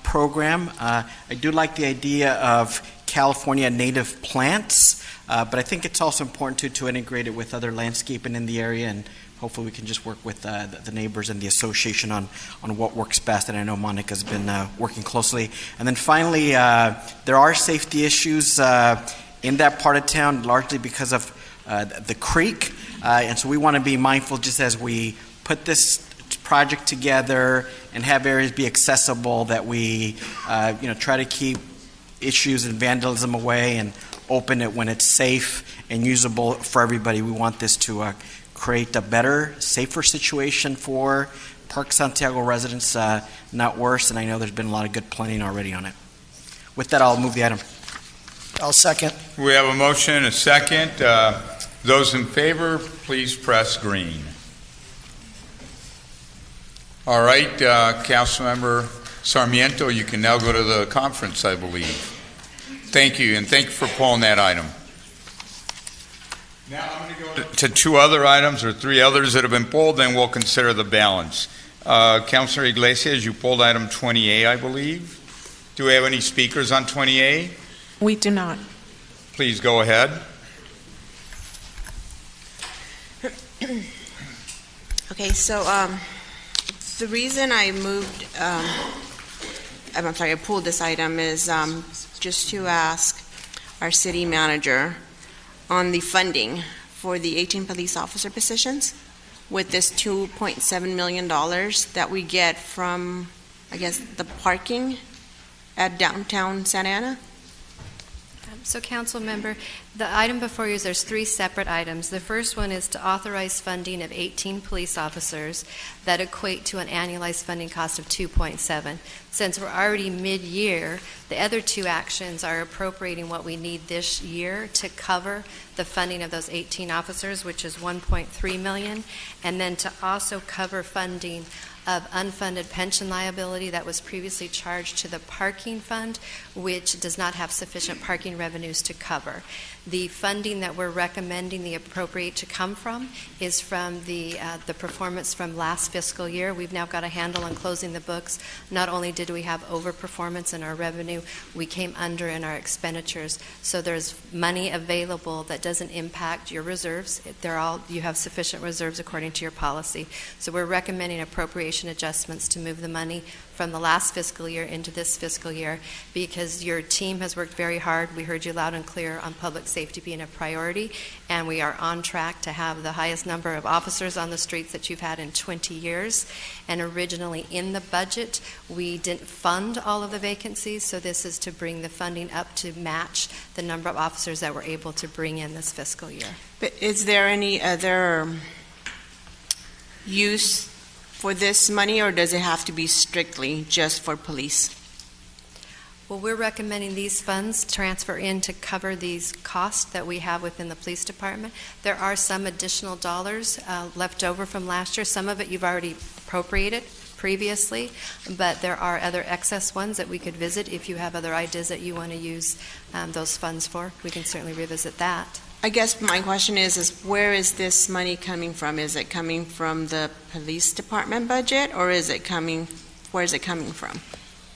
Program. I do like the idea of California native plants, but I think it's also important to integrate it with other landscaping in the area, and hopefully we can just work with the neighbors and the association on what works best, and I know Monica's been working closely. And then finally, there are safety issues in that part of town, largely because of the creek, and so we want to be mindful just as we put this project together and have areas be accessible, that we try to keep issues and vandalism away and open it when it's safe and usable for everybody. We want this to create a better, safer situation for Park Santiago residents, not worse, and I know there's been a lot of good planning already on it. With that, I'll move the item. I'll second. We have a motion and a second. Those in favor, please press green. All right, Councilmember Sarmiento, you can now go to the conference, I believe. Thank you, and thank you for pulling that item. Now I'm going to go to 2 other items, or 3 others that have been pulled, then we'll consider the balance. Councilor Iglesias, you pulled item 20A, I believe. Do we have any speakers on 20A? We do not. Please go ahead. Okay, so the reason I moved, I pulled this item is just to ask our city manager on the funding for the 18 police officer positions with this $2.7 million that we get from, I guess, the parking at downtown Santa Ana. So, Council Member, the item before you is there's 3 separate items. The first one is to authorize funding of 18 police officers that equate to an annualized funding cost of 2.7. Since we're already mid-year, the other 2 actions are appropriating what we need this year to cover the funding of those 18 officers, which is $1.3 million, and then to also cover funding of unfunded pension liability that was previously charged to the parking fund, which does not have sufficient parking revenues to cover. The funding that we're recommending the appropriate to come from is from the performance from last fiscal year. We've now got a handle on closing the books. Not only did we have overperformance in our revenue, we came under in our expenditures. So there's money available that doesn't impact your reserves. You have sufficient reserves according to your policy. So we're recommending appropriation adjustments to move the money from the last fiscal year into this fiscal year, because your team has worked very hard. We heard you loud and clear on public safety being a priority, and we are on track to have the highest number of officers on the streets that you've had in 20 years. And originally in the budget, we didn't fund all of the vacancies, so this is to bring the funding up to match the number of officers that we're able to bring in this fiscal year. But is there any other use for this money, or does it have to be strictly just for police? Well, we're recommending these funds transfer in to cover these costs that we have within the police department. There are some additional dollars left over from last year. Some of it you've already appropriated previously, but there are other excess ones that we could visit. If you have other ideas that you want to use those funds for, we can certainly revisit that. I guess my question is where is this money coming from? Is it coming from the police department budget, or where is it coming from?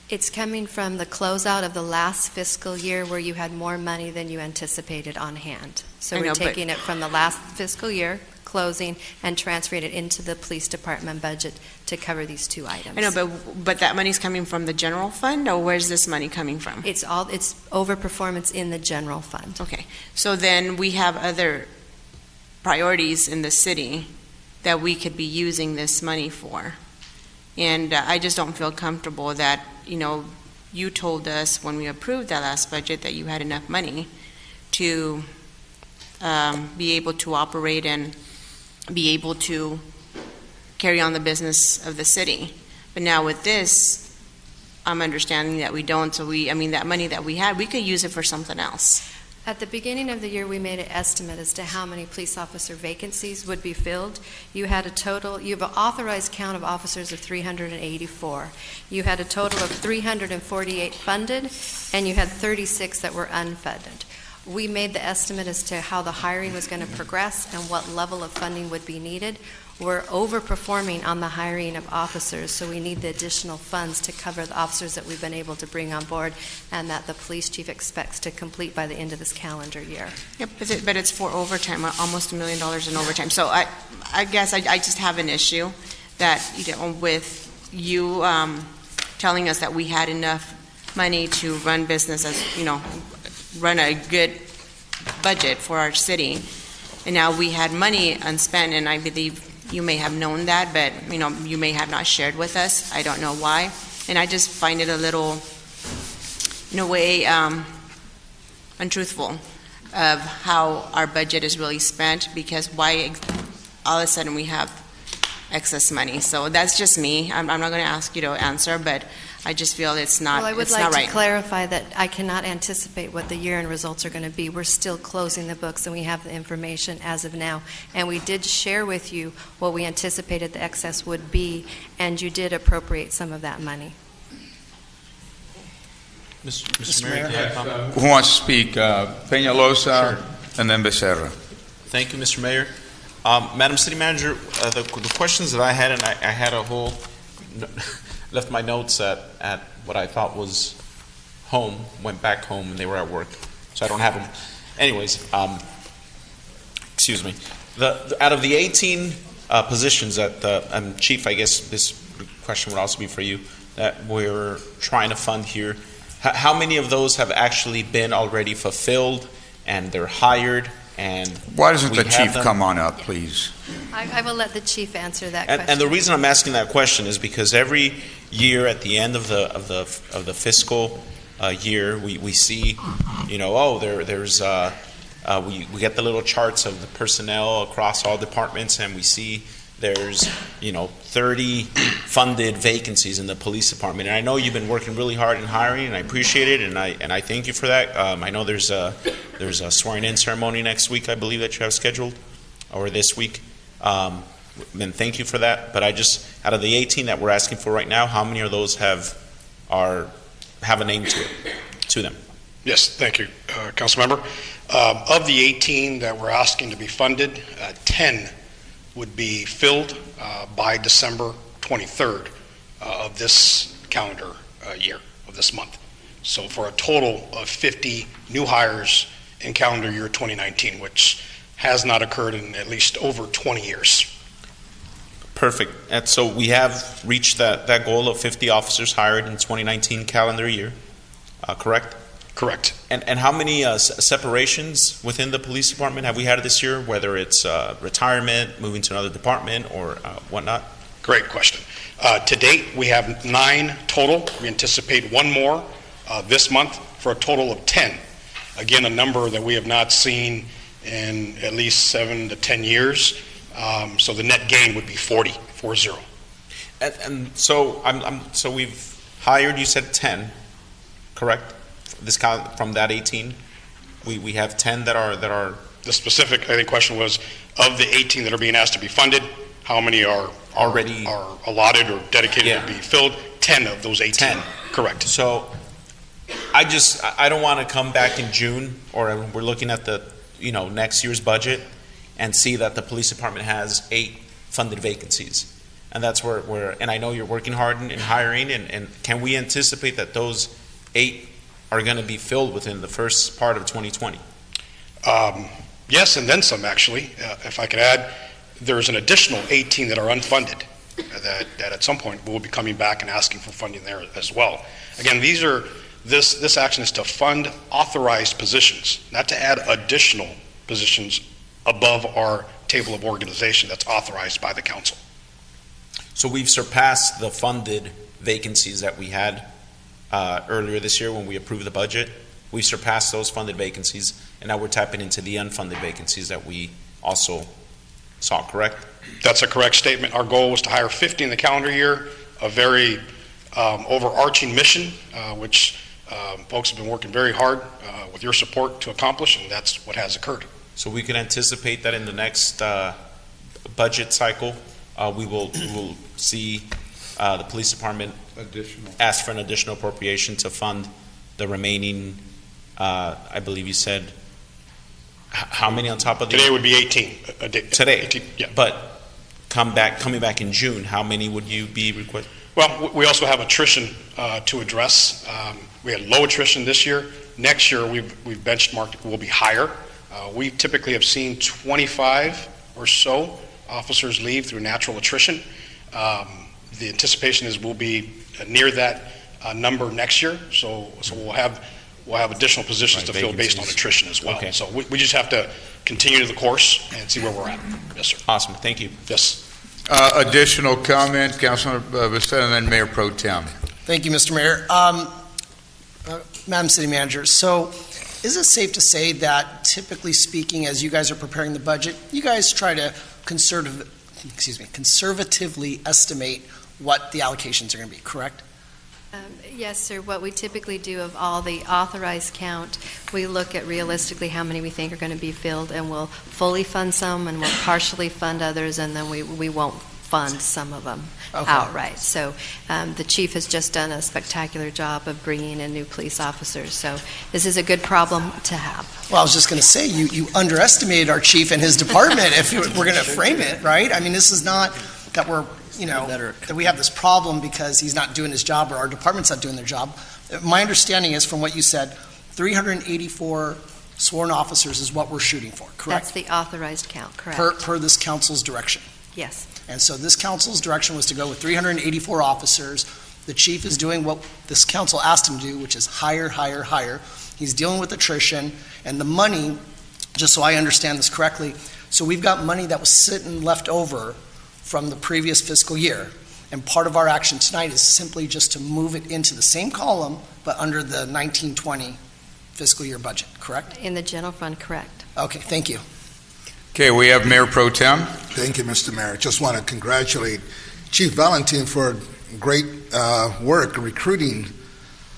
It's coming from the closeout of the last fiscal year where you had more money than you anticipated on hand. So we're taking it from the last fiscal year, closing, and transferring it into the police department budget to cover these two items. I know, but that money's coming from the general fund, or where's this money coming from? It's overperformance in the general fund. Okay, so then we have other priorities in the city that we could be using this money for. And I just don't feel comfortable that, you told us when we approved that last budget that you had enough money to be able to operate and be able to carry on the business of the city. But now with this, I'm understanding that we don't, so that money that we had, we could use it for something else. At the beginning of the year, we made an estimate as to how many police officer vacancies would be filled. You have an authorized count of officers of 384. You had a total of 348 funded, and you had 36 that were unfunded. We made the estimate as to how the hiring was going to progress and what level of funding would be needed. We're overperforming on the hiring of officers, so we need the additional funds to cover the officers that we've been able to bring on board and that the police chief expects to complete by the end of this calendar year. Yep, but it's for overtime, almost $1 million in overtime. So I guess I just have an issue that, with you telling us that we had enough money to run business run a good budget for our city, and now we had money unspent, and I believe you may have known that, but you may have not shared with us. I don't know why, and I just find it a little, in a way, untruthful of how our budget is really spent, because why all of a sudden we have excess money. So that's just me. I'm not going to ask you to answer, but I just feel it's not right. Well, I would like to clarify that I cannot anticipate what the year-end results are going to be. We're still closing the books, and we have the information as of now. And we did share with you what we anticipated the excess would be, and you did appropriate some of that money. Mr. Mayor, who wants to speak? Peñalosa, and then Becerra. Thank you, Mr. Mayor. Madam City Manager, the questions that I had, and I had a whole left my notes at what I thought was home, went back home, and they were at work, so I don't have them. Anyways, excuse me. Out of the 18 positions that Chief, I guess this question would also be for you, that we're trying to fund here, how many of those have actually been already fulfilled and they're hired? And why doesn't the chief come on up, please? I will let the chief answer that question. And the reason I'm asking that question is because every year at the end of the fiscal year, we see, there's we get the little charts of the personnel across all departments, and we see there's 30 funded vacancies in the police department. And I know you've been working really hard in hiring, and I appreciate it, and I thank you for that. I know there's a swearing-in ceremony next week, I believe, that you have scheduled, or this week. And thank you for that. But out of the 18 that we're asking for right now, how many of those have a name to them? Yes, thank you, Council Member. Of the 18 that we're asking to be funded, 10 would be filled by December 23rd of this calendar year, of this month. So for a total of 50 new hires in calendar year 2019, which has not occurred in at least over 20 years. Perfect. And so we have reached that goal of 50 officers hired in 2019 calendar year, correct? Correct. And how many separations within the police department have we had this year, whether it's retirement, moving to another department, or whatnot? Great question. To date, we have 9 total. We anticipate 1 more this month for a total of 10. Again, a number that we have not seen in at least 7 to 10 years. So the net gain would be 40. And so so we've hired, you said 10, correct? This from that 18, we have 10 that are. The specific, I think, question was of the 18 that are being asked to be funded. how many are Already- are allotted or dedicated Yeah. to be filled. 10 of those 18. 10. Correct. So I don't want to come back in June, or we're looking at the, next year's budget and see that the police department has 8 funded vacancies. And that's where and I know you're working hard in hiring, and can we anticipate that those 8 are going to be filled within the first part of 2020? Yes, and then some, actually. If I could add, there's an additional 18 that are unfunded that at some point will be coming back and asking for funding there as well. Again, this action is to fund authorized positions, not to add additional positions above our table of organization that's authorized by the council. So we've surpassed the funded vacancies that we had earlier this year when we approved the budget. We've surpassed those funded vacancies, and now we're tapping into the unfunded vacancies that we also saw, correct? That's a correct statement. Our goal was to hire 50 in the calendar year, a very overarching mission, which folks have been working very hard with your support to accomplish, and that's what has occurred. So we can anticipate that in the next budget cycle, we will see the police department ask for an additional appropriation to fund the remaining, I believe you said, how many on top of the? Today would be 18. Today? 18, yeah. But coming back in June, how many would you be requesting? Well, we also have attrition to address. We had low attrition this year. Next year, we've benchmarked will be higher. We typically have seen 25 or so officers leave through natural attrition. The anticipation is we'll be near that number next year. So we'll have additional positions to fill based on attrition as well. Okay. So we just have to continue the course and see where we're at. Yes, sir. Awesome. Thank you. Yes. Additional comment, Councilman Becerra, and then Mayor Pro Tem. Thank you, Mr. Mayor. Madam City Manager, so is it safe to say that typically speaking, as you guys are preparing the budget, you guys try to conservatively estimate what the allocations are going to be, correct? Yes, sir. What we typically do of all the authorized count, we look at realistically how many we think are going to be filled, and we'll fully fund some, and we'll partially fund others, and then we won't fund some of them outright. So the chief has just done a spectacular job of bringing in new police officers. So this is a good problem to have. Well, I was just going to say, you underestimated our chief and his department if we're going to frame it, right? I mean, this is not that we're that we have this problem because he's not doing his job or our department's not doing their job. My understanding is, from what you said, 384 sworn officers is what we're shooting for, correct? That's the authorized count, correct? Per this council's direction. Yes. And so this council's direction was to go with 384 officers. The chief is doing what this council asked him to do, which is hire, hire, hire. He's dealing with attrition, and the money, just so I understand this correctly, so we've got money that was sitting left over from the previous fiscal year. And part of our action tonight is simply just to move it into the same column, but under the 1920 fiscal year budget, correct? In the general fund, correct. Okay, thank you. Okay, we have Mayor Pro Tem. Thank you, Mr. Mayor. Just want to congratulate Chief Valentin for great work recruiting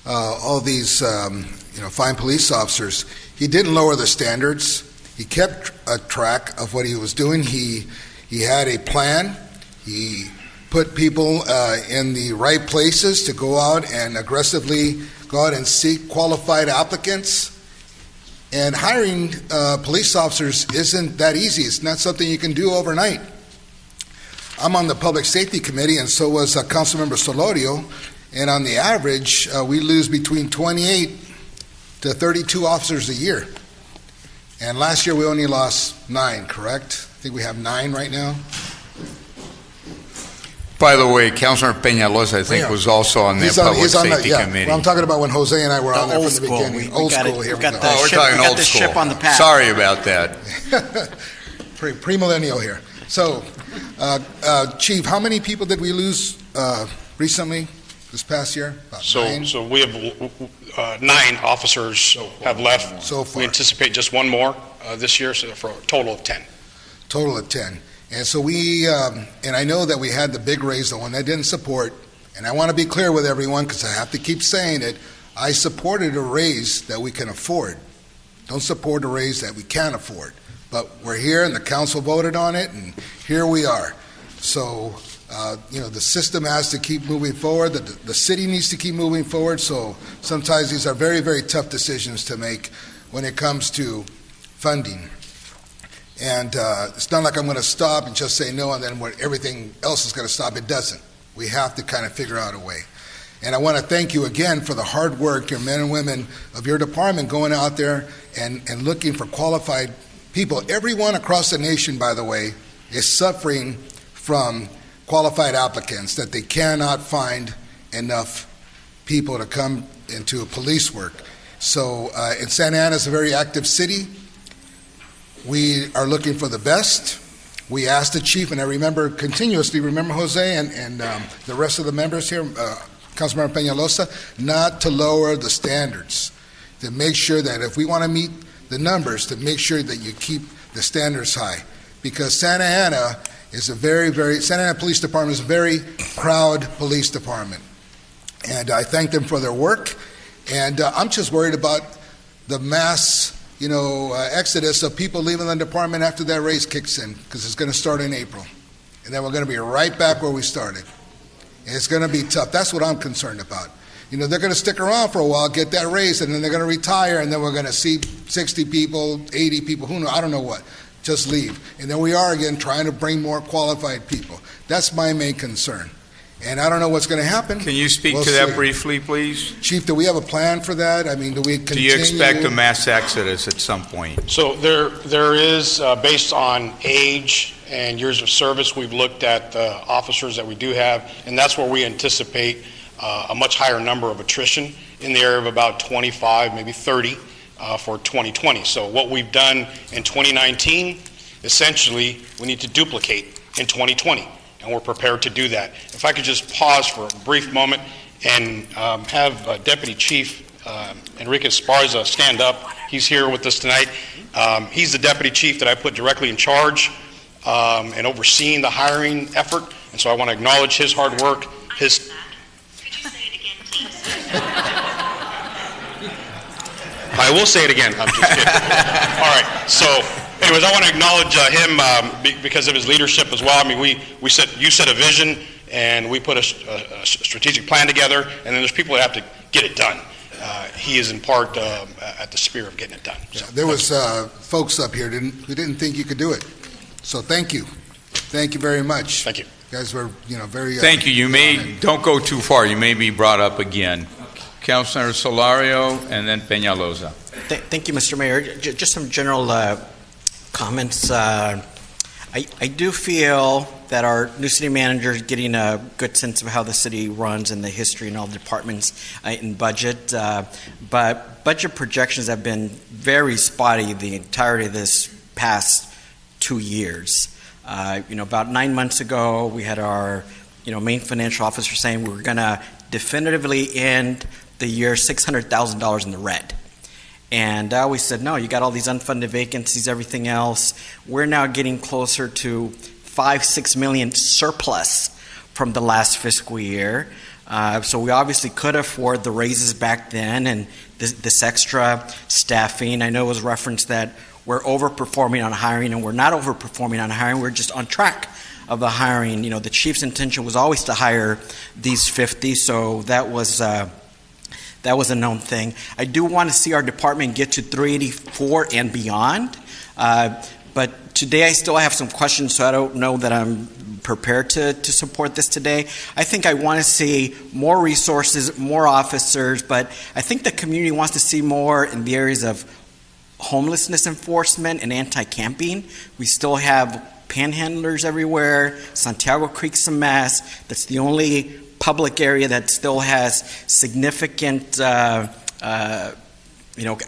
all these fine police officers. He didn't lower the standards. He kept a track of what he was doing. He had a plan. He put people in the right places to go out and aggressively go out and seek qualified applicants. And hiring police officers isn't that easy. It's not something you can do overnight. I'm on the Public Safety Committee, and so was Councilmember Solorio. And on the average, we lose between 28 to 32 officers a year. And last year we only lost 9, correct? I think we have 9 right now. By the way, Councilor Peñalosa, I think, was also on the Public Safety Committee. Well, I'm talking about when Jose and I were on there from the beginning. Old school here. We're talking old school. Sorry about that. Premillennial here. So, Chief, how many people did we lose recently, this past year? About 9? So we have 9 officers have left. So far. We anticipate just one more this year, so for a total of 10. Total of 10. And so and I know that we had the big raise, the one I didn't support, and I want to be clear with everyone because I have to keep saying it. I supported a raise that we can afford. Don't support a raise that we can't afford. But we're here and the council voted on it, and here we are. So, the system has to keep moving forward. The city needs to keep moving forward. So sometimes these are very, very tough decisions to make when it comes to funding. And it's not like I'm going to stop and just say no and then everything else is going to stop. It doesn't. We have to kind of figure out a way. And I want to thank you again for the hard work, your men and women of your department going out there and looking for qualified people. Everyone across the nation, by the way, is suffering from qualified applicants, that they cannot find enough people to come into police work. So in Santa Ana is a very active city. We are looking for the best. We asked the chief, and I remember continuously, Jose and the rest of the members here, Councilmember Peñalosa, not to lower the standards, to make sure that if we want to meet the numbers, to make sure that you keep the standards high. Because Santa Ana is a Santa Ana Police Department is a very proud police department. And I thank them for their work. And I'm just worried about the mass, exodus of people leaving the department after that raise kicks in, because it's going to start in April. And then we're going to be right back where we started. And it's going to be tough. That's what I'm concerned about. They're going to stick around for a while, get that raise, and then they're going to retire, and then we're going to see 60 people, 80 people, who knows, I don't know what, just leave. And then we are again trying to bring more qualified people. That's my main concern. And I don't know what's going to happen. Can you speak to that briefly, please? Chief, do we have a plan for that? I mean, do we continue? Do you expect a mass exodus at some point? So there is, based on age and years of service, we've looked at the officers that we do have, and that's where we anticipate a much higher number of attrition, in the area of about 25, maybe 30 for 2020. So what we've done in 2019, essentially, we need to duplicate in 2020, and we're prepared to do that. If I could just pause for a brief moment and have Deputy Chief Enrique Esparza stand up. He's here with us tonight. He's the Deputy Chief that I put directly in charge and overseeing the hiring effort, and so I want to acknowledge his hard work. I will say it again. I'm just kidding. All right. So, anyways, I want to acknowledge him because of his leadership as well. I mean, you set a vision, and we put a strategic plan together, and then there's people that have to get it done. He is in part at the spear of getting it done. So, there was folks up here who didn't think you could do it. So thank you. Thank you very much. Thank you. You guys were, very... Thank you. Don't go too far. You may be brought up again. Councilor Solario and then Peñalosa. Thank you, Mr. Mayor. Just some general comments. I do feel that our new city manager is getting a good sense of how the city runs and the history and all the departments in budget. But budget projections have been very spotty the entirety of this past 2 years. About 9 months ago, we had our main financial officer saying we were going to definitively end the year $600,000 in the red. And I always said, no, you got all these unfunded vacancies, everything else. We're now getting closer to $5-6 million surplus from the last fiscal year. So we obviously could afford the raises back then and this extra staffing. I know it was referenced that we're overperforming on hiring, and we're not overperforming on hiring. We're just on track of the hiring. The chief's intention was always to hire these 50, so that was a known thing. I do want to see our department get to 384 and beyond, but today I still have some questions, so I don't know that I'm prepared to support this today. I think I want to see more resources, more officers, but I think the community wants to see more in the areas of homelessness enforcement and anti-camping. We still have panhandlers everywhere. Santiago Creek's a mess. That's the only public area that still has significant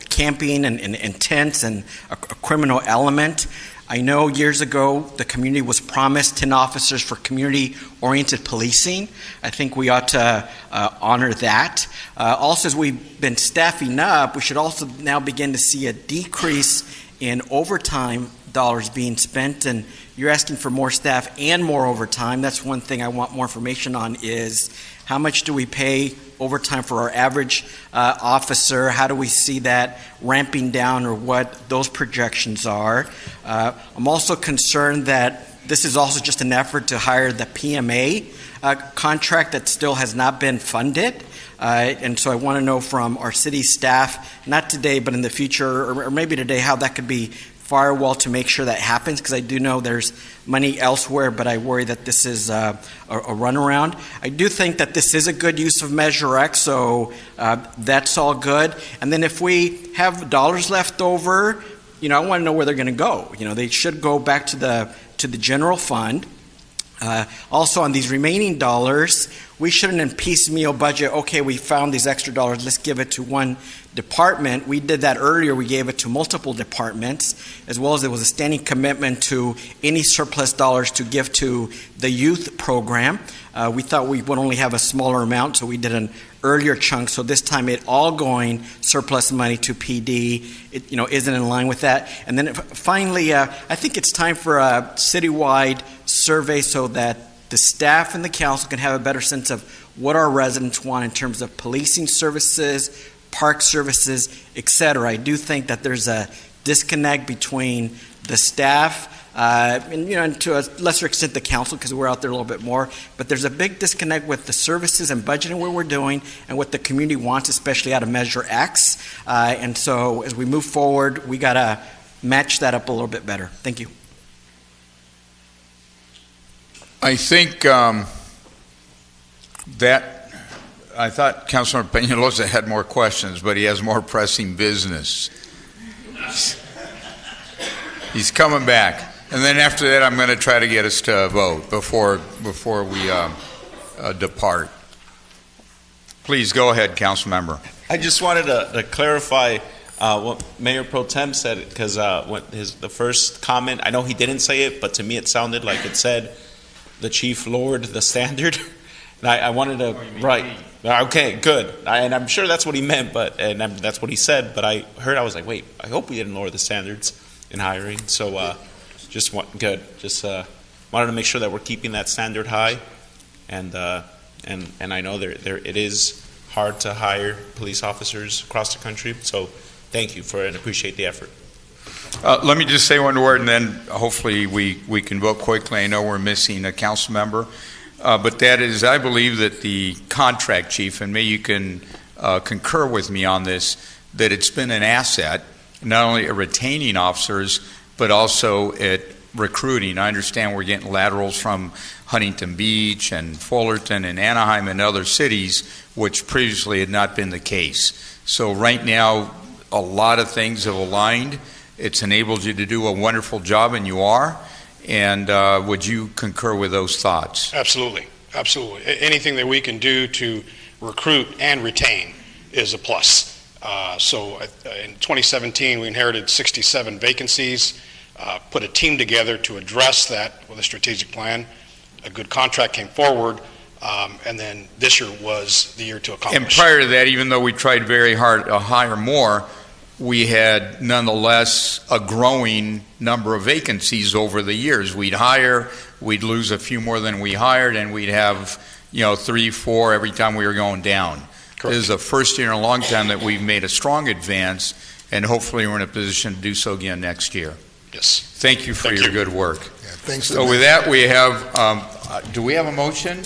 camping and tents and a criminal element. I know years ago the community was promised 10 officers for community-oriented policing. I think we ought to honor that. Also, as we've been staffing up, we should also now begin to see a decrease in overtime dollars being spent, and you're asking for more staff and more overtime. That's one thing I want more information on is how much do we pay overtime for our average officer? How do we see that ramping down or what those projections are? I'm also concerned that this is also just an effort to hire the PMA contract that still has not been funded. And so I want to know from our city staff, not today, but in the future, or maybe today, how that could be firewall to make sure that happens, because I do know there's money elsewhere, but I worry that this is a runaround. I do think that this is a good use of Measure X, so that's all good. And then if we have dollars left over, I want to know where they're going to go. They should go back to the general fund. Also, on these remaining dollars, we shouldn't in piecemeal budget, okay, we found these extra dollars, let's give it to one department. We did that earlier. We gave it to multiple departments, as well as there was a standing commitment to any surplus dollars to give to the youth program. We thought we would only have a smaller amount, so we did an earlier chunk. So this time it all going surplus money to PD, isn't in line with that. And then finally, I think it's time for a citywide survey so that the staff and the council can have a better sense of what our residents want in terms of policing services, park services, etc. I do think that there's a disconnect between the staff and to a lesser extent the council, because we're out there a little bit more, but there's a big disconnect with the services and budgeting what we're doing and what the community wants, especially out of Measure X. And so as we move forward, we got to match that up a little bit better. Thank you. I think I thought Councilor Peñalosa had more questions, but he has more pressing business. He's coming back. And then after that, I'm going to try to get us to a vote before we depart. Please go ahead, Council Member. I just wanted to clarify what Mayor Pro Tem said, because the first comment, I know he didn't say it, but to me it sounded like it said the chief lowered the standard. And I wanted to, okay, good. And I'm sure that's what he meant, that's what he said, but I was like, wait, I hope we didn't lower the standards in hiring. So wanted to make sure that we're keeping that standard high. And I know it is hard to hire police officers across the country. So thank you and appreciate the effort. Let me just say one word, and then hopefully we can vote quickly. I know we're missing a council member, but that is, I believe that the contract chief, and maybe you can concur with me on this, that it's been an asset, not only at retaining officers, but also at recruiting. I understand we're getting laterals from Huntington Beach and Fullerton and Anaheim and other cities, which previously had not been the case. So right now, a lot of things have aligned. It's enabled you to do a wonderful job, and you are. And would you concur with those thoughts? Absolutely. Absolutely. Anything that we can do to recruit and retain is a plus. So in 2017, we inherited 67 vacancies, put a team together to address that with a strategic plan. A good contract came forward, and then this year was the year to accomplish. And prior to that, even though we tried very hard to hire more, we had nonetheless a growing number of vacancies over the years. We'd hire, we'd lose a few more than we hired, and we'd have 3, 4 every time we were going down. Correct. This is the first year in a long time that we've made a strong advance, and hopefully we're in a position to do so again next year. Yes. Thank you for your good work. Yeah, thanks. So with that, we have, do we have a motion?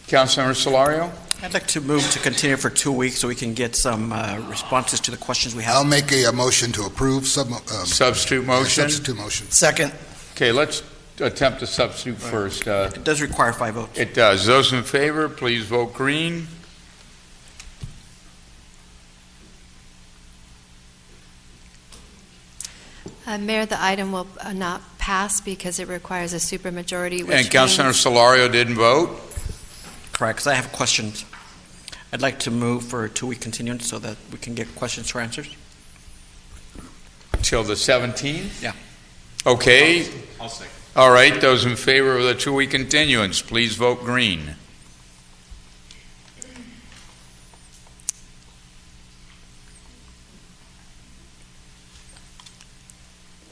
Councilmember Solario? I'd like to move to continue for 2 weeks so we can get some responses to the questions we have. I'll make a motion to approve. Substitute motion? Substitute motion. Second. Okay, let's attempt to substitute first. It does require 5 votes. It does. Those in favor, please vote green. Mayor, the item will not pass because it requires a supermajority. And Councilor Solario didn't vote? Correct, because I have questions. I'd like to move for a 2-week continuance so that we can get questions or answers. Till the 17th? Yeah. Okay. I'll second. All right, those in favor of the 2-week continuance, please vote green.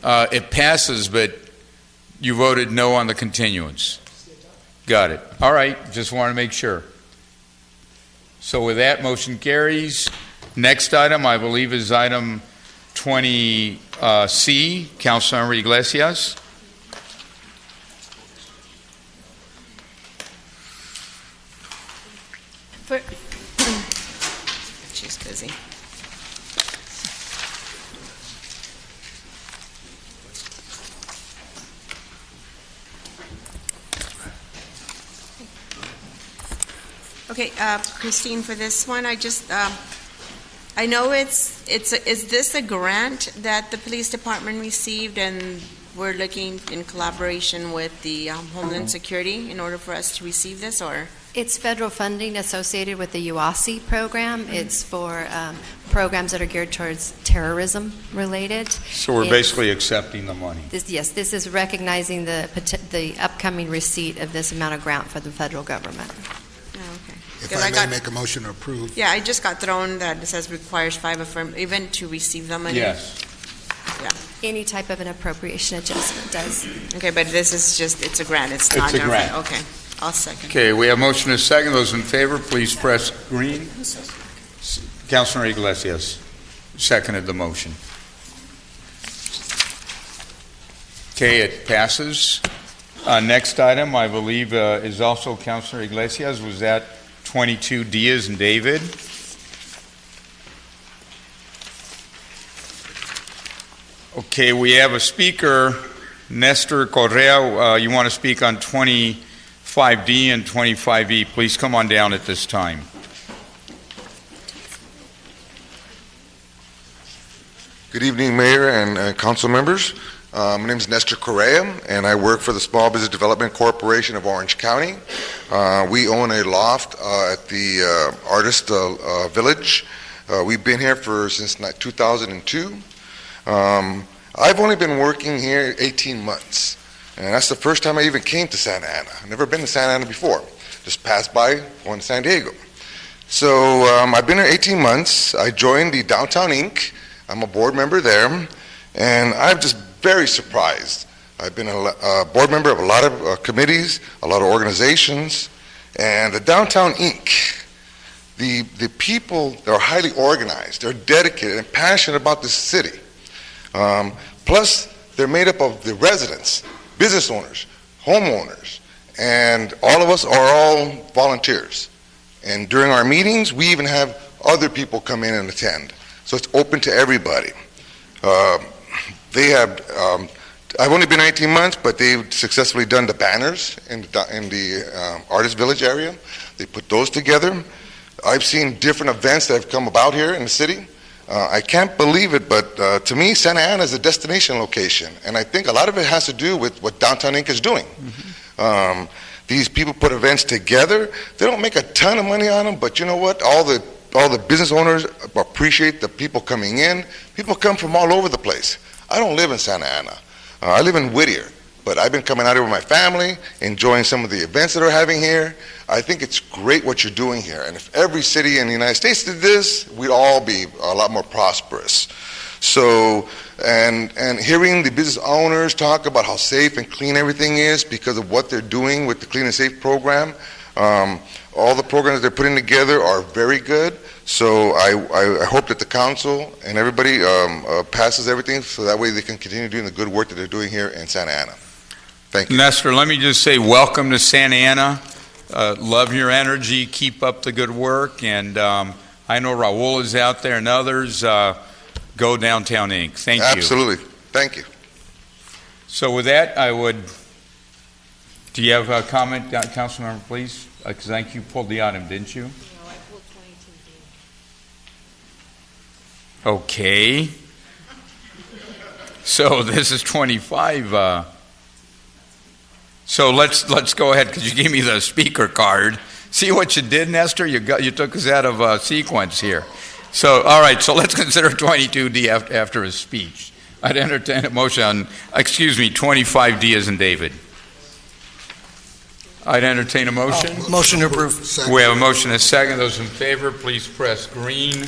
It passes, but you voted no on the continuance. Got it. All right, just want to make sure. So with that, motion carries. Next item, I believe, is item 20C, Councilmember Iglesias. She's busy. Okay, Christine, for this one, I just, I know is this a grant that the police department received, and we're looking in collaboration with the Homeland Security in order for us to receive this, or? It's federal funding associated with the UASI program. It's for programs that are geared towards terrorism related. So we're basically accepting the money. Yes, this is recognizing the upcoming receipt of this amount of grant for the federal government. If I may make a motion to approve. Yeah, I just got thrown that it says requires 5 affirm, even to receive the money. Yes. Yeah. Any type of an appropriation adjustment does. Okay, but this is just, it's a grant, it's not. It's a grant. Okay, I'll second. Okay, we have motion and a second. Those in favor, please press green. Councilor Iglesias seconded the motion. Okay, it passes. Next item, I believe, is also Councilor Iglesias. Was that 22 Diaz and David? Okay, we have a speaker, Nestor Correa. You want to speak on 25D and 25E. Please come on down at this time. Good evening, Mayor and council members. My name is Nestor Correa, and I work for the Small Business Development Corporation of Orange County. We own a loft at the Artist Village. We've been here since 2002. I've only been working here 18 months, and that's the first time I even came to Santa Ana. I've never been to Santa Ana before. Just passed by going to San Diego. So I've been here 18 months. I joined the Downtown Inc. I'm a board member there, and I'm just very surprised. I've been a board member of a lot of committees, a lot of organizations, and the Downtown Inc., the people are highly organized, they're dedicated and passionate about this city. Plus, they're made up of the residents, business owners, homeowners, and all of us are all volunteers. And during our meetings, we even have other people come in and attend. So it's open to everybody. They have, I've only been 18 months, but they've successfully done the banners in the Artist Village area. They put those together. I've seen different events that have come about here in the city. I can't believe it, but to me, Santa Ana is a destination location, and I think a lot of it has to do with what Downtown Inc. is doing. Mm-hmm. These people put events together. They don't make a ton of money on them, but you know what? All the business owners appreciate the people coming in. People come from all over the place. I don't live in Santa Ana. I live in Whittier, but I've been coming out here with my family, enjoying some of the events that they're having here. I think it's great what you're doing here, and if every city in the United States did this, we'd all be a lot more prosperous. So, and hearing the business owners talk about how safe and clean everything is because of what they're doing with the Clean and Safe program, all the programs they're putting together are very good. So I hope that the council and everybody passes everything so that way they can continue doing the good work that they're doing here in Santa Ana. Thank you. Nestor, let me just say welcome to Santa Ana. Love your energy. Keep up the good work. And I know Raul is out there and others. Go Downtown Inc. Thank you. Absolutely. Thank you. So with that, do you have a comment, Councilmember, please? Because I think you pulled the item, didn't you? Okay. So this is 25. So let's go ahead, because you gave me the speaker card. See what you did, Nestor? You took us out of sequence here. So all right. So let's consider 22D after his speech. I'd entertain a motion on 25D as in David. I'd entertain a motion. Motion to approve. Second. We have a motion and a second. Those in favor, please press green.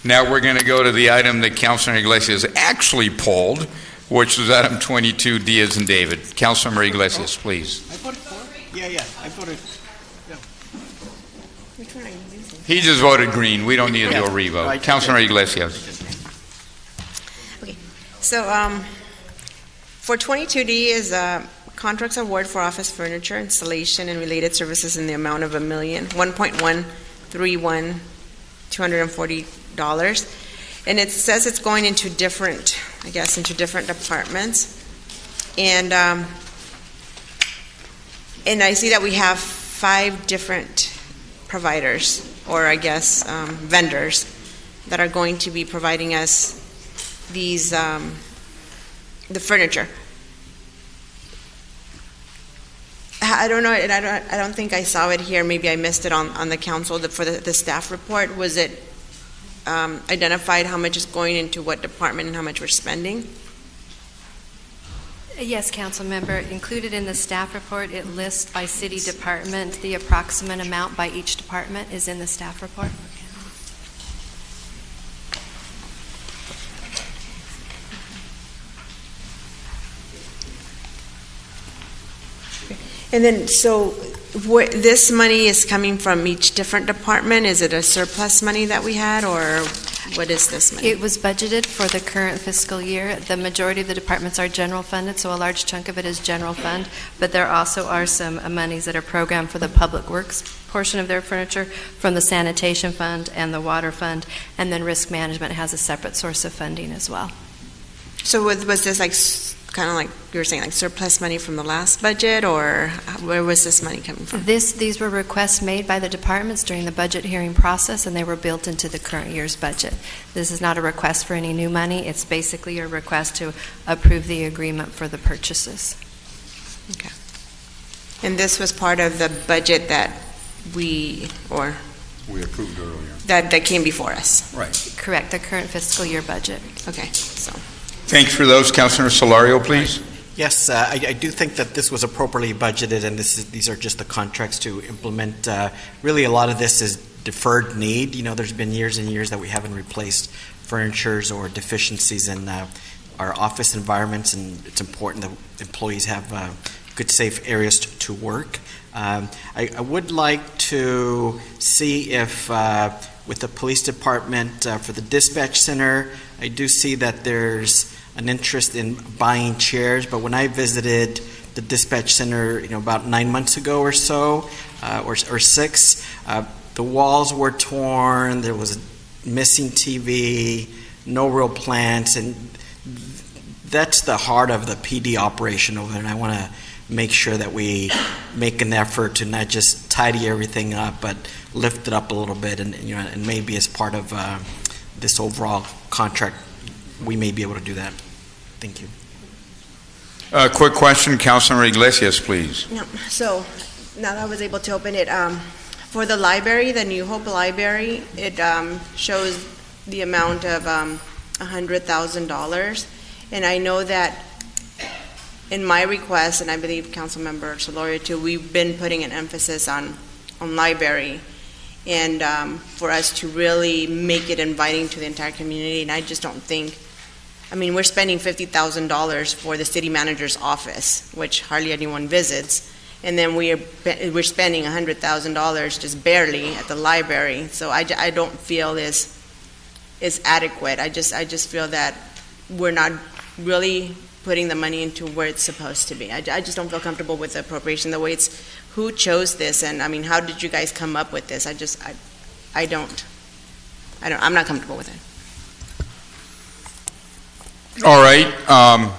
Now we're going to go to the item that Councilor Iglesias actually pulled, which was item 22, Diaz and David. Councilor Iglesias, please. I voted for it? Yeah, I voted. Yeah. Which one are you using? He just voted green. We don't need to do a revote. Right. Councilor Iglesias. Okay, so for 22D is contracts award for office furniture, installation, and related services in the amount of $1.1 $240. And it says it's going into different, I guess, into different departments. And I see that we have 5 different providers, or I guess vendors, that are going to be providing us these, the furniture. I don't know, and I don't think I saw it here. Maybe I missed it on the council for the staff report. Was it identified how much is going into what department and how much we're spending? Yes, council member. Included in the staff report, it lists by city department. The approximate amount by each department is in the staff report. And then, so this money is coming from each different department? Is it a surplus money that we had, or what is this money? It was budgeted for the current fiscal year. The majority of the departments are general funded, so a large chunk of it is general fund, but there also are some monies that are programmed for the public works portion of their furniture from the sanitation fund and the water fund, and then risk management has a separate source of funding as well. So was this like kind of like you were saying, like surplus money from the last budget, or where was this money coming from? These were requests made by the departments during the budget hearing process, and they were built into the current year's budget. This is not a request for any new money. It's basically a request to approve the agreement for the purchases. Okay. And this was part of the budget that we approved earlier. That came before us? Right. Correct, the current fiscal year budget. Okay, so. Thanks for those. Councilor Solario, please. Yes, I do think that this was appropriately budgeted, and these are just the contracts to implement. Really, a lot of this is deferred need. You know, there's been years and years that we haven't replaced furnitures or deficiencies in our office environments, and it's important that employees have good, safe areas to work. I would like to see if, with the police department, for the dispatch center, I do see that there's an interest in buying chairs, but when I visited the dispatch center, about 9 months ago or so, or 6, the walls were torn, there was a missing TV, no real plants, and that's the heart of the PD operation over there, and I want to make sure that we make an effort to not just tidy everything up, but lift it up a little bit, and and maybe as part of this overall contract, we may be able to do that. Thank you. Quick question, Councilor Iglesias, please. Yeah. So now that I was able to open it, for the library, the New Hope Library, it shows the amount of $100,000, and I know that in my request, and I believe Councilmember Solorio too, we've been putting an emphasis on library, and for us to really make it inviting to the entire community. And I just don't think, we're spending $50,000 for the city manager's office, which hardly anyone visits, and then we're spending $100,000 just barely at the library. So I don't feel is adequate. I just feel that we're not really putting the money into where it's supposed to be. I just don't feel comfortable with the appropriation, the way it's. Who chose this, and how did you guys come up with this? I'm not comfortable with it. All right.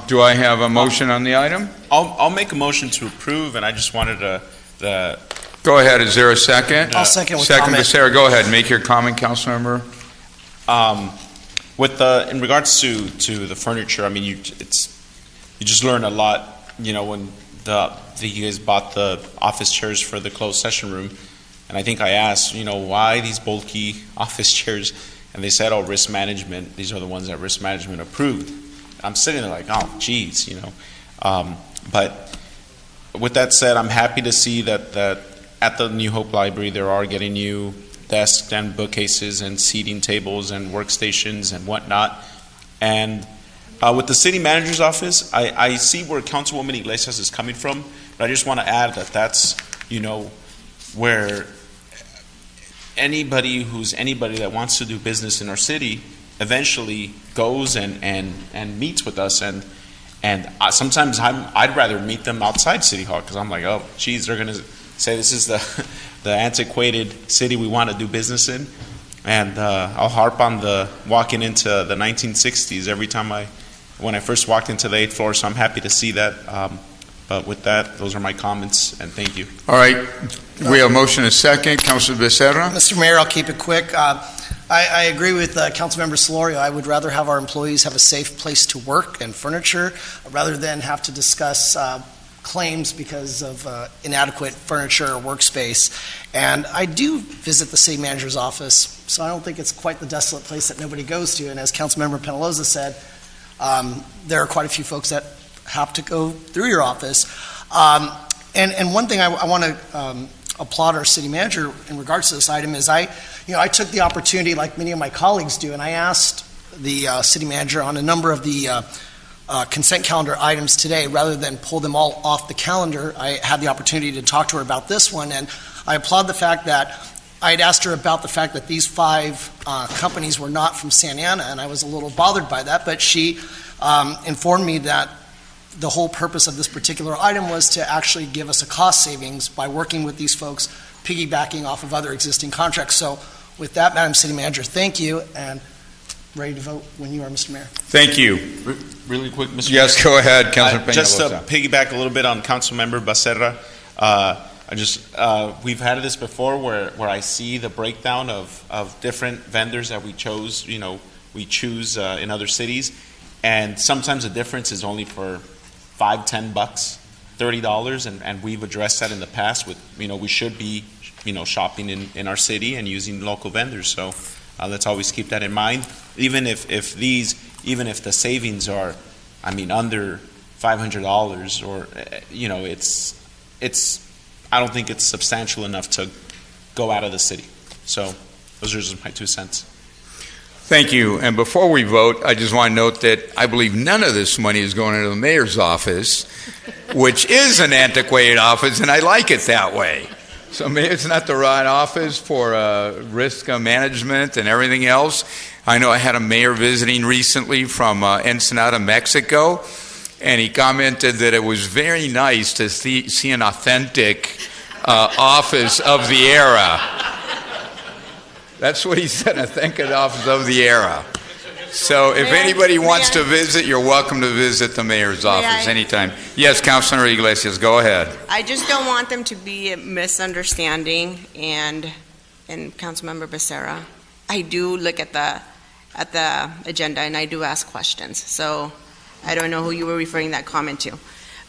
Do I have a motion on the item? I'll make a motion to approve, and I just wanted to. Go ahead. Is there a second? I'll second with Second, comment. Sarah. Go ahead. Make your comment, Councilmember. In regards to the furniture, you just learn a lot. When you guys bought the office chairs for the closed session room, and I think I asked, why these bulky office chairs, and they said, risk management. These are the ones that risk management approved. I'm sitting there like, oh, geez, But with that said, I'm happy to see that at the New Hope Library there are getting new desks and bookcases and seating tables and workstations and whatnot. And with the city manager's office, I see where Councilwoman Iglesias is coming from, but I just want to add that that's, where anybody that wants to do business in our city eventually goes and meets with us. And And sometimes I'd rather meet them outside City Hall because I'm like, oh, geez, they're going to say this is the antiquated city we want to do business in. And I'll harp on the walking into the 1960s every time when I first walked into the 8th floor, so I'm happy to see that. But with that, those are my comments, and thank you. All right. We have a motion and a second. Councilor Becerra? Mr. Mayor, I'll keep it quick. I agree with Councilmember Solorio. I would rather have our employees have a safe place to work and furniture rather than have to discuss claims because of inadequate furniture or workspace. And I do visit the city manager's office, so I don't think it's quite the desolate place that nobody goes to. And as Councilmember Penaloza said, there are quite a few folks that have to go through your office. And one thing I want to applaud our city manager in regards to this item is I took the opportunity, like many of my colleagues do, and I asked the city manager on a number of the consent calendar items today, rather than pull them all off the calendar. I had the opportunity to talk to her about this one, and I applaud the fact that I had asked her about the fact that these 5 companies were not from Santa Ana, and I was a little bothered by that, but she informed me that the whole purpose of this particular item was to actually give us a cost savings by working with these folks, piggybacking off of other existing contracts. So with that, Madam City Manager, thank you, and ready to vote when you are, Mr. Mayor. Thank you. Really quick, Mr. Yes, Mayor. go ahead, Councilor Peñalosa. Just to piggyback a little bit on Councilmember Becerra, we've had this before where I see the breakdown of different vendors that we choose in other cities, and sometimes the difference is only for $5, $10, $30, and we've addressed that in the past with, we should be, shopping in our city and using local vendors. So let's always keep that in mind. Even if the savings are, under $500 or, I don't think it's substantial enough to go out of the city. So those are just my 2 cents. Thank you. And before we vote, I just want to note that I believe none of this money is going into the mayor's office, which is an antiquated office, and I like it that way. So maybe it's not the right office for risk management and everything else. I know I had a mayor visiting recently from Ensenada, Mexico, and he commented that it was very nice to see an authentic office of the era. That's what he said, I think, an office of the era. So if anybody wants to visit, you're welcome to visit the mayor's office anytime. Yes, Councilor Iglesias, go ahead. I just don't want them to be a misunderstanding, and Councilmember Becerra, I do look at the agenda and I do ask questions. So I don't know who you were referring that comment to.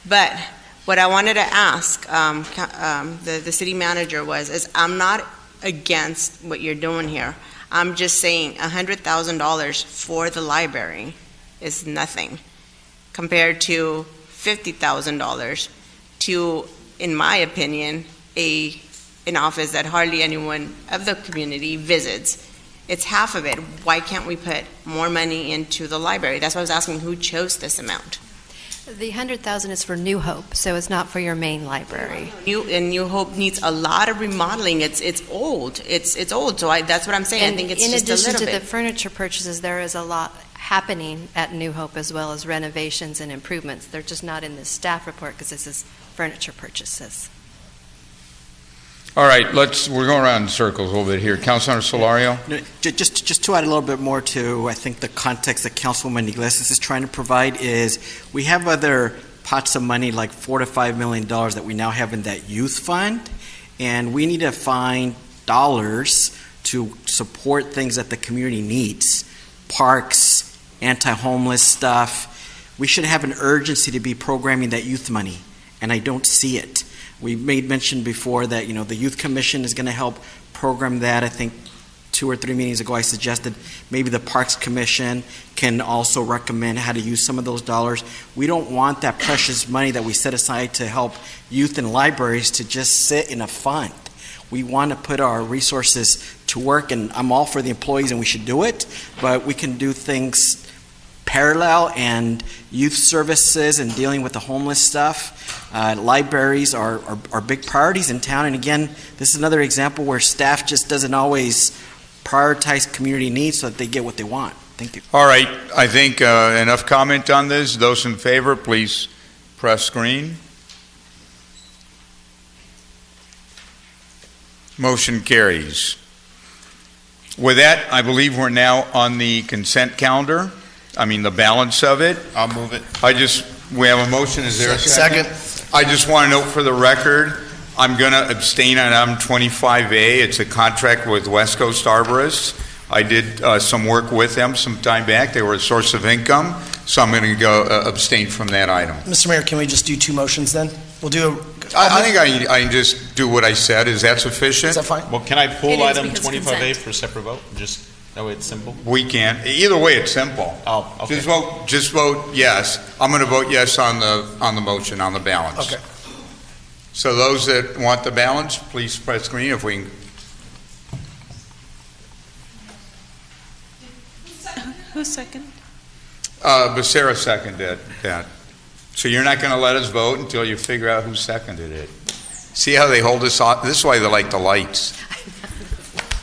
But what I wanted to ask the city manager is I'm not against what you're doing here. I'm just saying $100,000 for the library is nothing compared to $50,000 to, in my opinion, an office that hardly anyone of the community visits. It's half of it. Why can't we put more money into the library? That's why I was asking who chose this amount. The $100,000 is for New Hope, so it's not for your main library. New Hope needs a lot of remodeling. It's old. It's old. So that's what I'm saying. And I think it's in just a addition little to bit. the furniture purchases, there is a lot happening at New Hope, as well as renovations and improvements. They're just not in the staff report because this is furniture purchases. All right, we're going around in circles a little bit here. Councilor Solorio? Just to add a little bit more to, I think, the context that Councilwoman Iglesias is trying to provide is we have other pots of money like $4 to $5 million that we now have in that youth fund, and we need to find dollars to support things that the community needs, parks, anti-homeless stuff. We should have an urgency to be programming that youth money, and I don't see it. We made mention before that, the Youth Commission is going to help program that. I think 2 or 3 meetings ago I suggested maybe the Parks Commission can also recommend how to use some of those dollars. We don't want that precious money that we set aside to help youth and libraries to just sit in a fund. We want to put our resources to work, and I'm all for the employees and we should do it, but we can do things parallel, and youth services and dealing with the homeless stuff. Libraries are big priorities in town, and again, this is another example where staff just doesn't always prioritize community needs so that they get what they want. Thank you. All right, I think enough comment on this. Those in favor, please press green. Motion carries. With that, I believe we're now on the consent calendar. I mean, the balance of it. I'll move it. We have a motion. Is there a second? I just want to note for the record, I'm going to abstain on item 25A. It's a contract with West Coast Arborists. I did some work with them some time back. They were a source of income, so I'm going to go abstain from that item. Mr. Mayor, can we just do two motions then? We'll do I think I can just do what I said. Is that sufficient? Is that fine? Well, can I It pull is item because 25A consent. for separate vote? Just that way it's simple. We can. Either way, it's simple. Oh, okay. Just vote yes. I'm going to vote yes on the motion, on the balance. Okay. So those that want the balance, please press green. If we can. Who's second? Becerra seconded that. So you're not going to let us vote until you figure out who seconded it. See how they hold us off? This is why they like the lights.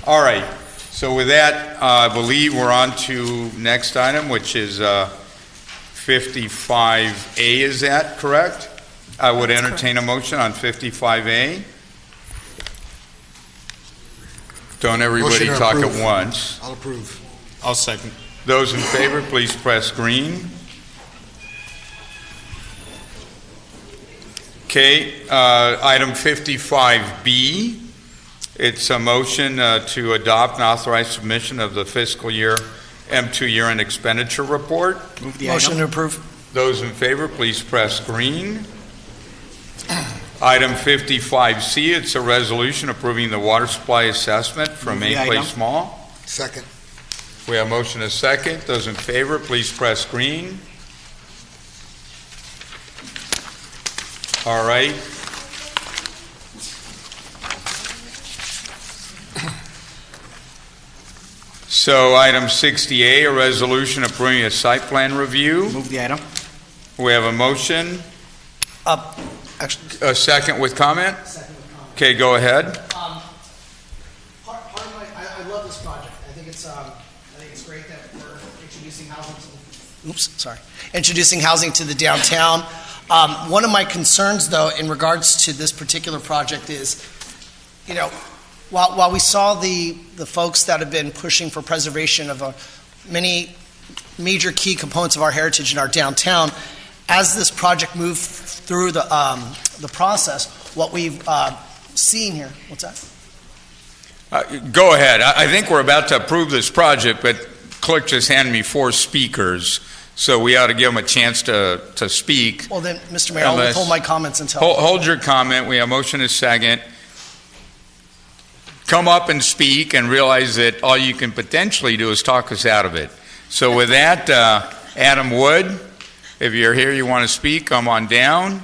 All right. So with that, I believe we're on to next item, which is 55A. Is that correct? I would entertain a motion on 55A. Don't everybody Motion to talk approve. at once. I'll approve. I'll second. Those in favor, please press green. Okay, item 55B. It's a motion to adopt and authorize submission of the fiscal year M2 year-end expenditure report. Move the Motion item. to approve. Those in favor, please press green. Item 55C, it's a resolution approving the water supply assessment from Move the Main Place item. Mall. Second. We have motion and second. Those in favor, please press green. All right. So item 60A, a resolution approving a site plan review. Move the item. We have a motion, Actually, a second with comment. Okay, go ahead. part of my, I love this project. I think it's great that we're introducing housing to the downtown. One of my concerns, though, in regards to this particular project is, you know, while we saw the folks that have been pushing for preservation of many major key components of our heritage in our downtown, as this project moved through the process, what we've seen here, what's that? Go ahead. I think we're about to approve this project, but clerk just handed me 4 speakers, so we ought to give them a chance to speak. Well, then, Mr. Mayor, I'll withhold my comments until. Hold your comment. We have motion and second. Come up and speak and realize that all you can potentially do is talk us out of it. So with that, Adam Wood, if you're here, you want to speak, come on down.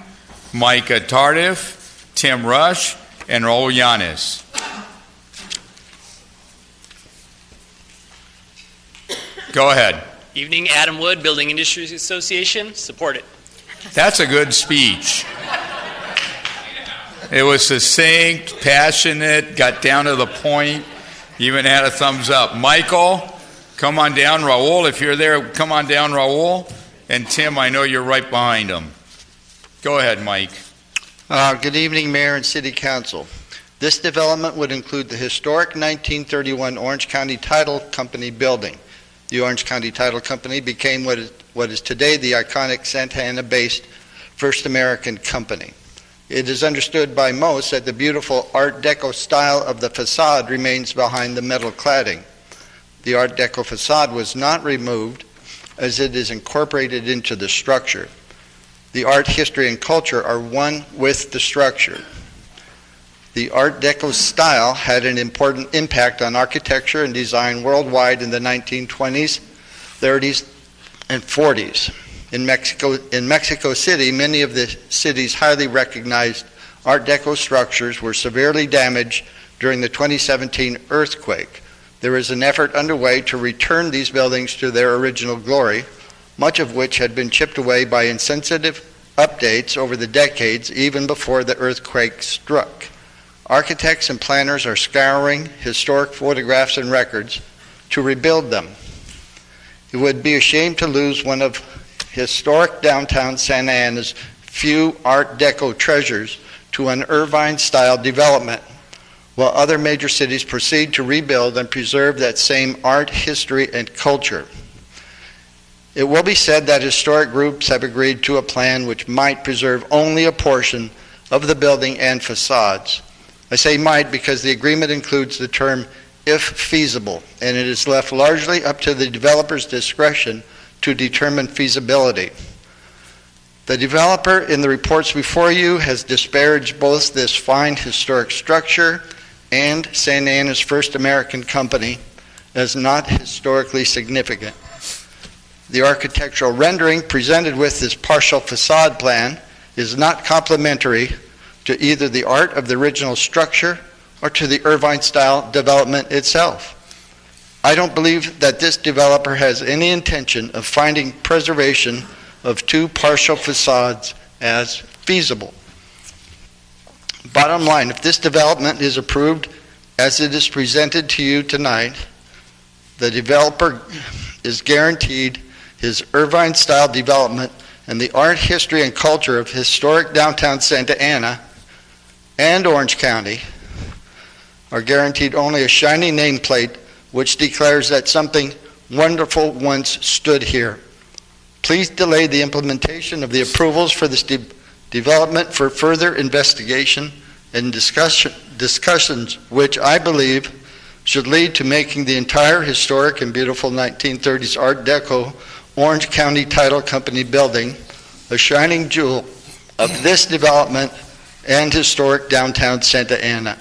Micah Tardif, Tim Rush, and Raul Yanis. Go ahead. Evening, Adam Wood, Building Industries Association. Support it. That's a good speech. It was succinct, passionate, got down to the point, even had a thumbs up. Michael, come on down. Raul, if you're there, come on down, Raul. And Tim, I know you're right behind him. Go ahead, Mike. Good evening, Mayor and City Council. This development would include the historic 1931 Orange County Title Company building. The Orange County Title Company became what is today the iconic Santa Ana-based First American Company. It is understood by most that the beautiful Art Deco style of the facade remains behind the metal cladding. The Art Deco facade was not removed as it is incorporated into the structure. The art, history, and culture are one with the structure. The Art Deco style had an important impact on architecture and design worldwide in the 1920s, 30s, and 40s. In Mexico City, many of the city's highly recognized Art Deco structures were severely damaged during the 2017 earthquake. There is an effort underway to return these buildings to their original glory, much of which had been chipped away by insensitive updates over the decades, even before the earthquake struck. Architects and planners are scouring historic photographs and records to rebuild them. It would be a shame to lose one of historic downtown Santa Ana's few Art Deco treasures to an Irvine-style development, while other major cities proceed to rebuild and preserve that same art, history, and culture. It will be said that historic groups have agreed to a plan which might preserve only a portion of the building and facades. I say might because the agreement includes the term "if feasible," and it is left largely up to the developer's discretion to determine feasibility. The developer in the reports before you has disparaged both this fine historic structure and Santa Ana's first American company as not historically significant. The architectural rendering presented with this partial facade plan is not complementary to either the art of the original structure or to the Irvine-style development itself. I don't believe that this developer has any intention of finding preservation of two partial facades as feasible. Bottom line, if this development is approved as it is presented to you tonight, the developer is guaranteed his Irvine-style development and the art, history, and culture of historic downtown Santa Ana and Orange County are guaranteed only a shiny nameplate which declares that something wonderful once stood here. Please delay the implementation of the approvals for this development for further investigation and discussions which I believe should lead to making the entire historic and beautiful 1930s Art Deco Orange County Title Company building a shining jewel of this development and historic downtown Santa Ana.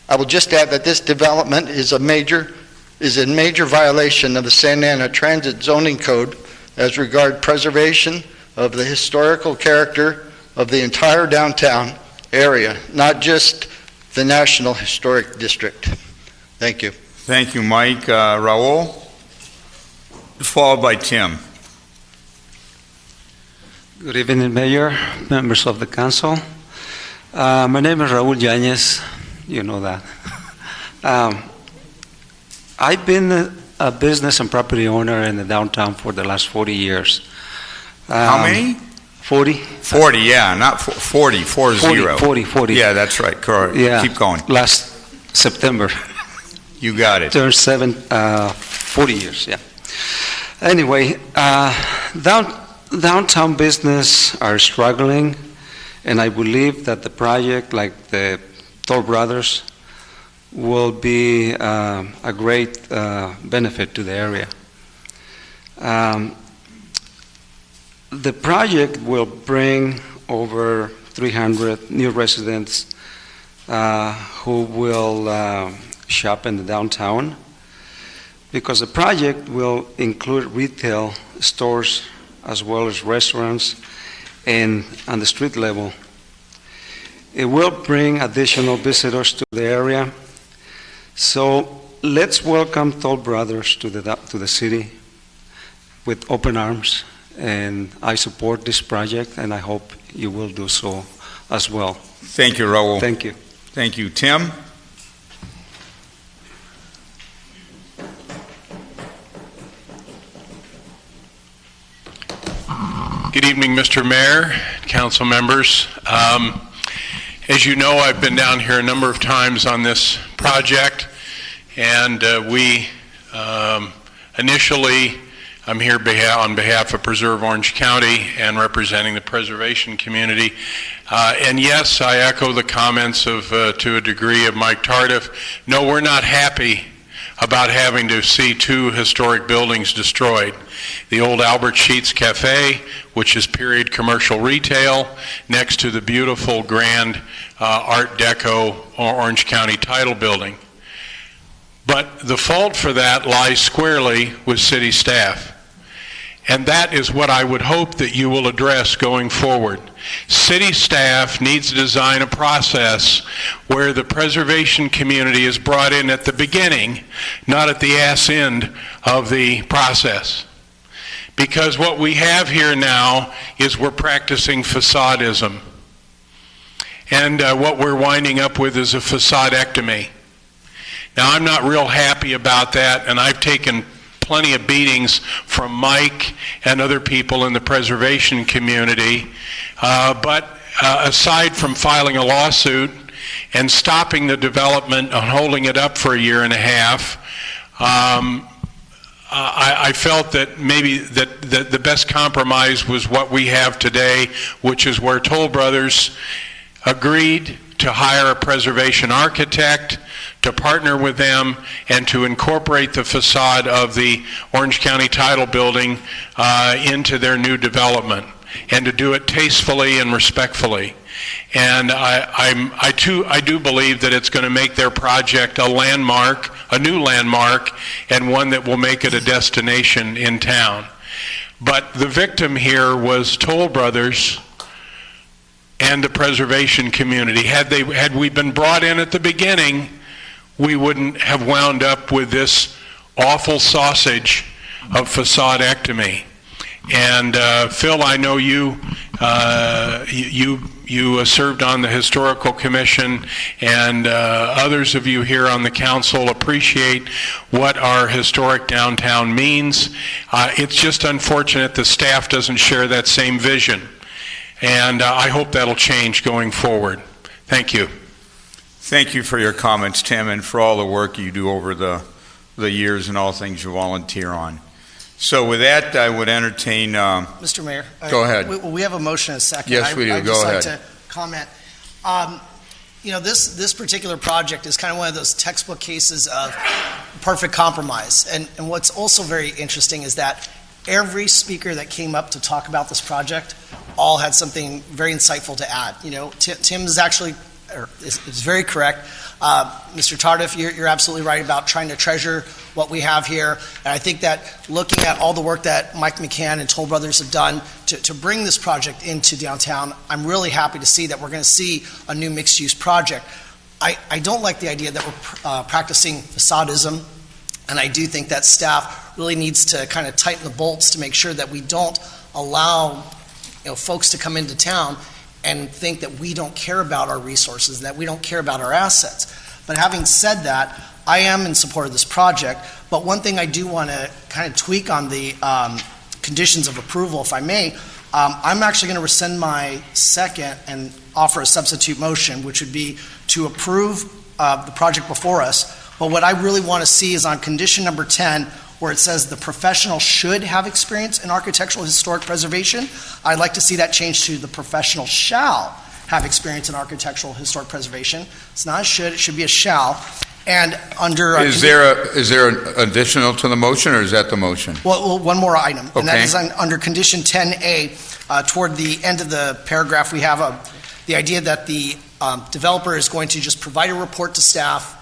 I will just add that this development is in major violation of the Santa Ana Transit Zoning Code as regard preservation of the historical character of the entire downtown area, not just the National Historic District. Thank you. Thank you, Mike. Raul, followed by Tim. Good evening, Mayor, members of the council. My name is Raul Yanez. You know that. I've been a business and property owner in the downtown for the last 40 years. How many? 40. 40, yeah, not 40, 40. 40. Yeah, that's right, correct. Yeah. Keep going. Last September. You got it. Turned 40 years, yeah. Anyway, downtown business are struggling, and I believe that the project, like the Toll Brothers, will be a great benefit to the area. The project will bring over 300 new residents who will shop in the downtown, because the project will include retail stores as well as restaurants and on the street level. It will bring additional visitors to the area. So let's welcome Toll Brothers to the city with open arms, and I support this project, and I hope you will do so as well. Thank you, Raul. Thank you. Thank you. Tim? Good evening, Mr. Mayor, council members. As you know, I've been down here a number of times on this project, and initially, I'm here on behalf of Preserve Orange County and representing the preservation community. And yes, I echo the comments to a degree of Mike Tardif. No, we're not happy about having to see two historic buildings destroyed. The old Albert Sheets Cafe, which is period commercial retail, next to the beautiful grand Art Deco Orange County Title building. But the fault for that lies squarely with city staff. And that is what I would hope that you will address going forward. City staff needs to design a process where the preservation community is brought in at the beginning, not at the ass end of the process. Because what we have here now is we're practicing facadism. And what we're winding up with is a facadectomy. Now, I'm not real happy about that, and I've taken plenty of beatings from Mike and other people in the preservation community. But aside from filing a lawsuit and stopping the development and holding it up for a year and a half, I felt that maybe that the best compromise was what we have today, which is where Toll Brothers agreed to hire a preservation architect, to partner with them, and to incorporate the facade of the Orange County Title Building into their new development, and to do it tastefully and respectfully. And I do believe that it's going to make their project a landmark, a new landmark, and one that will make it a destination in town. But the victim here was Toll Brothers and the preservation community. Had we been brought in at the beginning, we wouldn't have wound up with this awful sausage of facade-ectomy. And Phil, I know you served on the Historical Commission, and others of you here on the council appreciate what our historic downtown means. It's just unfortunate the staff doesn't share that same vision, and I hope that'll change going forward. Thank you. Thank you for your comments, Tim, and for all the work you do over the years and all things you volunteer on. So with that, I would entertain... Mr. Mayor. Go ahead. We have a motion and a second. Yes, we do. I'd Go just ahead. like to comment. You know, this particular project is kind of one of those textbook cases of perfect compromise. And what's also very interesting is that every speaker that came up to talk about this project all had something very insightful to add. You know, Tim is actually... is very correct. Mr. Tardif, you're absolutely right about trying to treasure what we have here. And I think that looking at all the work that Mike McCann and Toll Brothers have done to bring this project into downtown, I'm really happy to see that we're going to see a new mixed-use project. I don't like the idea that we're practicing facadism, and I do think that staff really needs to kind of tighten the bolts to make sure that we don't allow folks to come into town and think that we don't care about our resources, that we don't care about our assets. But having said that, I am in support of this project, but one thing I do want to kind of tweak on the conditions of approval, if I may. I'm actually going to rescind my second and offer a substitute motion, which would be to approve the project before us. But what I really want to see is on condition number 10, where it says the professional should have experience in architectural historic preservation. I'd like to see that changed to the professional shall have experience in architectural historic preservation. It's not a should, it should be a shall. And under... Is there an additional to the motion, or is that the motion? Well, one more item, Okay. and that is under condition 10A, toward the end of the paragraph, we have the idea that the developer is going to just provide a report to staff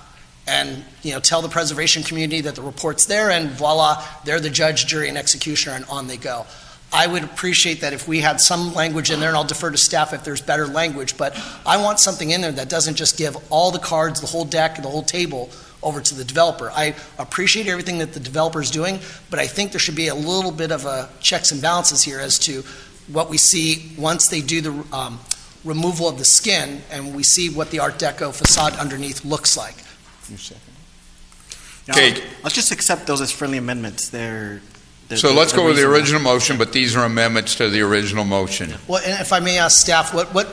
and tell the preservation community that the report's there, and voila, they're the judge, jury, and executioner, and on they go. I would appreciate that if we had some language in there, and I'll defer to staff if there's better language, but I want something in there that doesn't just give all the cards, the whole deck, the whole table over to the developer. I appreciate everything that the developer is doing, but I think there should be a little bit of a checks and balances here as to what we see once they do the removal of the skin, and we see what the Art Deco facade underneath looks like. Okay. Let's just accept those as friendly amendments. So let's go with the reasonable. original motion, but these are amendments to the original motion. Well, and if I may ask staff, what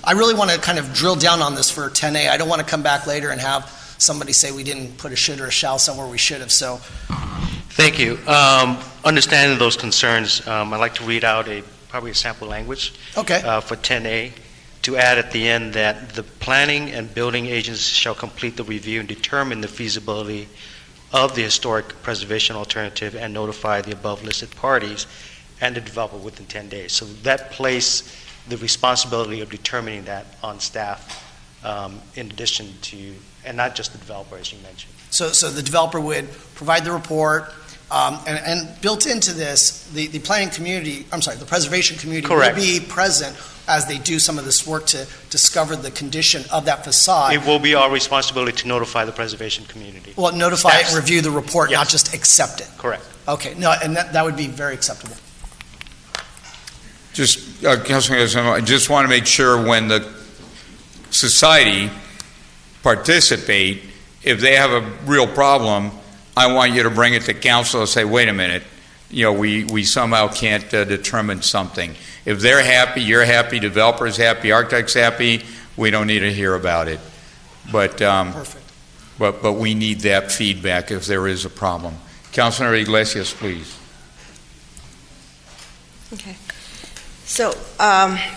I really want to kind of drill down on this for 10A. I don't want to come back later and have somebody say we didn't put a should or a shall somewhere we should have. So, thank you. Understanding those concerns, I'd like to read out probably a sample language okay. For 10A, to add at the end that the planning and building agencies shall complete the review and determine the feasibility of the historic preservation alternative and notify the above listed parties and the developer within 10 days. So that place the responsibility of determining that on staff, in addition to, and not just the developer, as you mentioned. So the developer would provide the report, and built into this, the planning community, the preservation community Correct. will be present as they do some of this work to discover the condition of that facade. It will be our responsibility to notify the preservation community. Well, notify it, review the report, Yes. not just accept it. Correct. Okay, no, and that would be very acceptable. Just, Councilman, I just want to make sure when the society participate, if they have a real problem, I want you to bring it to council and say, wait a minute, we somehow can't determine something. If they're happy, you're happy, developer's happy, architect's happy, we don't need to hear about it. But, Perfect. but we need that feedback if there is a problem. Councilor Iglesias, please. Okay. So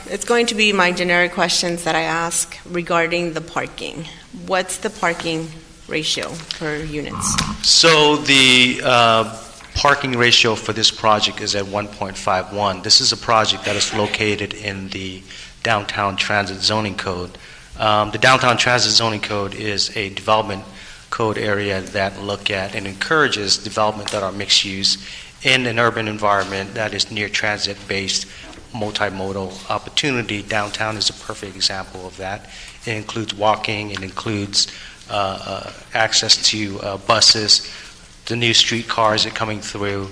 it's going to be my generic questions that I ask regarding the parking. What's the parking ratio per units? So the parking ratio for this project is at 1.51. This is a project that is located in the Downtown Transit Zoning Code. The Downtown Transit Zoning Code is a development code area that look at and encourages development that are mixed use in an urban environment that is near transit-based multimodal opportunity. Downtown is a perfect example of that. It includes walking, it includes access to buses, the new streetcars that are coming through.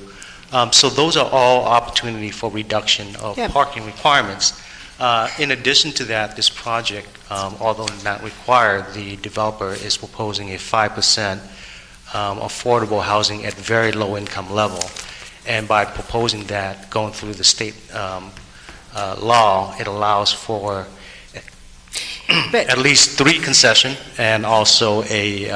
So those are all opportunity for reduction of parking requirements. In addition to that, this project, although not required, the developer is proposing a 5% affordable housing at very low income level. And by proposing that, going through the state law, it allows for at least 3 concession and also a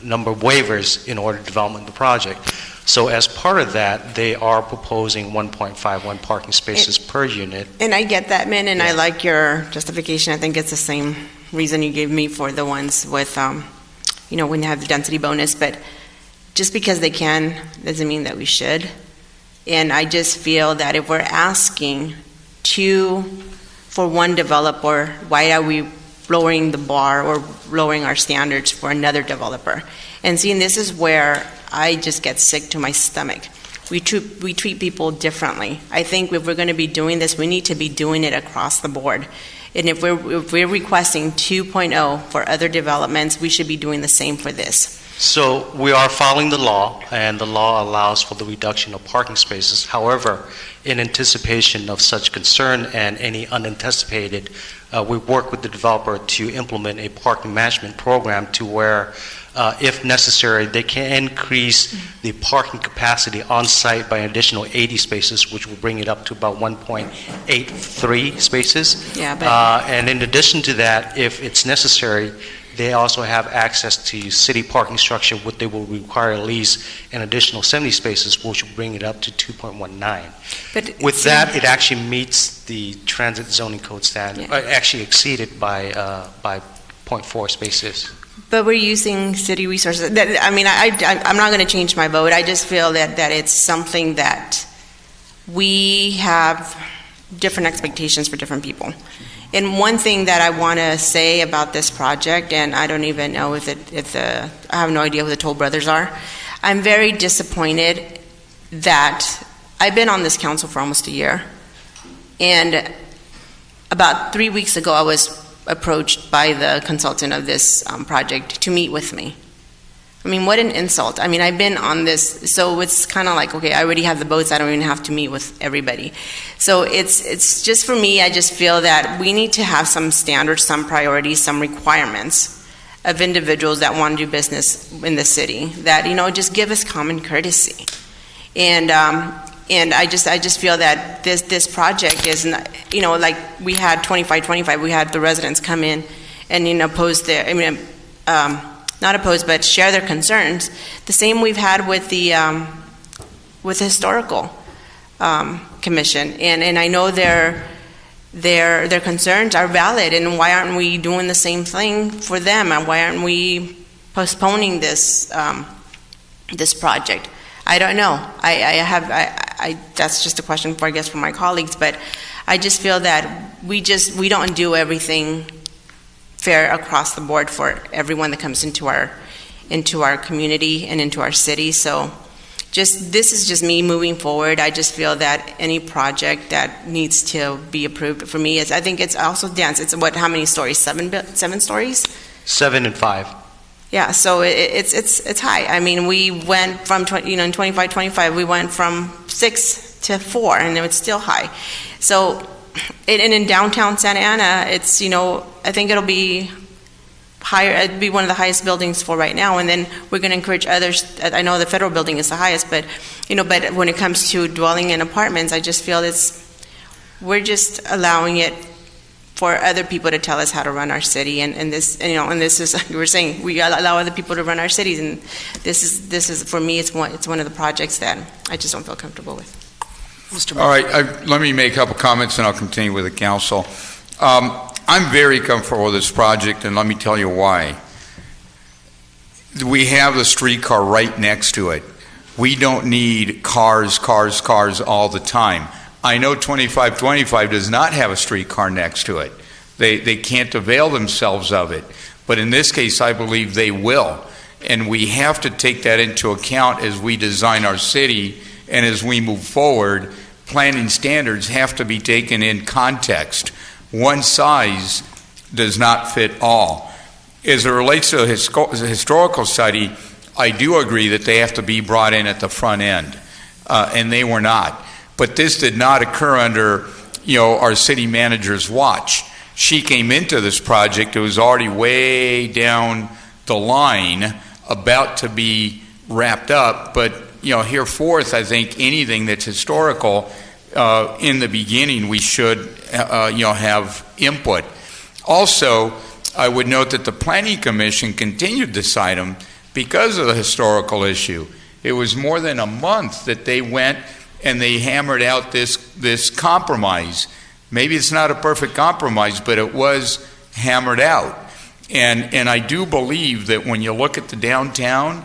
number of waivers in order to develop the project. So as part of that, they are proposing 1.51 parking spaces per unit. And I get that, Min, and I like your justification. I think it's the same reason you gave me for the ones with, when you have the density bonus, but just because they can doesn't mean that we should. And I just feel that if we're asking for one developer, why are we lowering the bar or lowering our standards for another developer? And seeing this is where I just get sick to my stomach. We treat people differently. I think if we're going to be doing this, we need to be doing it across the board. And if we're requesting 2.0 for other developments, we should be doing the same for this. So we are following the law, and the law allows for the reduction of parking spaces. However, in anticipation of such concern and any unanticipated, we work with the developer to implement a parking management program to where, if necessary, they can increase the parking capacity on site by an additional 80 spaces, which will bring it up to about 1.83 spaces. Yeah, but and in addition to that, if it's necessary, they also have access to city parking structure, what they will require at least an additional 70 spaces, which will bring it up to 2.19. But with that, it actually meets the transit zoning code standard, actually exceeded by 0.4 spaces. But we're using city resources. I'm not going to change my vote. I just feel that it's something that we have different expectations for different people. And one thing that I want to say about this project, and I don't even know I have no idea who the Toll Brothers are. I'm very disappointed that I've been on this council for almost a year. And about 3 weeks ago, I was approached by the consultant of this project to meet with me. I mean, what an insult. I mean, I've been on this, so it's kind of like, okay, I already have the votes, I don't even have to meet with everybody. So it's just, for me, I just feel that we need to have some standards, some priorities, some requirements of individuals that want to do business in the city, that, just give us common courtesy. And I just feel that this project is, like we had 25-25, we had the residents come in and, pose their, not opposed, but share their concerns. The same we've had with the historical commission, and I know their concerns are valid. And why aren't we doing the same thing for them? And why aren't we postponing this this project? I don't know. That's just a question for, I guess, for my colleagues. But I just feel that we don't do everything fair across the board for everyone that comes into our community and into our city. So this is just me moving forward. I just feel that any project that needs to be approved, for me, I think it's also dense. It's how many stories? 7 stories? 7 and 5. Yeah, so it's high. I mean, we went from in 25-25, we went from 6 to 4, and it's still high. So, and in downtown Santa Ana, it's I think it'll be higher, it'd be one of the highest buildings for right now, and then we're going to encourage others. I know the federal building is the highest, but but when it comes to dwelling in apartments, I just feel we're just allowing it for other people to tell us how to run our city, and this is, like you were saying, we allow other people to run our cities, and this is for me, it's one of the projects that I just don't feel comfortable with. Mr. All right, let me make a couple comments and I'll continue with the council. I'm very comfortable with this project, and let me tell you why. We have the streetcar right next to it. We don't need cars all the time. I know 2525 does not have a streetcar next to it. They can't avail themselves of it. But in this case, I believe they will. And we have to take that into account as we design our city and as we move forward. Planning standards have to be taken in context. One size does not fit all. As it relates to the historical study, I do agree that they have to be brought in at the front end, and they were not. But this did not occur under, our city manager's watch. She came into this project, it was already way down the line, about to be wrapped up, but, hereforth, I think anything that's historical, in the beginning, we should, have input. Also, I would note that the Planning Commission continued this item because of the historical issue. It was more than a month that they went and they hammered out this compromise. Maybe it's not a perfect compromise, but it was hammered out. And I do believe that when you look at the downtown,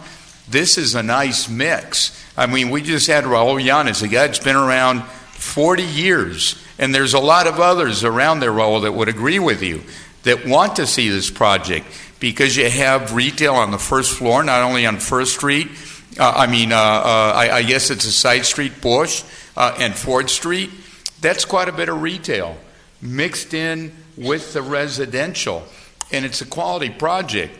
this is a nice mix. I mean, we just had Raul Llanes, a guy that's been around 40 years, and there's a lot of others around there, Raul, that would agree with you, that want to see this project, because you have retail on the first floor, not only on First Street, I guess it's a side street, Bush, and Ford Street. That's quite a bit of retail mixed in with the residential, and it's a quality project.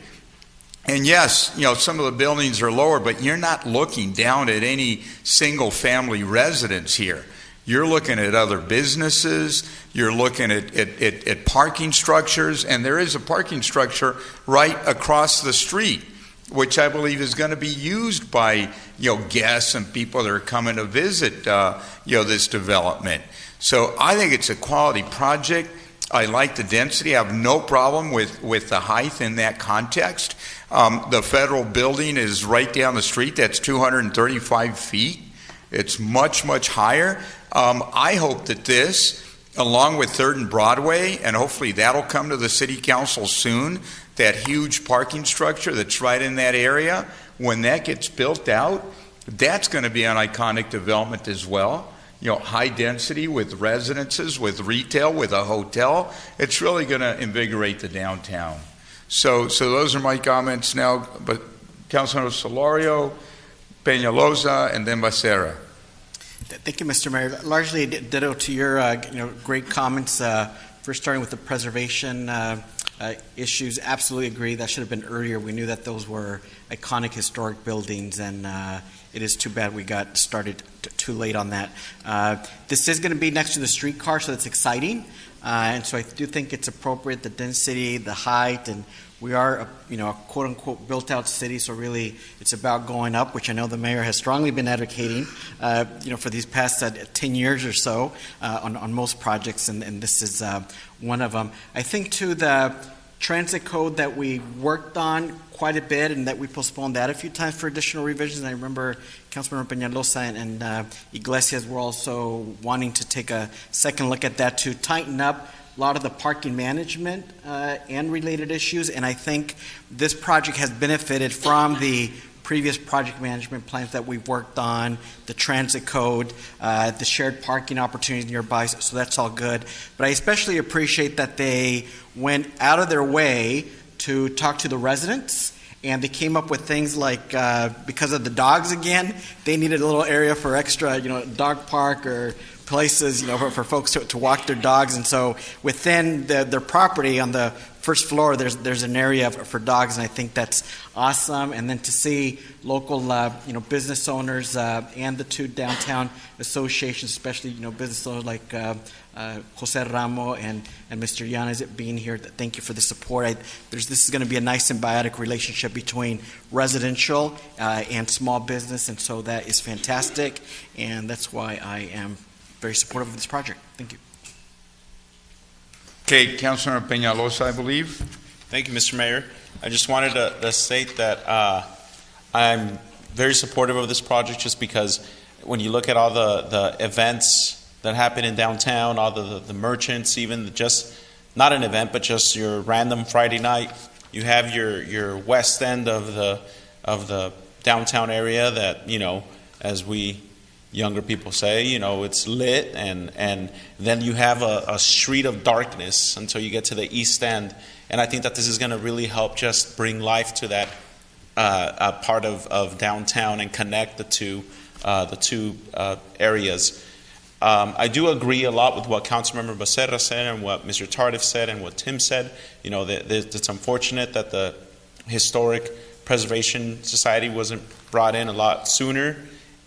And yes, some of the buildings are lower, but you're not looking down at any single family residence here. You're looking at other businesses, you're looking at parking structures, and there is a parking structure right across the street, which I believe is going to be used by guests and people that are coming to visit this development. So I think it's a quality project. I like the density. I have no problem with the height in that context. The federal building is right down the street. That's 235 feet. It's much, much higher. I hope that this, along with 3rd and Broadway, and hopefully that'll come to the city council soon, that huge parking structure that's right in that area, when that gets built out, that's going to be an iconic development as well. High density with residences, with retail, with a hotel. It's really going to invigorate the downtown. So those are my comments now. But Councilmember Solorio, Peñalosa, and then Becerra. Thank you, Mr. Mayor. Largely ditto to your great comments. First, starting with the preservation issues, absolutely agree. That should have been earlier. We knew that those were iconic historic buildings, and it is too bad we got started too late on that. This is going to be next to the streetcar, so that's exciting. And so I do think it's appropriate, the density, the height, and we are a quote-unquote built-out city, so really it's about going up, which I know the mayor has strongly been advocating, for these past 10 years or so on most projects, and this is one of them. I think, too, the transit code that we worked on quite a bit and that we postponed that a few times for additional revisions. I remember Councilmember Peñalosa and Iglesias were also wanting to take a second look at that to tighten up a lot of the parking management and related issues, and I think this project has benefited from the previous project management plans that we've worked on, the transit code, the shared parking opportunities nearby, so that's all good. But I especially appreciate that they went out of their way to talk to the residents, and they came up with things like, because of the dogs again, they needed a little area for extra, dog park or places, for folks to walk their dogs. And so within their property on the first floor, there's an area for dogs, and I think that's awesome. And then to see local, business owners and the two downtown associations, especially, business owners like Jose Ramo and Mr. Yanez being here, thank you for the support. This is going to be a nice symbiotic relationship between residential and small business, and so that is fantastic, and that's why I am very supportive of this project. Thank you. Okay, Councilor Peñalosa, I believe. Thank you, Mr. Mayor. I just wanted to state that I'm very supportive of this project just because when you look at all the events that happen in downtown, all the merchants, even just not an event, but just your random Friday night, you have your west end of the downtown area that, as we younger people say, it's lit, and then you have a street of darkness until you get to the east end. And I think that this is going to really help just bring life to that part of downtown and connect the two areas. I do agree a lot with what Councilmember Becerra said and what Mr. Tardif said and what Tim said. It's unfortunate that the Historic Preservation Society wasn't brought in a lot sooner.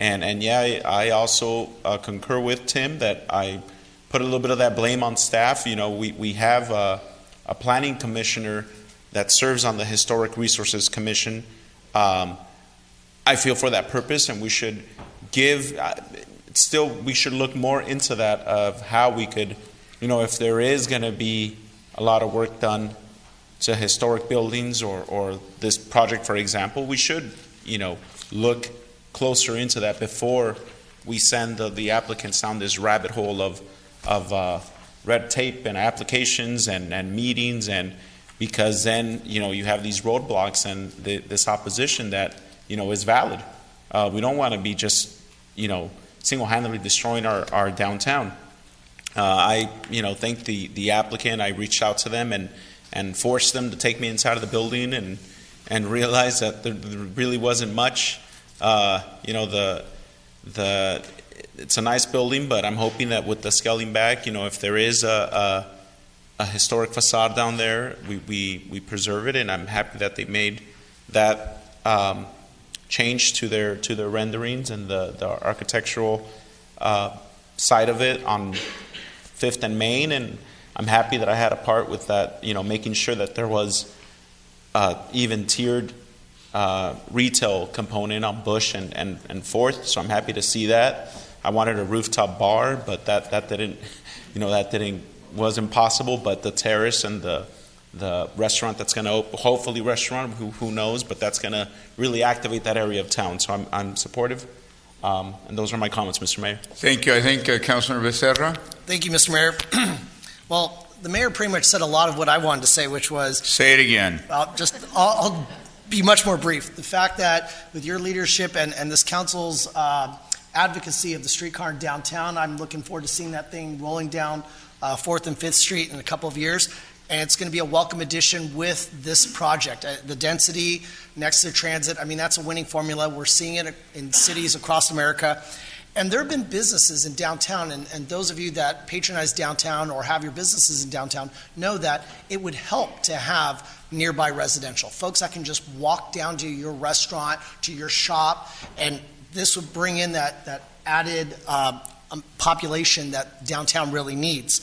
And yeah, I also concur with Tim that I put a little bit of that blame on staff. We have a planning commissioner that serves on the Historic Resources Commission. I feel for that purpose, and we should we should look more into that of how we could, if there is going to be a lot of work done to historic buildings or this project, for example, we should, look closer into that before we send the applicants down this rabbit hole of red tape and applications and meetings, and because then you have these roadblocks and this opposition that is valid. We don't want to be just single-handedly destroying our downtown. I thank the applicant. I reached out to them and forced them to take me inside of the building and realized that there really wasn't much. It's a nice building, but I'm hoping that with the scaling back, if there is a historic facade down there, we preserve it, and I'm happy that they made that change to their renderings and the architectural side of it on 5th and Main, and I'm happy that I had a part with that, making sure that there was even tiered retail component on Bush and 4th, so I'm happy to see that. I wanted a rooftop bar, but that didn't wasn't possible. But the terrace and the restaurant that's going to open, hopefully restaurant, who knows, but that's going to really activate that area of town. So I'm supportive, and those are my comments, Mr. Mayor. Thank you. I think Councilor Becerra. Thank you, Mr. Mayor. Well, the mayor pretty much said a lot of what I wanted to say, which was... Say it again. I'll be much more brief. The fact that with your leadership and this council's advocacy of the streetcar in downtown, I'm looking forward to seeing that thing rolling down 4th and 5th Street in a couple of years. And it's going to be a welcome addition with this project. The density next to the transit, that's a winning formula. We're seeing it in cities across America. And there have been businesses in downtown, and those of you that patronize downtown or have your businesses in downtown know that it would help to have nearby residential. Folks that can just walk down to your restaurant, to your shop, and this would bring in that added population that downtown really needs.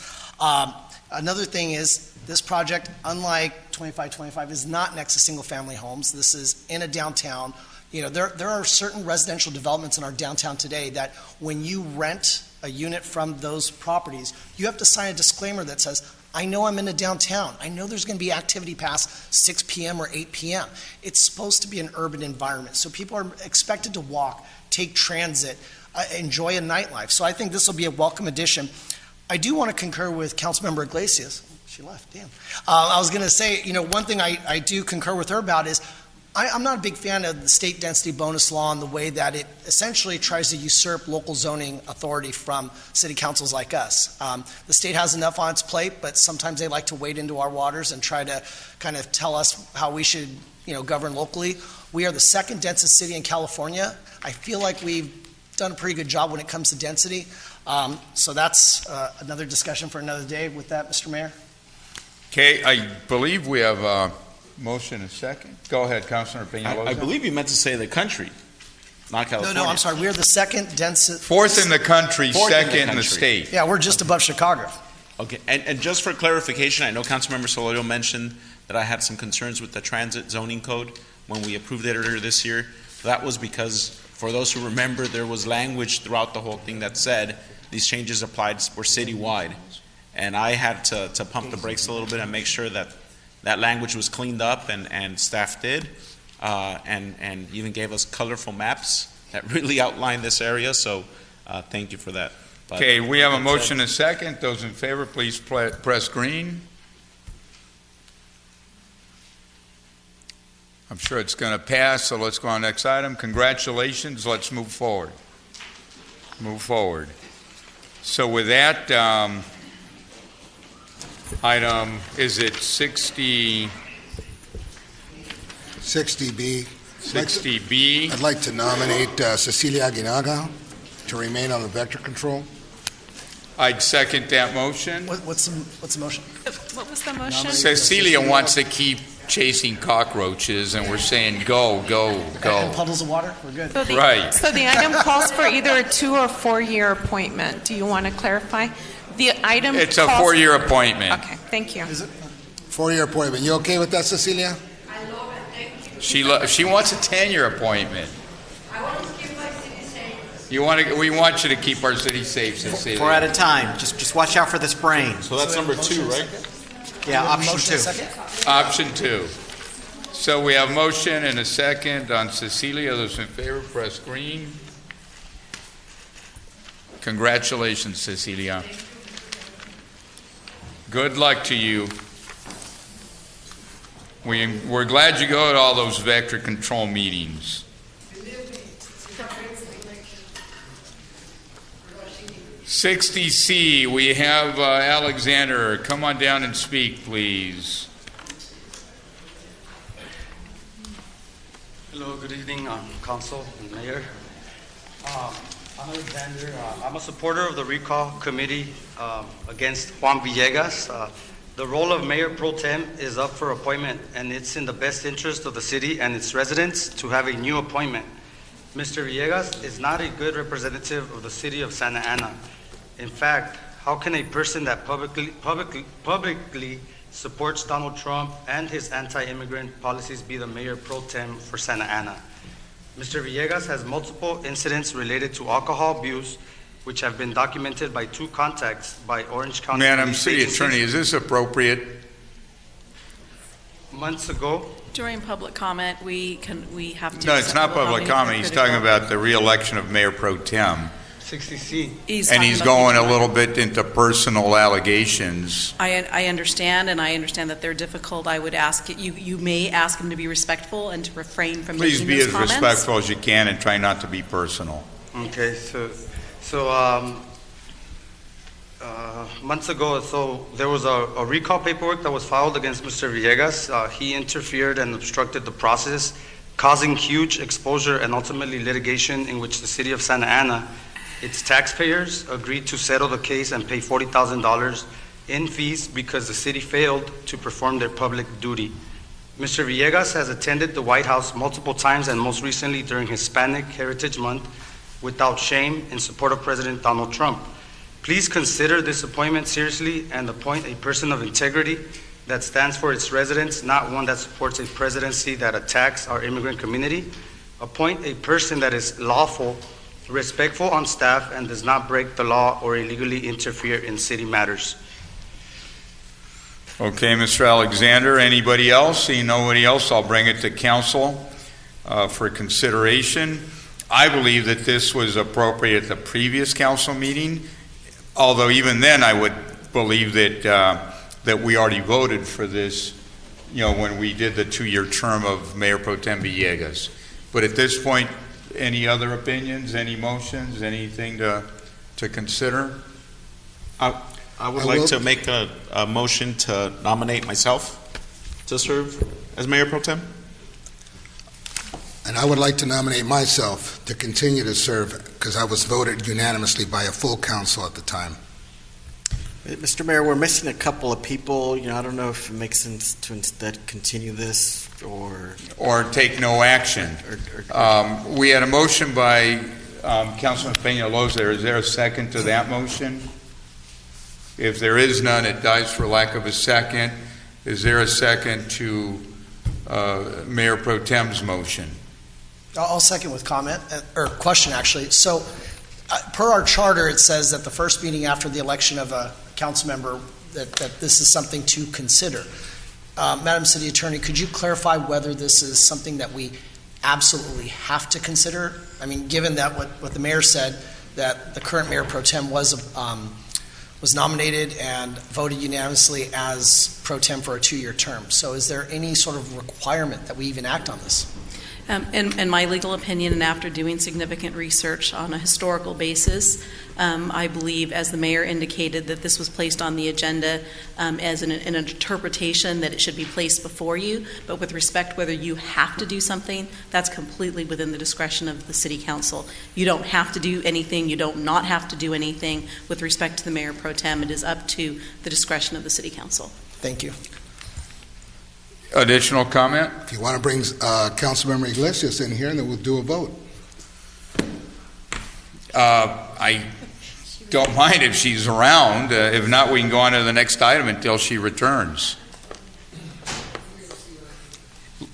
Another thing is this project, unlike 2525, is not next to single-family homes. This is in a downtown. There are certain residential developments in our downtown today that when you rent a unit from those properties, you have to sign a disclaimer that says, I know I'm in a downtown. I know there's going to be activity past 6 p.m. or 8 p.m. It's supposed to be an urban environment. So people are expected to walk, take transit, enjoy a nightlife. So I think this will be a welcome addition. I do want to concur with Councilmember Iglesias. She left, damn. I was going to say, one thing I do concur with her about is I'm not a big fan of the state density bonus law and the way that it essentially tries to usurp local zoning authority from city councils like us. The state has enough on its plate, but sometimes they like to wade into our waters and try to kind of tell us how we should, govern locally. We are the second densest city in California. I feel like we've done a pretty good job when it comes to density. So that's another discussion for another day. With that, Mr. Mayor. Okay, I believe we have a motion and second. Go ahead, Councilor Peñalosa. I believe you meant to say the country, not California. No, I'm sorry. We're the second densest. Fourth in the country, Fourth in the second in the country. state. Yeah, we're just above Chicago. Okay, and just for clarification, I know Councilmember Solorio mentioned that I had some concerns with the transit zoning code when we approved it earlier this year. That was because, for those who remember, there was language throughout the whole thing that said these changes applied were citywide. And I had to pump the brakes a little bit and make sure that that language was cleaned up, and staff did, and even gave us colorful maps that really outline this area, so thank you for that. But Okay, we have a motion and second. Those in favor, please press green. I'm sure it's going to pass, so let's go on to the next item. Congratulations. Let's move forward. Move forward. So with that, item, is it 60? 60B. 60B. I'd like to nominate Cecilia Aguinaga to remain on the vector control. I'd second that motion. What's the motion? What was the motion? Cecilia wants to keep chasing cockroaches, and we're saying go, go, And go. puddles of water? We're good. Right. So the item calls for either a 2 or 4 year appointment. Do you want to clarify? The item It's a calls- 4-year appointment. Okay, thank you. 4-year appointment. You okay with that, Cecilia? She wants a 10-year appointment. We want you to keep our city safe, Cecilia. 4 at a time. Just watch out for the sprain. So that's number 2, right? Yeah, option Motion 2. second? Option 2. So we have motion and a second on Cecilia. Those in favor, press green. Congratulations, Cecilia. Good luck to you. We're glad you go to all those vector control meetings. 60C, we have Alexander. Come on down and speak, please. Hello, good evening, Council and Mayor. I'm Alexander. I'm a supporter of the recall committee against Juan Villegas. The role of Mayor Pro Tem is up for appointment, and it's in the best interest of the city and its residents to have a new appointment. Mr. Villegas is not a good representative of the city of Santa Ana. In fact, how can a person that publicly supports Donald Trump and his anti-immigrant policies be the Mayor Pro Tem for Santa Ana? Mr. Villegas has multiple incidents related to alcohol abuse, which have been documented by 2 contacts by Orange County Madam Police City agencies. Attorney, is this appropriate? Months ago. During public comment, we have to. No, it's not accept public nominate comment. He's for talking critical. about the re-election of Mayor Pro Tem. 60C. And he's going a little bit into personal allegations. I understand, and I understand that they're difficult. I would ask, you may ask him to be respectful and to refrain from Please making be those as comments. respectful as you can and try not to be personal. Okay, so months ago, there was a recall paperwork that was filed against Mr. Villegas. He interfered and obstructed the process, causing huge exposure and ultimately litigation in which the city of Santa Ana, its taxpayers, agreed to settle the case and pay $40,000 in fees because the city failed to perform their public duty. Mr. Villegas has attended the White House multiple times and most recently during Hispanic Heritage Month without shame in support of President Donald Trump. Please consider this appointment seriously and appoint a person of integrity that stands for its residents, not one that supports a presidency that attacks our immigrant community. Appoint a person that is lawful, respectful on staff, and does not break the law or illegally interfere in city matters. Okay, Mr. Alexander, anybody else? Seeing nobody else, I'll bring it to council for consideration. I believe that this was appropriate at the previous council meeting, although even then I would believe that we already voted for this, when we did the 2-year term of Mayor Pro Tem Villegas. But at this point, any other opinions, any motions, anything to consider? I would like to make a motion to nominate myself to serve as Mayor Pro Tem. And I would like to nominate myself to continue to serve because I was voted unanimously by a full council at the time. Mr. Mayor, we're missing a couple of people. I don't know if it makes sense to instead continue this or take no action. We had a motion by Councilman Peñalosa. Is there a second to that motion? If there is none, it dies for lack of a second. Is there a second to Mayor Pro Tem's motion? I'll second with comment, or question actually. So per our charter, it says that the first meeting after the election of a council member, that this is something to consider. Madam City Attorney, could you clarify whether this is something that we absolutely have to consider? I mean, given that what the mayor said, that the current Mayor Pro Tem was nominated and voted unanimously as Pro Tem for a 2-year term. So is there any sort of requirement that we even act on this? In my legal opinion, and after doing significant research on a historical basis, I believe, as the mayor indicated, that this was placed on the agenda as an interpretation that it should be placed before you. But with respect whether you have to do something, that's completely within the discretion of the City Council. You don't have to do anything. You don't not have to do anything with respect to the Mayor Pro Tem. It is up to the discretion of the City Council. Thank you. Additional comment? If you want to bring Councilmember Iglesias in here, then we'll do a vote. I don't mind if she's around. If not, we can go on to the next item until she returns.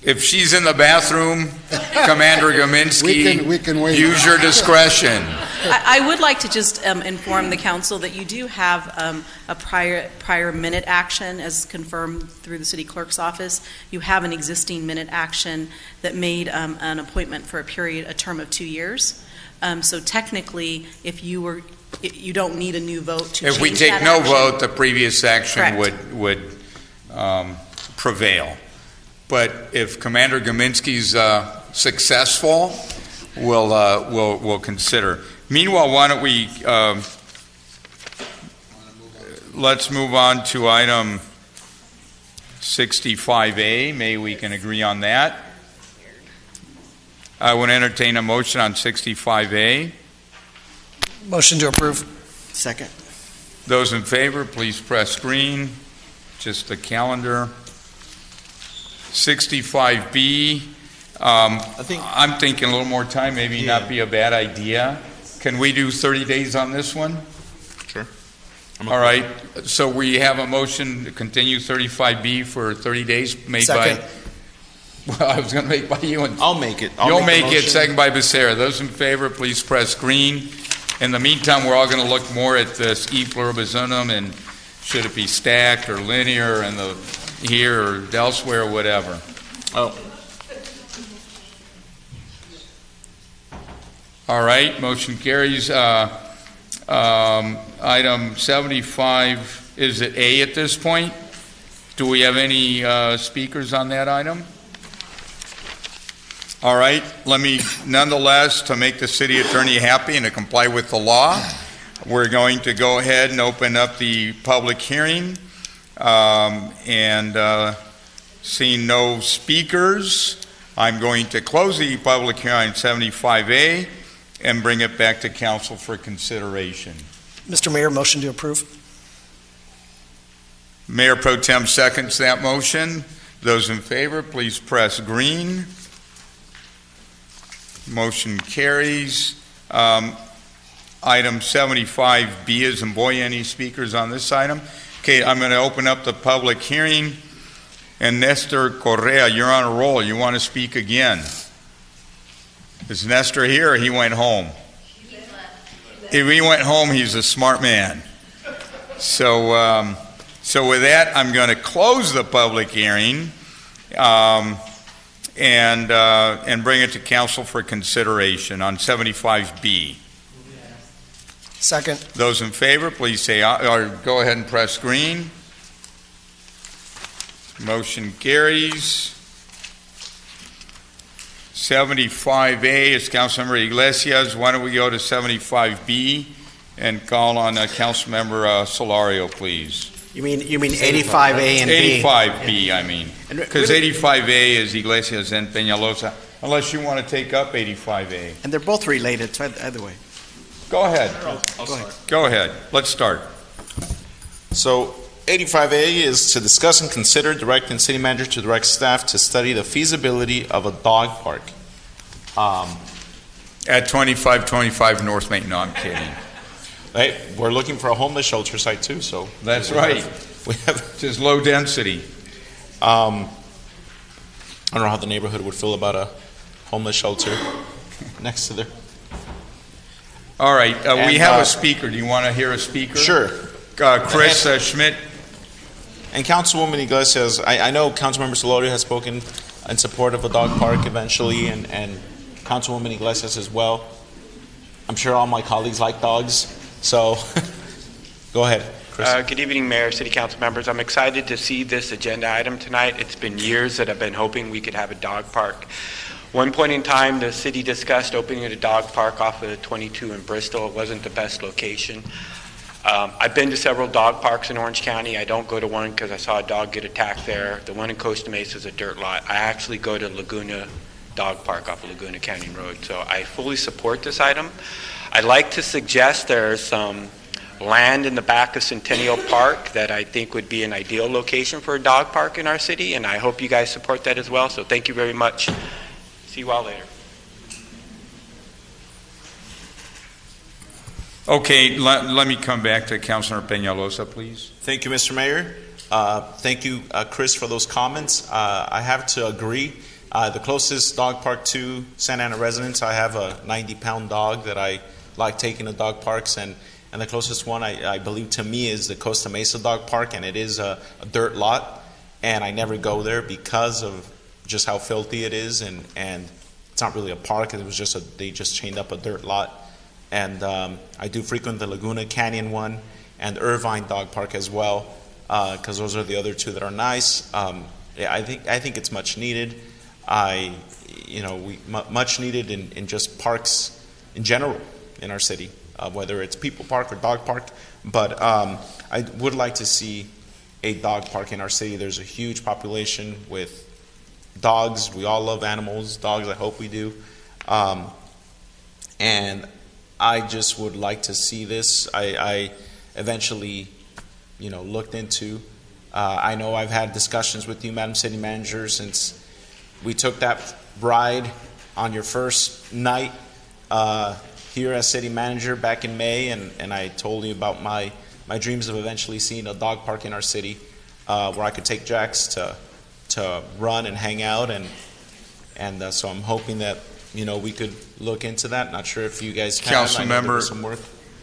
If she's in the bathroom, Commander Gominski, we can wait. Use your discretion. I would like to just inform the council that you do have a prior minute action as confirmed through the city clerk's office. You have an existing minute action that made an appointment for a term of 2 years. So technically, if you don't need a new vote to change that action. If we take no vote, the previous action Correct. would prevail. But if Commander Gominski's successful, we'll consider. Meanwhile, why don't we let's move on to item 65A. Maybe we can agree on that. I would entertain a motion on 65A. Motion to approve. Second. Those in favor, please press green. Just the calendar. 65B. I'm thinking a little more time maybe not be a bad idea. Can we do 30 days on this one? Sure. All right. So we have a motion to continue 35B for 30 days made Second. by. Well, I was going to make by you. And I'll make it. You'll make it. Second by Becerra. Those in favor, please press green. In the meantime, we're all going to look more at this e pluribus unum and should it be stacked or linear and here or elsewhere or whatever. Oh. All right, motion carries. Item 75, is it A at this point? Do we have any speakers on that item? All right, let me, nonetheless, to make the city attorney happy and to comply with the law, we're going to go ahead and open up the public hearing. Seeing no speakers, I'm going to close the public hearing on 75A and bring it back to council for consideration. Mr. Mayor, motion to approve. Mayor Pro Tem seconds that motion. Those in favor, please press green. Motion carries. Item 75B is in boy. Any speakers on this item? Okay, I'm going to open up the public hearing. And Nestor Correa, you're on a roll. You want to speak again? Is Nestor here or he went home? If he went home, he's a smart man. So with that, I'm going to close the public hearing and bring it to council for consideration on 75B. Second. Those in favor, please say aye, or go ahead and press green. Motion carries. 75A is Councilmember Iglesias. Why don't we go to 75B and call on Councilmember Solario, please? You mean 85A and B? 85B, I mean. Because 85A is Iglesias and Peñalosa, unless you want to take up 85A. And they're both related, so either way. Go ahead. Go ahead. Go ahead. Let's start. So 85A is to discuss and consider directing city manager to direct staff to study the feasibility of a dog park. At 2525 North Main, no, I'm kidding. Hey, we're looking for a homeless shelter site too, so. That's right. We have. Just low density. I don't know how the neighborhood would feel about a homeless shelter next to their. All right, we And, have a speaker. Do you want to hear a speaker? Sure. Chris Schmidt. And Councilwoman Iglesias, I know Councilmember Solorio has spoken in support of a dog park eventually, and Councilwoman Iglesias as well. I'm sure all my colleagues like dogs, so go ahead, Chris. Good evening, Mayor, City Council members. I'm excited to see this agenda item tonight. It's been years that I've been hoping we could have a dog park. One point in time, the city discussed opening a dog park off of 22 in Bristol. It wasn't the best location. I've been to several dog parks in Orange County. I don't go to one because I saw a dog get attacked there. The one in Costa Mesa is a dirt lot. I actually go to Laguna Dog Park off of Laguna Canyon Road. So I fully support this item. I'd like to suggest there's some land in the back of Centennial Park that I think would be an ideal location for a dog park in our city, and I hope you guys support that as well. So thank you very much. See you all later. Okay, let me come back to Councilor Peñalosa, please. Thank you, Mr. Mayor. Thank you, Chris, for those comments. I have to agree. The closest dog park to Santa Ana residents, I have a 90-pound dog that I like taking to dog parks, and the closest one I believe to me is the Costa Mesa Dog Park, and it is a dirt lot, and I never go there because of just how filthy it is, and it's not really a park. It was just they just chained up a dirt lot. And I do frequent the Laguna Canyon one and Irvine Dog Park as well, because those are the other two that are nice. Yeah, I think it's much needed. Much needed in just parks in general in our city, whether it's people park or dog park. But I would like to see a dog park in our city. There's a huge population with dogs. We all love animals. Dogs, I hope we do. And I just would like to see this. I eventually, looked into. I know I've had discussions with you, Madam City Manager, since we took that ride on your first night here as City Manager back in May, and I told you about my dreams of eventually seeing a dog park in our city where I could take Jax to run and hang out, and so I'm hoping that we could look into that. Not sure if you guys can. Council member, some work.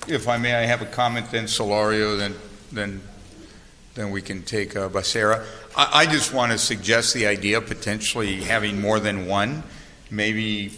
If I may, I have a comment. Then Solorio, then we can take Becerra. I just want to suggest the idea of potentially having more than one. Maybe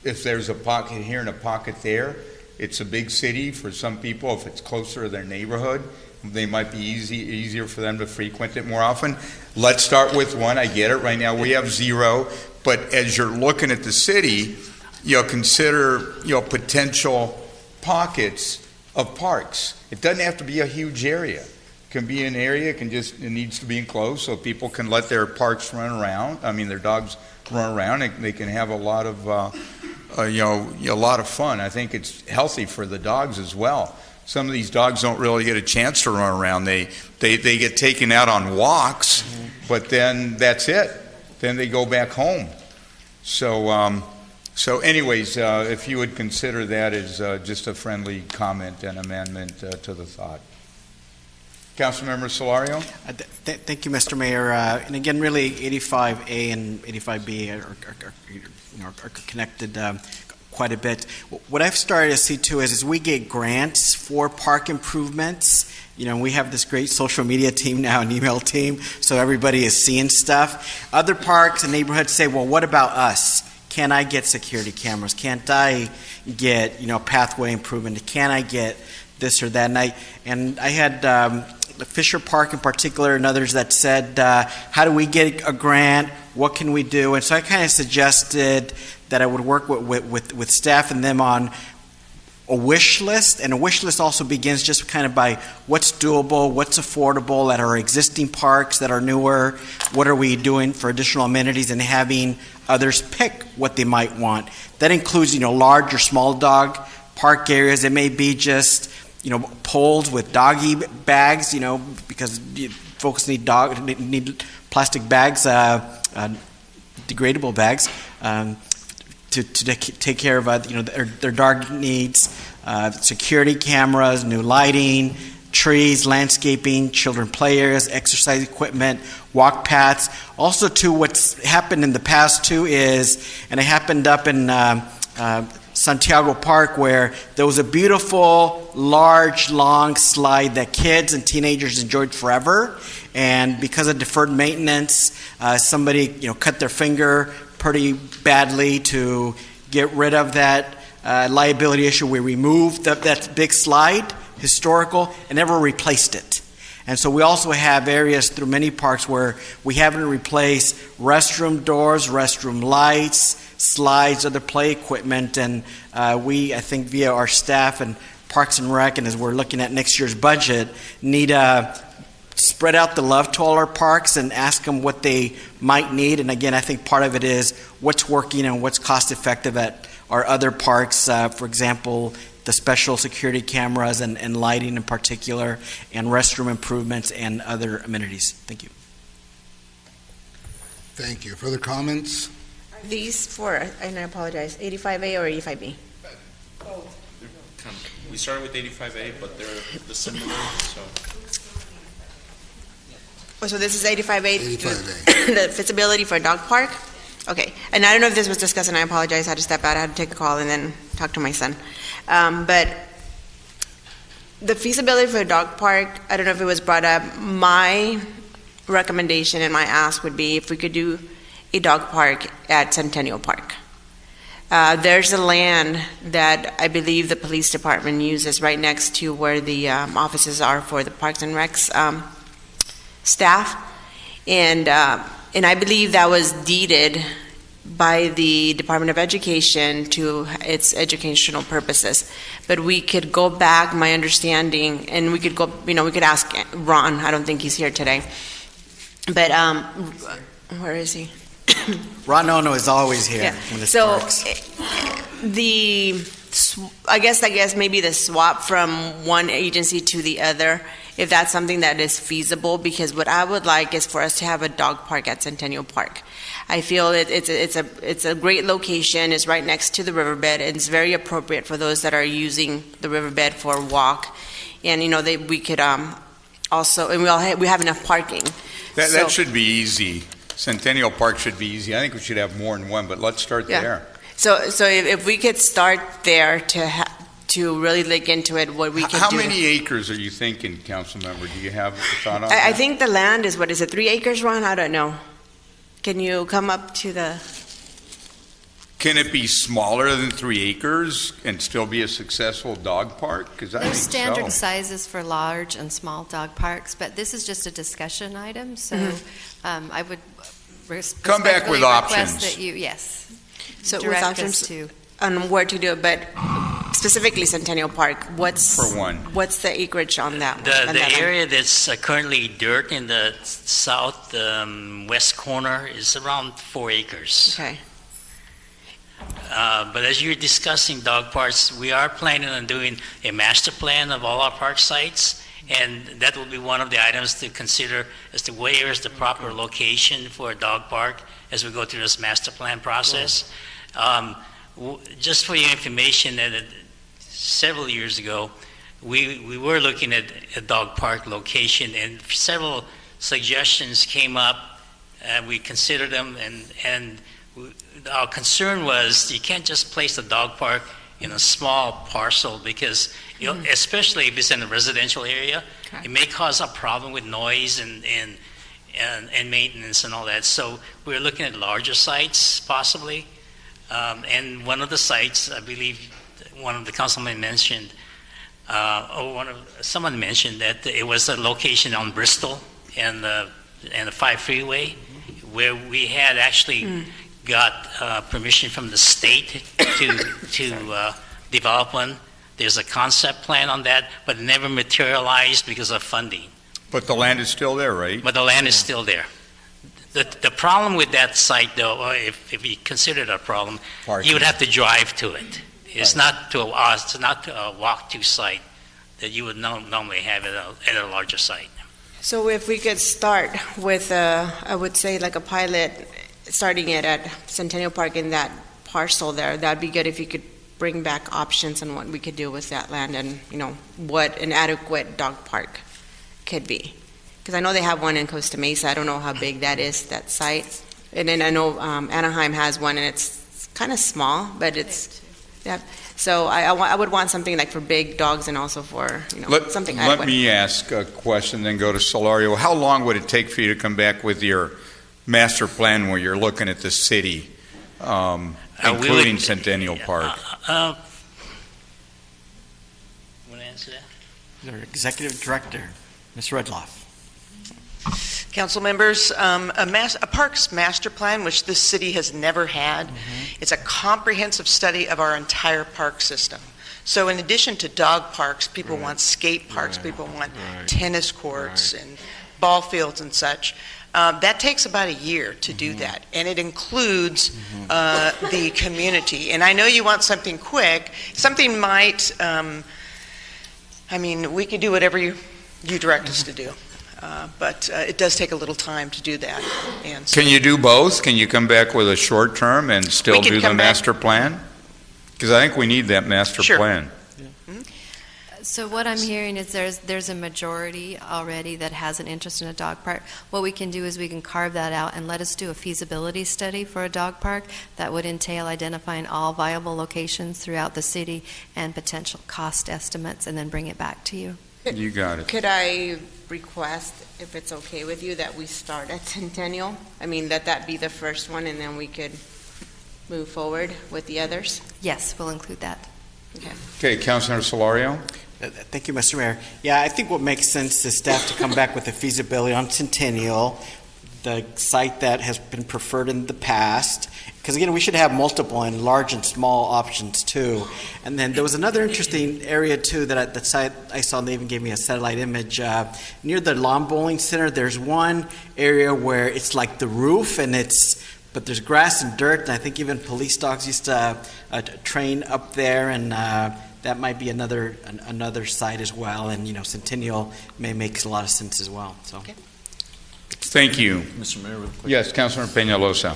if there's a pocket here and a pocket there, it's a big city for some people. If it's closer to their neighborhood, they might be easier for them to frequent it more often. Let's start with one. I get it. Right now we have 0. But as you're looking at the city, consider potential pockets of parks. It doesn't have to be a huge area. It can be an area. It needs to be enclosed so people can let their parks run around. Their dogs run around. They can have a lot of a lot of fun. I think it's healthy for the dogs as well. Some of these dogs don't really get a chance to run around. They get taken out on walks, but then that's it. Then they go back home. So anyways, if you would consider that as just a friendly comment and amendment to the thought. Councilmember Solorio? Thank you, Mr. Mayor. And again, really, 85A and 85B are connected quite a bit. What I've started to see too is we get grants for park improvements. We have this great social media team now, an email team, so everybody is seeing stuff. Other parks and neighborhoods say, well, what about us? Can I get security cameras? Can't I get, pathway improvement? Can I get this or that? And I had Fisher Park in particular and others that said, how do we get a grant? What can we do? And so I kind of suggested that I would work with staff and them on a wish list, and a wish list also begins just kind of by what's doable, what's affordable at our existing parks that are newer, what are we doing for additional amenities, and having others pick what they might want. That includes, large or small dog park areas. It may be just, poles with doggy bags, because folks need plastic bags, degradable bags, to take care of their dog needs. Security cameras, new lighting, trees, landscaping, children play areas, exercise equipment, walk paths. Also, too, what's happened in the past too is, and it happened up in Santiago Park, where there was a beautiful, large, long slide that kids and teenagers enjoyed forever, and because of deferred maintenance, somebody cut their finger pretty badly to get rid of that liability issue. We removed that big slide, historical, and never replaced it. And so we also have areas through many parks where we haven't replaced restroom doors, restroom lights, slides, other play equipment, and we, I think, via our staff and Parks and Rec, and as we're looking at next year's budget, need to spread out the love to all our parks and ask them what they might need. And again, I think part of it is what's working and what's cost effective at our other parks. For example, the special security cameras and lighting in particular, and restroom improvements and other amenities. Thank you. Thank you. Further comments? These four, and I apologize, 85A or 85B? We started with 85A, but they're the similar, so. Oh, so this is 85A? 85A. The feasibility for a dog park? Okay, and I don't know if this was discussed, and I apologize, I had to step out, I had to take a call and then talk to my son. But the feasibility for a dog park, I don't know if it was brought up, my recommendation and my ask would be if we could do a dog park at Centennial Park. There's a land that I believe the police department uses right next to where the offices are for the Parks and Recs staff, and I believe that was deeded by the Department of Education to its educational purposes. But we could go back, my understanding, and we could go, we could ask Ron. I don't think he's here today, but where is he? Ron Ono is always here. Yeah. When this So works. I guess maybe the swap from one agency to the other, if that's something that is feasible, because what I would like is for us to have a dog park at Centennial Park. I feel it's a great location. It's right next to the riverbed, and it's very appropriate for those that are using the riverbed for a walk. And we could also, and we have enough parking. That should be easy. Centennial Park should be easy. I think we should have more than one, but let's start there. So if we could start there to really look into it, what we can do. How many acres are you thinking, council member? Do you have a thought on that? I think the land is, 3 acres, Ron? I don't know. Can you come up to the... Can it be smaller than 3 acres and still be a successful dog park? Because I There's think standard so. sizes for large and small dog parks, but this is just a discussion item, so I would Come back with respectfully request options. that you, yes, So with direct options us to. on where to do it, but specifically Centennial Park, what's For one. what's the acreage on that? on The that land? area that's currently dirt in the south west corner is around 4 acres. Okay. But as you're discussing dog parks, we are planning on doing a master plan of all our park sites, and that will be one of the items to consider as to where is the proper location for a dog park as we go through this master plan process. Just for your information, several years ago, we were looking at a dog park location, and several suggestions came up, and we considered them, and our concern was you can't just place a dog park in a small parcel because, especially if it's in a residential area, it may cause a problem with noise and maintenance and all that. So we're looking at larger sites possibly. And one of the sites, I believe one of the councilmen mentioned, someone mentioned that it was a location on Bristol and the 5 freeway where we had actually got permission from the state to develop one. There's a concept plan on that, but it never materialized because of funding. But the land is still there, right? But the land is still there. The problem with that site, though, if you consider it a problem, you would have to drive to it. It's not to a walk-to site that you would normally have at a larger site. So if we could start with, I would say like a pilot, starting it at Centennial Park in that parcel there, that'd be good if you could bring back options on what we could do with that land and, what an adequate dog park could be. Because I know they have one in Costa Mesa. I don't know how big that is, that site. And then I know Anaheim has one, and it's kind of small, but it's, yeah. So I would want something like for big dogs and also for, something adequate. Let me ask a question, then go to Solorio. How long would it take for you to come back with your master plan where you're looking at the city, including Centennial Park? Want to answer that? Our Executive Director, Ms. Redloff. Council members, a parks master plan, which this city has never had, it's a comprehensive study of our entire park system. So in addition to dog parks, people want skate parks, people want tennis courts and ball fields and such. That takes about a year to do that, and it includes the community. And I know you want something quick. Something might, we could do whatever you direct us to do. But it does take a little time to do that. And so Can you do both? Can you come back with a short term and still do the master plan? Because I think we need that master plan. So what I'm hearing is there's a majority already that has an interest in a dog park. What we can do is we can carve that out and let us do a feasibility study for a dog park that would entail identifying all viable locations throughout the city and potential cost estimates, and then bring it back to you. You got it. Could I request, if it's okay with you, that we start at Centennial? That be the first one, and then we could move forward with the others? Yes, we'll include that. Okay, Councilor Solorio? Thank you, Mr. Mayor. Yeah, I think what makes sense is staff to come back with a feasibility on Centennial, the site that has been preferred in the past, because again, we should have multiple and large and small options too. And then there was another interesting area too that the site I saw, and they even gave me a satellite image near the lawn bowling center. There's one area where it's like the roof, but there's grass and dirt, and I think even police dogs used to train up there, and that might be another site as well. And Centennial may make a lot of sense as well. So. Okay. Thank you. Mr. Mayor, real quick. Yes, Councilor Peñalosa.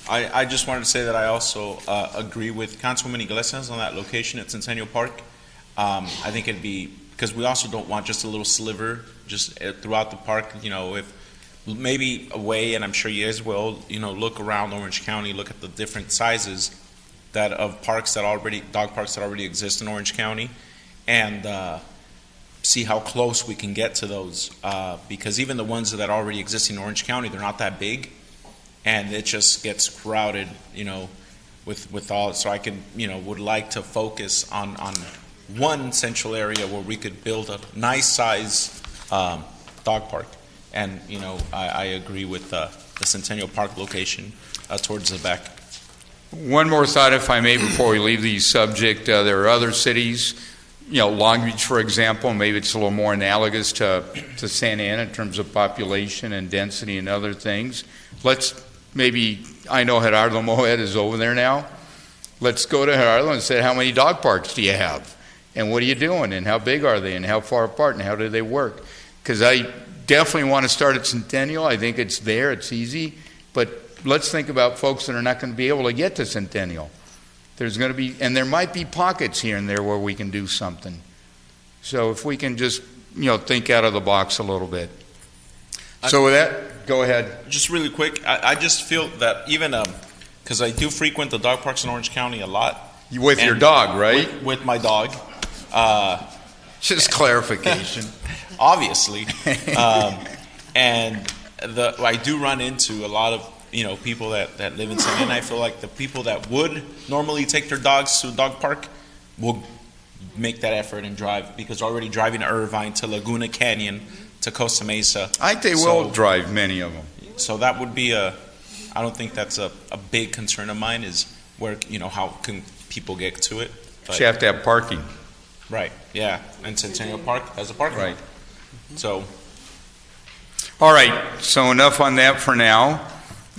I just wanted to say that I also agree with Councilwoman Iglesias on that location at Centennial Park. I think it'd be, because we also don't want just a little sliver just throughout the park, if maybe away, and I'm sure you guys will, look around Orange County, look at the different sizes of parks dog parks that already exist in Orange County, and see how close we can get to those, because even the ones that already exist in Orange County, they're not that big, and it just gets crowded, with all. So I would like to focus on one central area where we could build a nice size dog park, and I agree with the Centennial Park location towards the back. One more thought, if I may, before we leave the subject. There are other cities, Long Beach, for example, maybe it's a little more analogous to Santa Ana in terms of population and density and other things. I know Gerardo Moed is over there now. Let's go to Gerardo and say, how many dog parks do you have? And what are you doing? And how big are they? And how far apart? And how do they work? Because I definitely want to start at Centennial. I think it's there. It's easy. But let's think about folks that are not going to be able to get to Centennial. There's going to be, and there might be pockets here and there where we can do something. So if we can just, think out of the box a little bit. So with that, go ahead. Just really quick, I just feel that even, because I do frequent the dog parks in Orange County a lot. With your dog, right? With my dog. Just clarification. Obviously. And I do run into a lot of people that live in Santa Ana. I feel like the people that would normally take their dogs to a dog park will make that effort and drive, because already driving to Irvine, to Laguna Canyon, to Costa Mesa. I think they will drive, many of them. So that would be I don't think that's a big concern of mine, is where, how can people get to it. But you have to have parking. Right, yeah. And Centennial Park has a parking lot. So. All right, so enough on that for now.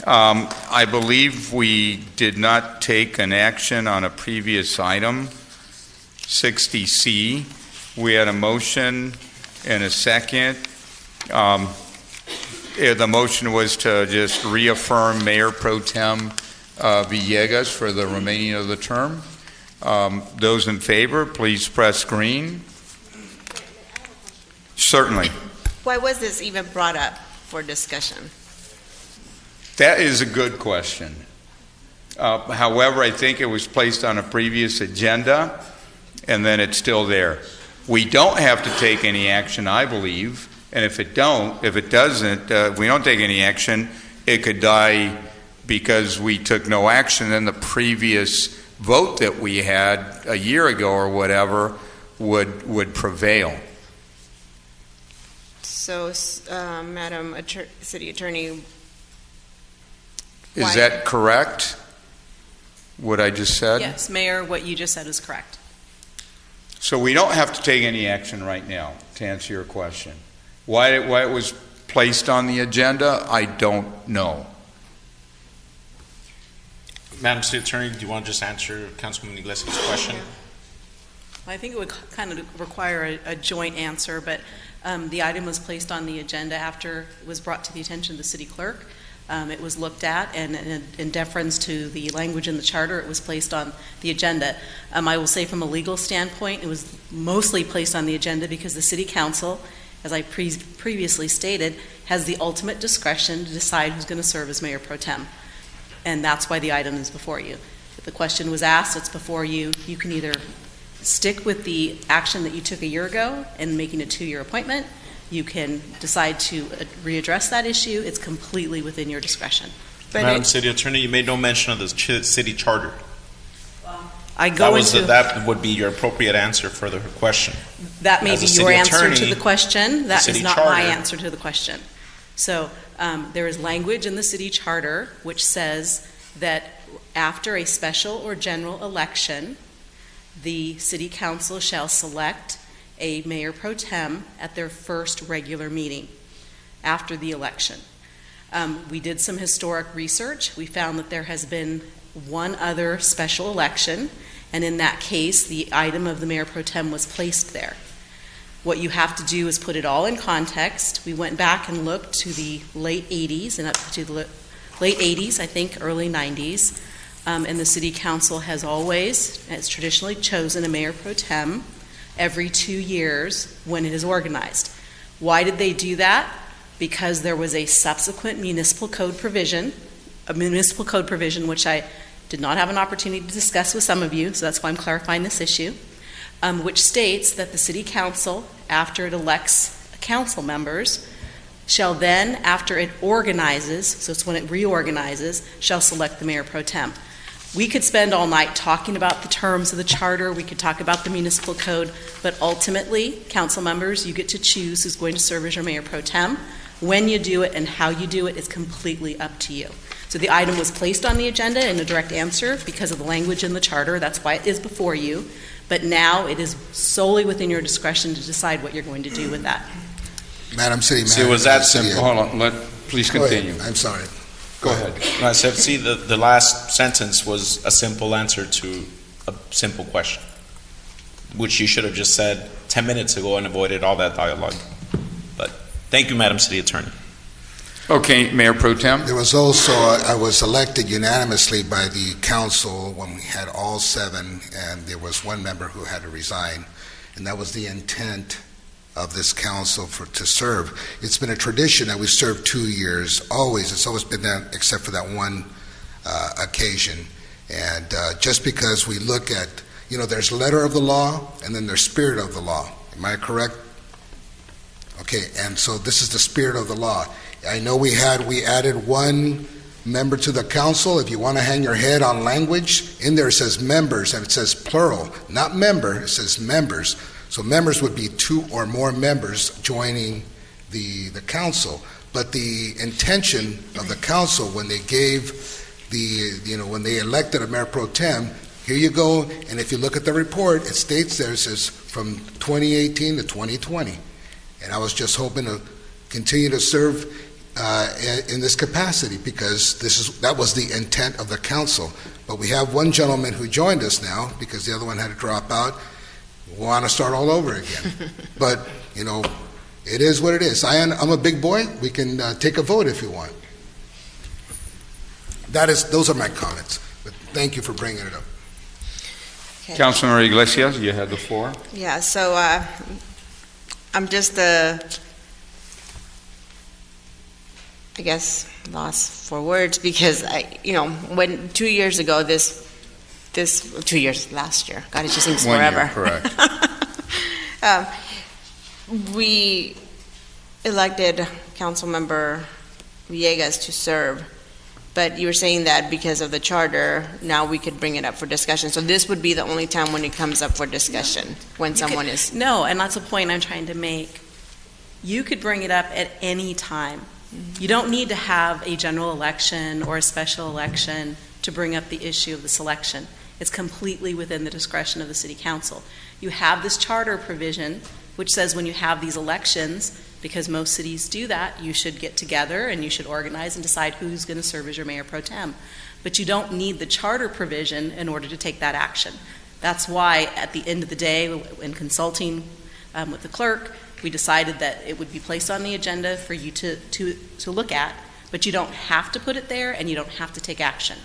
I believe we did not take an action on a previous item, 60C. We had a motion and a second. The motion was to just reaffirm Mayor Pro Tem Villegas for the remaining of the term. Those in favor, please press green. Certainly. Why was this even brought up for discussion? That is a good question. However, I think it was placed on a previous agenda, and then it's still there. We don't have to take any action, I believe, and if it doesn't, if we don't take any action, it could die because we took no action, then the previous vote that we had a year ago or whatever would prevail. So, Madam City Attorney, Is that correct? What I just said? Yes, Mayor, what you just said is correct. So we don't have to take any action right now, to answer your question. Why it was placed on the agenda, I don't know. Madam City Attorney, do you want to just answer Councilwoman Iglesias' question? I think it would kind of require a joint answer, but the item was placed on the agenda after it was brought to the attention of the city clerk. It was looked at, and in deference to the language in the charter, it was placed on the agenda. I will say from a legal standpoint, it was mostly placed on the agenda because the city council, as I previously stated, has the ultimate discretion to decide who's going to serve as mayor pro tem. And that's why the item is before you. If the question was asked, it's before you. You can either stick with the action that you took a year ago and making a 2-year appointment. You can decide to readdress that issue. It's completely within your discretion. Madam City Attorney, you made no mention of the city charter. That would be your appropriate answer for the question. That may be your answer to the question. That is not my charter. answer to the question. So there is language in the city charter which says that after a special or general election, the city council shall select a mayor pro tem at their first regular meeting after the election. We did some historic research. We found that there has been one other special election, and in that case, the item of the mayor pro tem was placed there. What you have to do is put it all in context. We went back and looked to the late 80s and up to the late 80s, I think early 90s, and the city council has traditionally chosen a mayor pro tem every 2 years when it is organized. Why did they do that? Because there was a subsequent municipal code provision which I did not have an opportunity to discuss with some of you, so that's why I'm clarifying this issue, which states that the city council, after it elects council members, shall then, after it organizes, so it's when it reorganizes, shall select the mayor pro tem. We could spend all night talking about the terms of the charter, we could talk about the municipal code, but ultimately, council members, you get to choose who's going to serve as your mayor pro tem. When you do it and how you do it is completely up to you. So the item was placed on the agenda in a direct answer because of the language in the charter. That's why it is before you. But now it is solely within your discretion to decide what you're going to do with that. Madam City Manager. See, was that simple? Hold on, please continue. I'm sorry. Go ahead. No, I said, see, the last sentence was a simple answer to a simple question, which you should have just said 10 minutes ago and avoided all that dialogue. But thank you, Madam City Attorney. Okay, Mayor Pro Tem. There was also, I was elected unanimously by the council when we had all 7, and there was one member who had to resign, and that was the intent of this council to serve. It's been a tradition that we serve 2 years, always. It's always been that, except for that one occasion. And just because we look at, there's letter of the law, and then there's spirit of the law. Am I correct? Okay, and so this is the spirit of the law. I know we added one member to the council. If you want to hang your head on language, in there it says members, and it says plural, not member, it says members. So members would be 2 or more members joining the council. But the intention of the council when they gave when they elected a mayor pro tem, here you go, and if you look at the report, it states there, it says from 2018 to 2020. And I was just hoping to continue to serve in this capacity because that was the intent of the council. But we have one gentleman who joined us now because the other one had to drop out. we want to start all over again. But, you know, it is what it is. I'm a big boy. We can take a vote if you want. Those are my comments. But thank you for bringing it up. Okay. Councilmember Iglesias, you have the floor. Yeah, so I'm just, I guess, lost for words because when 2 years ago, last year, God, it just seems 1 year, forever. correct. We elected Councilmember Villegas to serve, but you were saying that because of the charter, now we could bring it up for discussion. So this would be the only time when it comes up for discussion, when someone is... No, and that's the point I'm trying to make. You could bring it up at any time. You don't need to have a general election or a special election to bring up the issue of the selection. It's completely within the discretion of the City Council. You have this charter provision which says when you have these elections, because most cities do that, you should get together and you should organize and decide who's going to serve as your mayor pro tem. But you don't need the charter provision in order to take that action. That's why at the end of the day, in consulting with the clerk, we decided that it would be placed on the agenda for you to look at, but you don't have to put it there and you don't have to take action.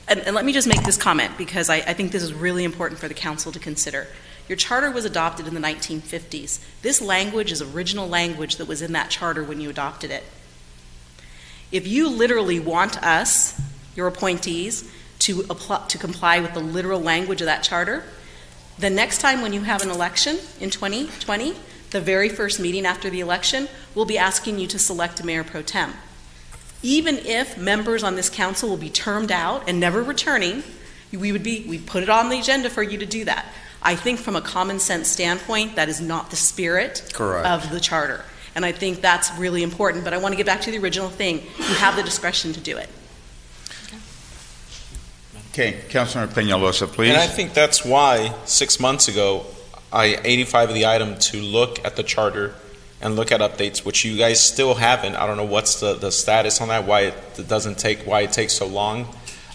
And let me just make this comment because I think this is really important for the council to consider. Your charter was adopted in the 1950s. This language is original language that was in that charter when you adopted it. If you literally want us, your appointees, to comply with the literal language of that charter, the next time when you have an election in 2020, the very first meeting after the election, we'll be asking you to select a mayor pro tem. Even if members on this council will be termed out and never returning, we put it on the agenda for you to do that. I think from a common sense standpoint, that is not the spirit of the charter. And I think that's really important. But I want to get back to the original thing. You have the discretion to do it. Okay, Councilmember Peñalosa, please. And I think that's why 6 months ago, I 85 of the item to look at the charter and look at updates, which you guys still haven't. I don't know what's the status on that, why it takes so long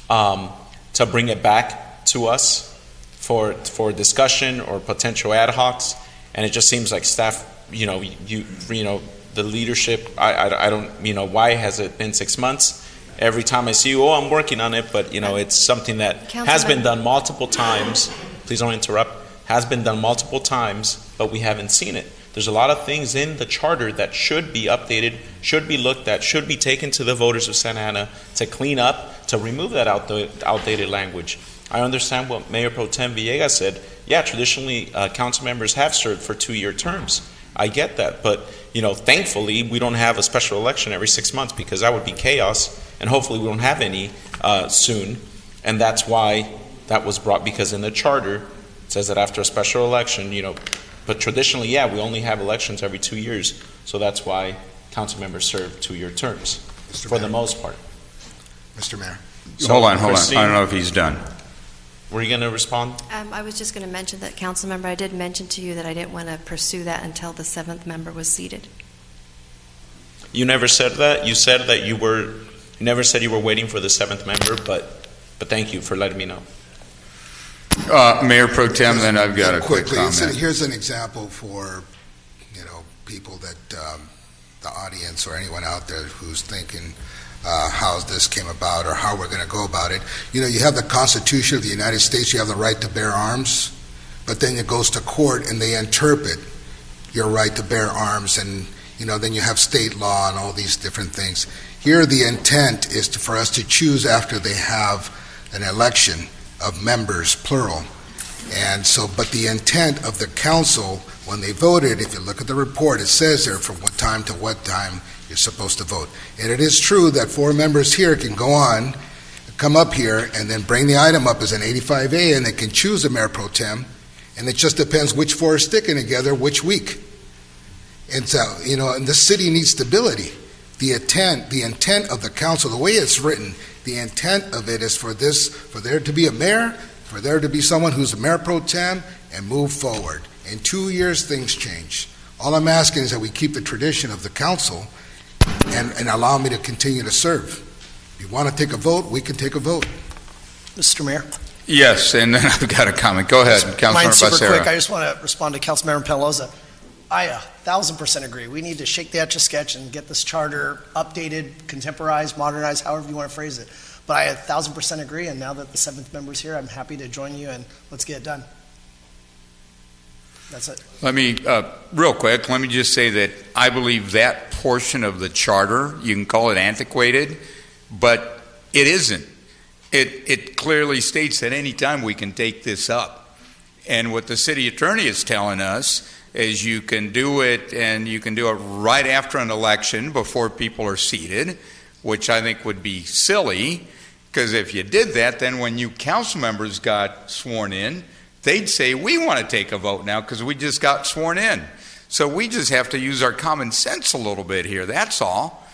to bring it back to us for discussion or potential ad hocs. And it just seems like staff, the leadership, I don't, why has it been 6 months? Every time I see you, I'm working on it, but it's something that has been done multiple times. Please don't interrupt. Has been done multiple times, but we haven't seen it. There's a lot of things in the charter that should be updated, should be looked at, should be taken to the voters of Santa Ana to clean up, to remove that outdated language. I understand what Mayor Pro Tem Villegas said. Yeah, traditionally, council members have served for 2-year terms. I get that, but thankfully, we don't have a special election every 6 months because that would be chaos, and hopefully we don't have any soon. And that's why that was brought, because in the charter, it says that after a special election, but traditionally, yeah, we only have elections every 2 years. So that's why council members serve 2-year terms for the most part. Mr. Mayor. Hold on. I don't know if he's done. Were you going to respond? I was just going to mention that, council member, I did mention to you that I didn't want to pursue that until the 7th member was seated. You never said that. You said that you never said you were waiting for the 7th member, but thank you for letting me know. Mayor Pro Tem, then I've got a quick comment. Here's an example for people that the audience or anyone out there who's thinking how this came about or how we're going to go about it. You have the Constitution of the United States. You have the right to bear arms, but then it goes to court and they interpret your right to bear arms, and then you have state law and all these different things. Here, the intent is for us to choose after they have an election of members, plural. And so, but the intent of the council, when they voted, if you look at the report, it says there from what time to what time you're supposed to vote. And it is true that 4 members here can go on, come up here, and then bring the item up as an 85A, and they can choose a mayor pro tem, and it just depends which 4 are sticking together which week. And so, and the city needs stability. The intent of the council, the way it's written, the intent of it is for there to be a mayor, for there to be someone who's a mayor pro tem, and move forward. In 2 years, things change. All I'm asking is that we keep the tradition of the council and allow me to continue to serve. If you want to take a vote, we can take a vote. Mr. Mayor? Yes, and then I've got a comment. Go ahead, Councilmember Mine's super Becerra. quick. I just want to respond to Councilmember Pelosi. I 1,000% agree. We need to shake the Etch-a-Sketch and get this charter updated, contemporized, modernized, however you want to phrase it. But I 1,000% agree, and now that the seventh member's here, I'm happy to join you, and let's get it done. That's it. Let me, real quick, let me just say that I believe that portion of the charter, you can call it antiquated, but it isn't. It clearly states that any time we can take this up. And what the city attorney is telling us is you can do it, and you can do it right after an election before people are seated, which I think would be silly, because if you did that, then when you council members got sworn in, they'd say, we want to take a vote now because we just got sworn in. So we just have to use our common sense a little bit here, that's all.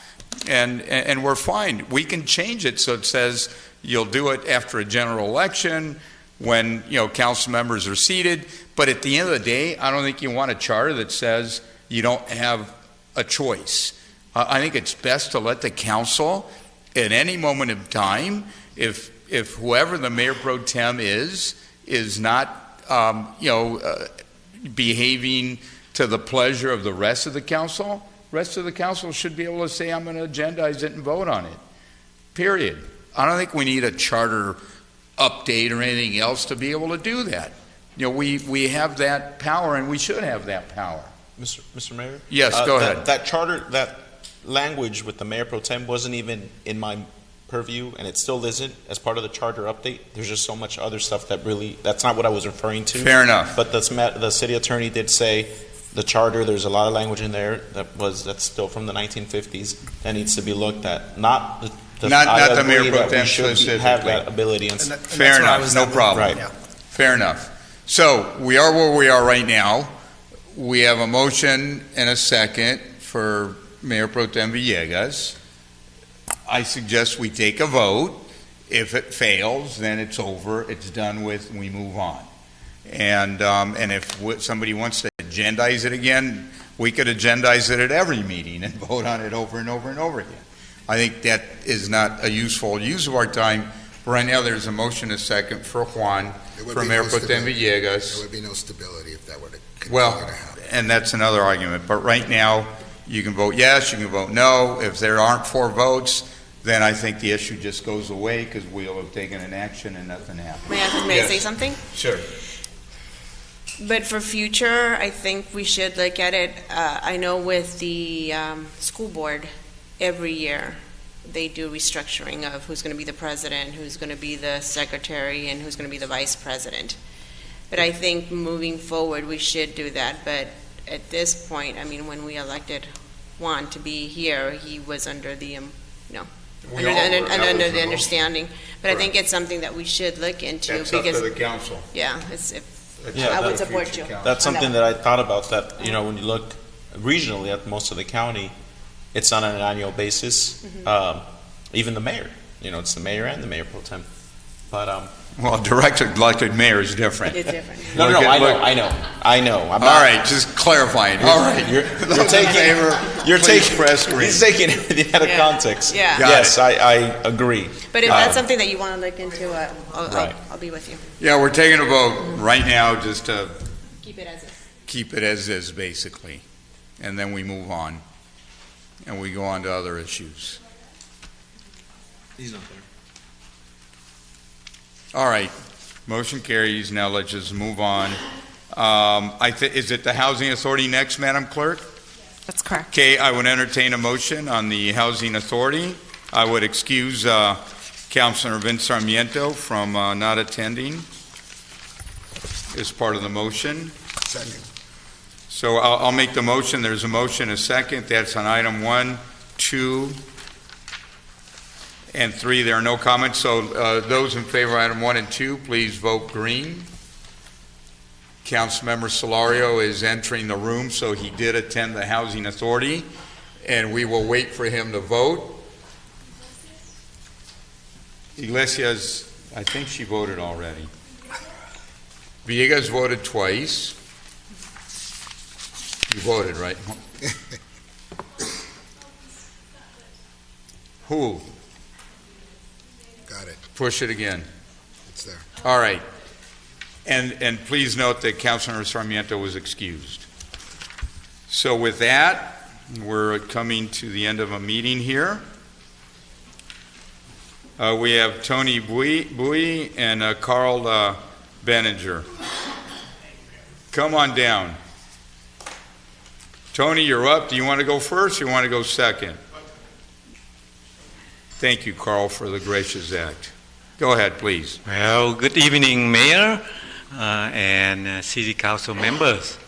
And we're fine. We can change it so it says you'll do it after a general election when, council members are seated. But at the end of the day, I don't think you want a charter that says you don't have a choice. I think it's best to let the council, at any moment of time, if whoever the mayor pro tem is not, behaving to the pleasure of the rest of the council should be able to say, I'm going to agendize it and vote on it. Period. I don't think we need a charter update or anything else to be able to do that. We have that power, and we should have that power. Mr. Mayor? Yes, go ahead. That charter, that language with the mayor pro tem wasn't even in my purview, and it still isn't as part of the charter update. There's just so much other stuff that's not what I was referring to. Fair enough. But the city attorney did say the charter, there's a lot of language in there that's still from the 1950s that needs to be looked at. Not the mayor pro tem specifically. Have that ability. Fair enough, no problem. Right. Yeah. Fair enough. So we are where we are right now. We have a motion and a second for Mayor Pro Tem Villegas. I suggest we take a vote. If it fails, then it's over, it's done with, and we move on. And if somebody wants to agendize it again, we could agendize it at every meeting and vote on it over and over and over again. I think that is not a useful use of our time. But right now, there's a motion and a second for Juan, for Mayor Pro Tem Villegas. There would be no stability if that were to continue to happen. And that's another argument. But right now, you can vote yes, you can vote no. If there aren't 4 votes, then I think the issue just goes away because we'll have taken an action and nothing happens. May I say something? Sure. But for future, I think we should look at it. I know with the school board, every year they do restructuring of who's going to be the president, who's going to be the secretary, and who's going to be the vice president. But I think moving forward, we should do that. But at this point, I mean, when we elected Juan to be here, he was under the, under the understanding. But I think it's something that we should look into. That's because up to the council. Yeah, I would support you. That's something that I thought about, that, when you look regionally at most of the county, it's on an annual basis. Even the mayor, it's the mayor and the mayor pro tem. But well, elected mayor is different. It's different. No, I know. All right, just clarifying. All right, you're taking press green. He's taking everything out of context. Yeah. Yes, I agree. But if that's something that you want to look into, I'll be with you. Yeah, we're taking a vote right now just to keep it as is. Keep it as is, basically, and then we move on, and we go on to other issues. He's not there. All right, motion carries. Now let's just move on. Is it the Housing Authority next, Madam Clerk? That's correct. Okay, I would entertain a motion on the Housing Authority. I would excuse Councilor Vince Sarmiento from not attending as part of the motion. Second. So I'll make the motion. There's a motion, a second. That's on item 1, 2, and 3. There are no comments. So those in favor of item 1 and 2, please vote green. Councilmember Solario is entering the room, so he did attend the Housing Authority, and we will wait for him to vote. Iglesias, I think she voted already. Villegas voted twice. You voted, right? Who? Got it. Push it again. that's there. All right. And please note that Councilmember Sarmiento was excused. So with that, we're coming to the end of a meeting here. We have Tony Bui and Carl Benninger. Come on down. Tony, you're up. Do you want to go first or you want to go second? Thank you, Carl, for the gracious act. Go ahead, please. Well, good evening, Mayor and City Council members.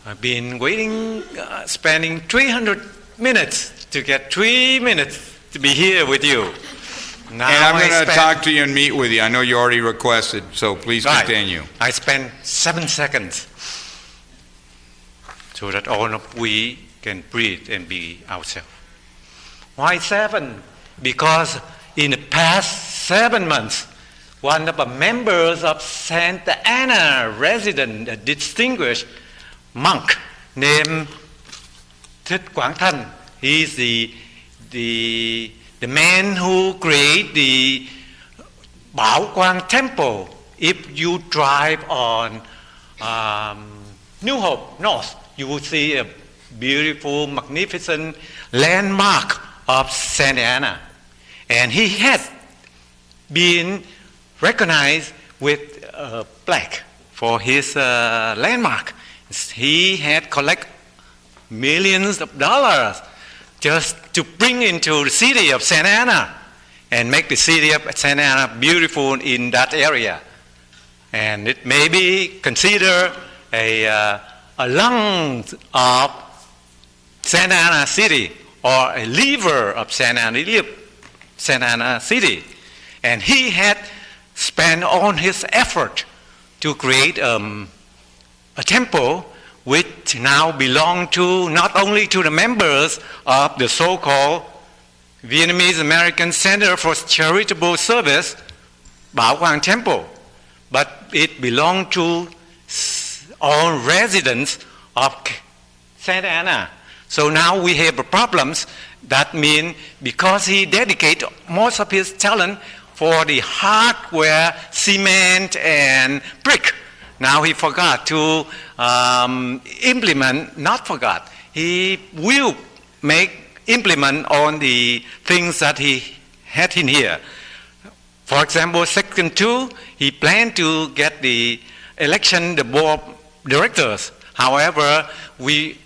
I've been waiting, spending 300 minutes to get 3 minutes to be here with you. Now and I'm going to talk to you and meet with you. I know you already requested, so please continue. I spent 7 seconds so that all of we can breathe and be ourselves. Why 7? Because in the past 7 months, one of the members of Santa Ana resident, a distinguished monk named Thích Quảng Thanh, he's the man who created the Bảo Quang Temple. If you drive on New Hope North, you will see a beautiful, magnificent landmark of Santa Ana. And he had been recognized with a plaque for his landmark. He had collected millions of dollars just to bring into the city of Santa Ana and make the city of Santa Ana beautiful in that area. And it may be considered a lung of Santa Ana City or a liver of Santa Ana City. And he had spent all his effort to create a temple which now belong to not only to the members of the so-called Vietnamese American Center for Charitable Service, Bảo Quang Temple, but it belonged to all residents of Santa Ana. So now we have problems. That means because he dedicated most of his talent for the hardware, cement, and brick, now he forgot to he will implement on the things that he had in here. For example, Section 2, he planned to get the board of directors. However, he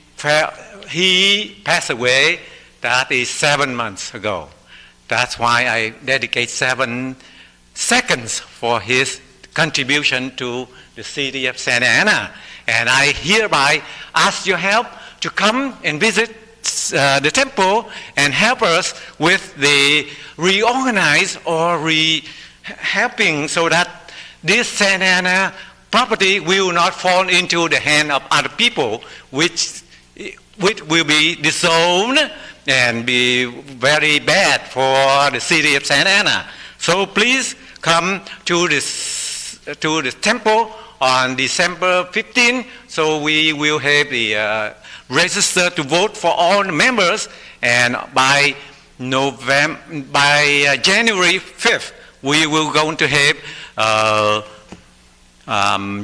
passed away, that is 7 months ago. That's why I dedicate 7 seconds for his contribution to the city of Santa Ana. And I hereby ask your help to come and visit the temple and help us with the reorganize or helping so that this Santa Ana property will not fall into the hand of other people, which will be dissolved and be very bad for the city of Santa Ana. So please come to the temple on December 15, so we will have the register to vote for all the members, and by January 5th, we will going to have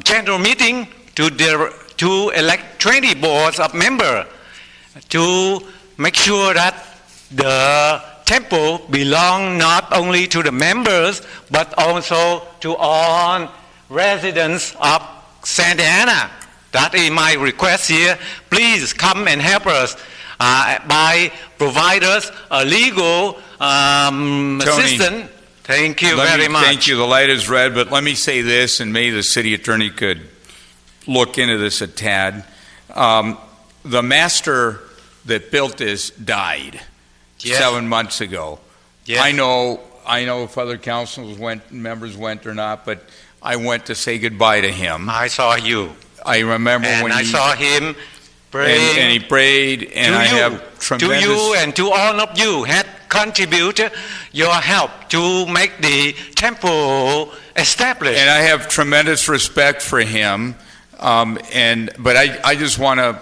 general meeting to elect 20 boards of members to make sure that the temple belongs not only to the members but also to all residents of Santa Ana. That is my request here. Please come and help us by provide us a legal assistance. Thank you very much. Thank you. The light is red, but let me say this, and maybe the city attorney could look into this a tad. The master that built this died 7 months ago. Yes. I know if other members went or not, but I went to say goodbye to him. I saw you. I remember and when I saw him praying. And he prayed, and I have tremendous... To you and to all of you had contributed your help to make the temple established. And I have tremendous respect for him, but I just want to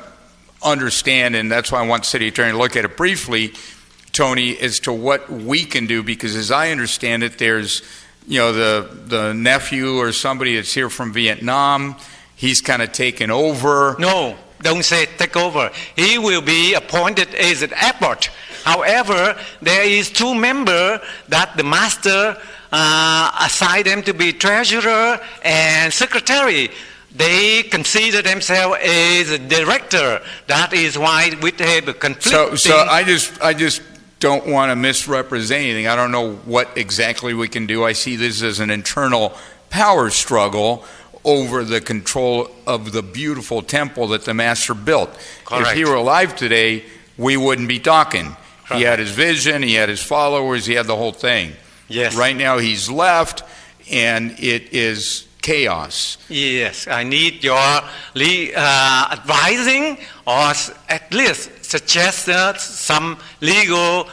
understand, and that's why I want City Attorney to look at it briefly, Tony, as to what we can do, because as I understand it, there's the nephew or somebody that's here from Vietnam, he's kind of taken over. No, don't say take over. He will be appointed as an airport. However, there is 2 members that the master assigned them to be treasurer and secretary. They consider themselves as a director. That is why we have a conflict. So I just don't want to misrepresent anything. I don't know what exactly we can do. I see this as an internal power struggle over the control of the beautiful temple that the master built. Correct. If he were alive today, we wouldn't be talking. Correct. He had his vision, he had his followers, he had the whole thing. Yes. Right now he's left, and it is chaos. Yes, I need your advising or at least suggest some public legal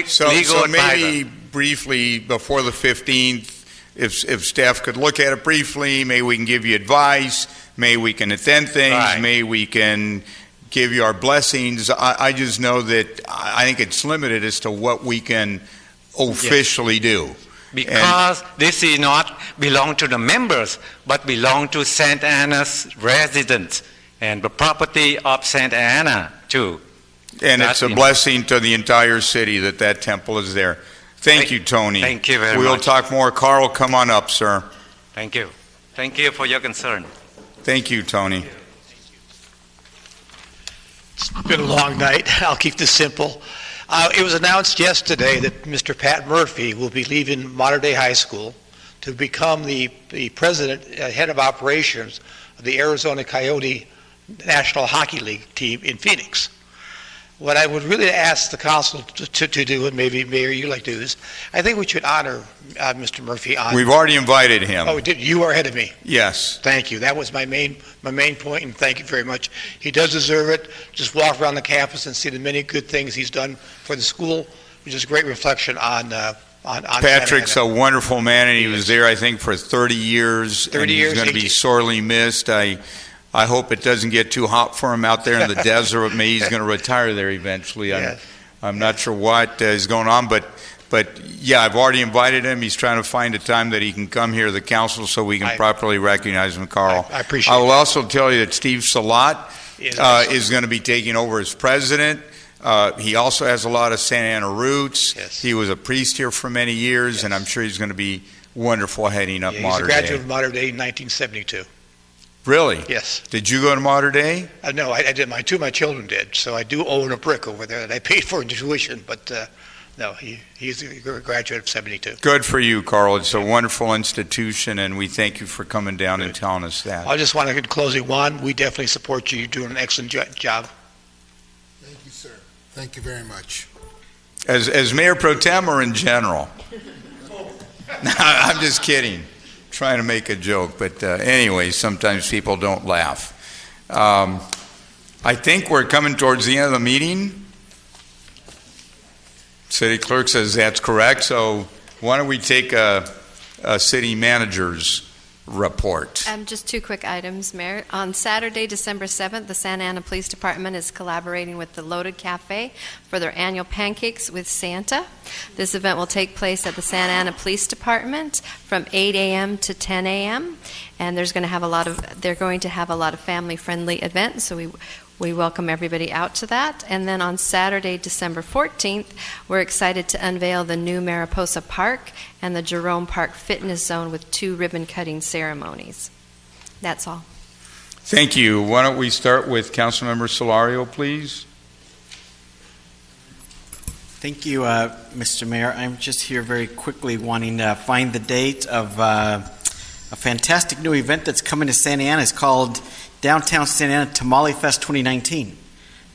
So advisor. maybe briefly before the 15th, if staff could look at it briefly, maybe we can give you advice, maybe we can attend things, Right. maybe we can give you our blessings. I just know that I think it's limited as to what we can officially do. Because this is not belong to the members, but belong to Santa Ana's residents and the property of Santa Ana too. And it's a blessing to the entire city that temple is there. Thank you, Tony. Thank you very We'll much. talk more. Carl, come on up, sir. Thank you. Thank you for your concern. Thank you, Tony. It's been a long night. I'll keep this simple. It was announced yesterday that Mr. Pat Murphy will be leaving Mater Dei High School to become the president, head of operations of the Arizona Coyote National Hockey League team in Phoenix. What I would really ask the council to do, and maybe Mayor you'd like to do this, I think we should honor Mr. Murphy. We've already invited him. Oh, you are ahead of me. Yes. Thank you. That was my main point, and thank you very much. He does deserve it. Just walk around the campus and see the many good things he's done for the school, which is a great reflection on Patrick's a wonderful man, and he was there, I think, for 30 years. 30 years. He's going to be sorely missed. I hope it doesn't get too hot for him out there in the desert. Maybe he's going to retire there eventually. I'm not sure what is going on, but yeah, I've already invited him. He's trying to find a time that he can come here to the council so we can properly recognize him, Carl. I appreciate it. I will also tell you that Steve Salat is going to be taking over as president. He also has a lot of Santa Ana roots. Yes. He was a priest here for many years, and I'm sure he's going to be wonderful heading up He's Mater a Dei. graduate of Mater Dei in 1972. Really? Yes. Did you go to Mater Dei? No, I did. Two of my children did. So I do own a brick over there that I paid for in tuition. But no, he's a graduate of 72. Good for you, Carl. It's a wonderful institution, and we thank you for coming down and telling us that. I just want to, in closing, Juan, we definitely support you. You're doing an excellent job. Thank you, sir. Thank you very much. As Mayor Pro Tem or in general? I'm just kidding. Trying to make a joke, but anyway, sometimes people don't laugh. I think we're coming towards the end of the meeting. City clerk says that's correct, so why don't we take a city manager's report? Just 2 quick items, Mayor. On Saturday, December 7th, the Santa Ana Police Department is collaborating with the Loaded Cafe for their annual Pancakes with Santa. This event will take place at the Santa Ana Police Department from 8 a.m. to 10 a.m. And they're going to have a lot of family-friendly events, so we welcome everybody out to that. And then on Saturday, December 14th, we're excited to unveil the new Mariposa Park and the Jerome Park Fitness Zone with 2 ribbon-cutting ceremonies. That's all. Thank you. Why don't we start with Councilmember Solario, please? Thank you, Mr. Mayor. I'm just here very quickly wanting to find the date of a fantastic new event that's coming to Santa Ana. It's called Downtown Santa Ana Tamale Fest 2019.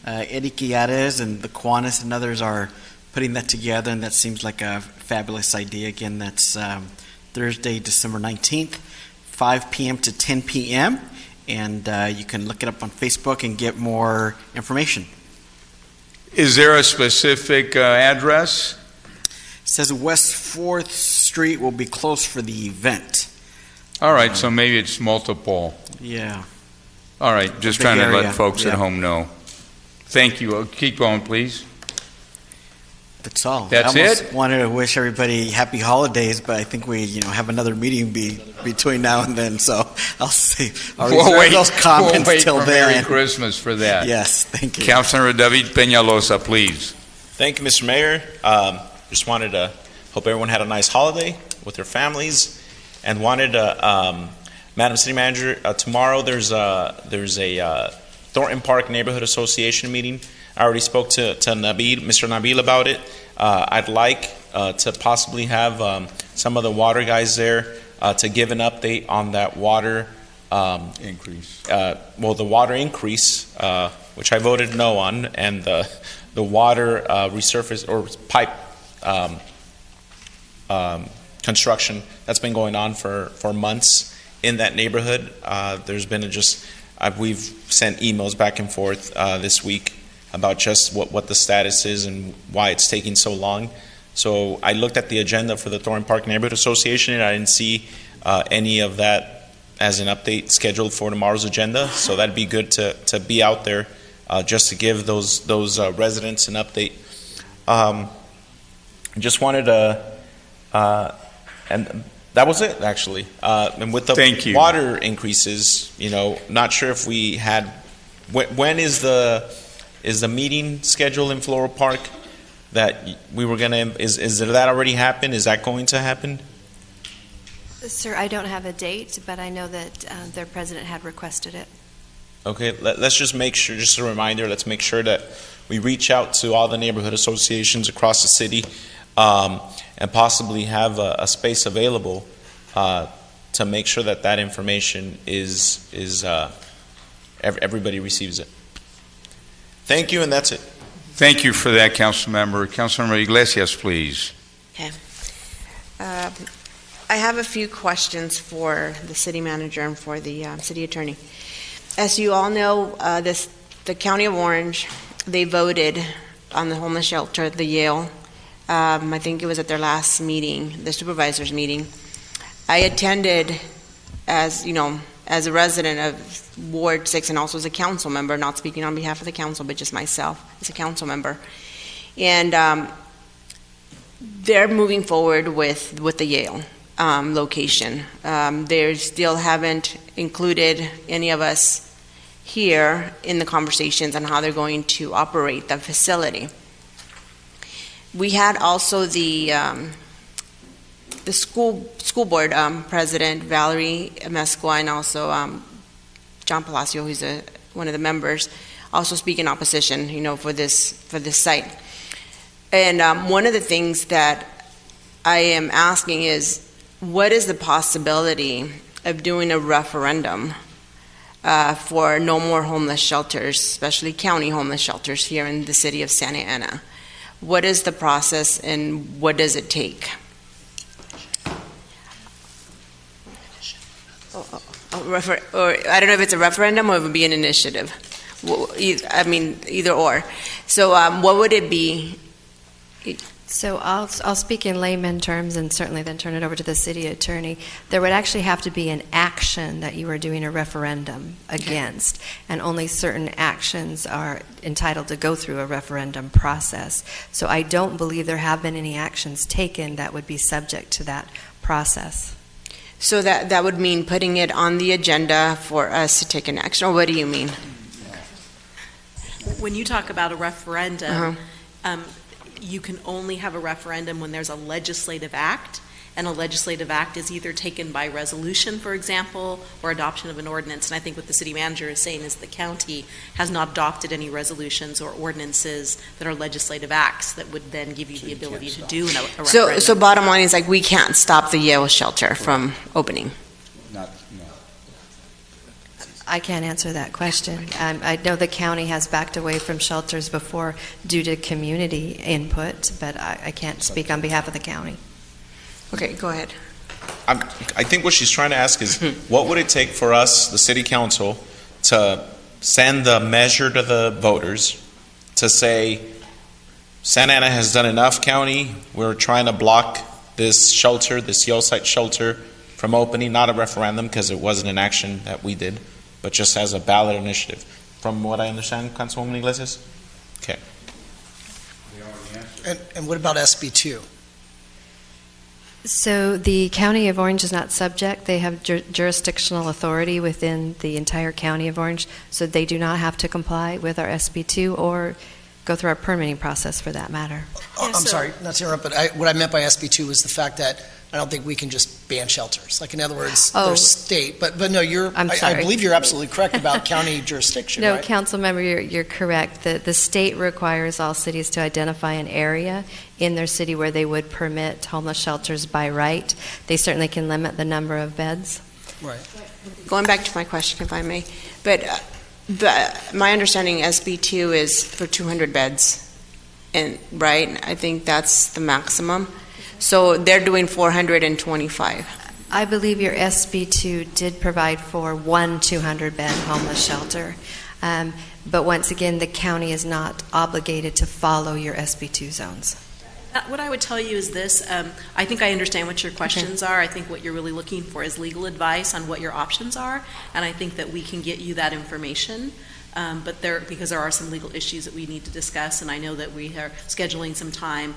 Eddie Quiarez and the Kiwanis and others are putting that together, and that seems like a fabulous idea. Again, that's Thursday, December 19th, 5 p.m. to 10 p.m., and you can look it up on Facebook and get more information. Is there a specific address? It says West 4th Street will be closed for the event. All right, so maybe it's multiple. Yeah. All right, just Big trying to area. let folks Yeah. at home know. Thank you. Keep going, please. That's all. That's I almost it? wanted to wish everybody happy holidays, but I think we, have another meeting between now and then, so I'll say, I'll reserve those comments we'll wait till for then. Merry Christmas for that. Yes, thank you. Councilor David Peñalosa, please. Thank you, Mr. Mayor. Just wanted to hope everyone had a nice holiday with their families, and wanted to, Madam City Manager, tomorrow there's a Thornton Park Neighborhood Association meeting. I already spoke to Nabil, Mr. Nabil about it. I'd like to possibly have some of the water guys there to give an update on that water increase. The water increase, which I voted no on, and the water resurface or pipe construction that's been going on for months in that neighborhood. There's been we've sent emails back and forth this week about just what the status is and why it's taking so long. So I looked at the agenda for the Thornton Park Neighborhood Association, and I didn't see any of that as an update scheduled for tomorrow's agenda. So that'd be good to be out there just to give those residents an update. Just wanted to, and that was it actually. And with the water increases, not sure if we had. When is the meeting scheduled in Floral Park that we were gonna? Is that already happened? Is that going to happen? Sir, I don't have a date, but I know that their president had requested it. Okay, let's just make sure, just a reminder, let's make sure that we reach out to all the neighborhood associations across the city and possibly have a space available to make sure that information is everybody receives it. Thank you, and that's it. Thank you for that, Councilmember. Councilmember Iglesias, please. Okay. I have a few questions for the city manager and for the city attorney. As you all know, the County of Orange, they voted on the homeless shelter, the Yale. I think it was at their last meeting, the supervisors meeting. I attended as a resident of Ward 6 and also as a council member, not speaking on behalf of the council, but just myself as a council member. And they're moving forward with the Yale location. They still haven't included any of us here in the conversations on how they're going to operate the facility. We had also the school board president, Valerie Mesqua, and also John Palacio, who's one of the members, also speak in opposition, for this site. And one of the things that I am asking is, what is the possibility of doing a referendum for no more homeless shelters, especially county homeless shelters here in the city of Santa Ana? What is the process and what does it take? Or I don't know if it's a referendum or it would be an initiative. Either or. So what would it be? So I'll speak in layman terms and certainly then turn it over to the city attorney. There would actually have to be an action that you are doing a referendum against, and only certain actions are entitled to go through a referendum process. So I don't believe there have been any actions taken that would be subject to that process. So that would mean putting it on the agenda for us to take an action, or what do you mean? When you talk about a referendum, you can only have a referendum when there's a legislative act, and a legislative act is either taken by resolution, for example, or adoption of an ordinance. And I think what the city manager is saying is the county has not adopted any resolutions or ordinances that are legislative acts that would then give you the ability to do a referendum. So bottom line is, we can't stop the Yale shelter from opening. I can't answer that question. I know the county has backed away from shelters before due to community input, but I can't speak on behalf of the county. Okay, go ahead. I think what she's trying to ask is, what would it take for us, the city council, to send the measure to the voters to say, Santa Ana has done enough, county, we're trying to block this shelter, this Yale site shelter, from opening, not a referendum because it wasn't an action that we did, but just as a ballot initiative. From what I understand, Councilwoman Iglesias? Okay. And what about SB2? So the County of Orange is not subject. They have jurisdictional authority within the entire County of Orange, so they do not have to comply with our SB2 or go through our permitting process for that matter. I'm sorry, not to interrupt, but what I meant by SB2 was the fact that I don't think we can just ban shelters. Like, in other words, they're state. But no, I believe you're absolutely correct about county jurisdiction, No, right? council member, you're correct. The state requires all cities to identify an area in their city where they would permit homeless shelters by right. They certainly can limit the number of beds. Right. Going back to my question, if I may, but my understanding SB2 is for 200 beds, and right? I think that's the maximum. So they're doing 425. I believe your SB2 did provide for one 200-bed homeless shelter. But once again, the county is not obligated to follow your SB2 zones. What I would tell you is this. I think I understand what your questions are. I think what you're really looking for is legal advice on what your options are, and I think that we can get you that information. Because there are some legal issues that we need to discuss, and I know that we are scheduling some time.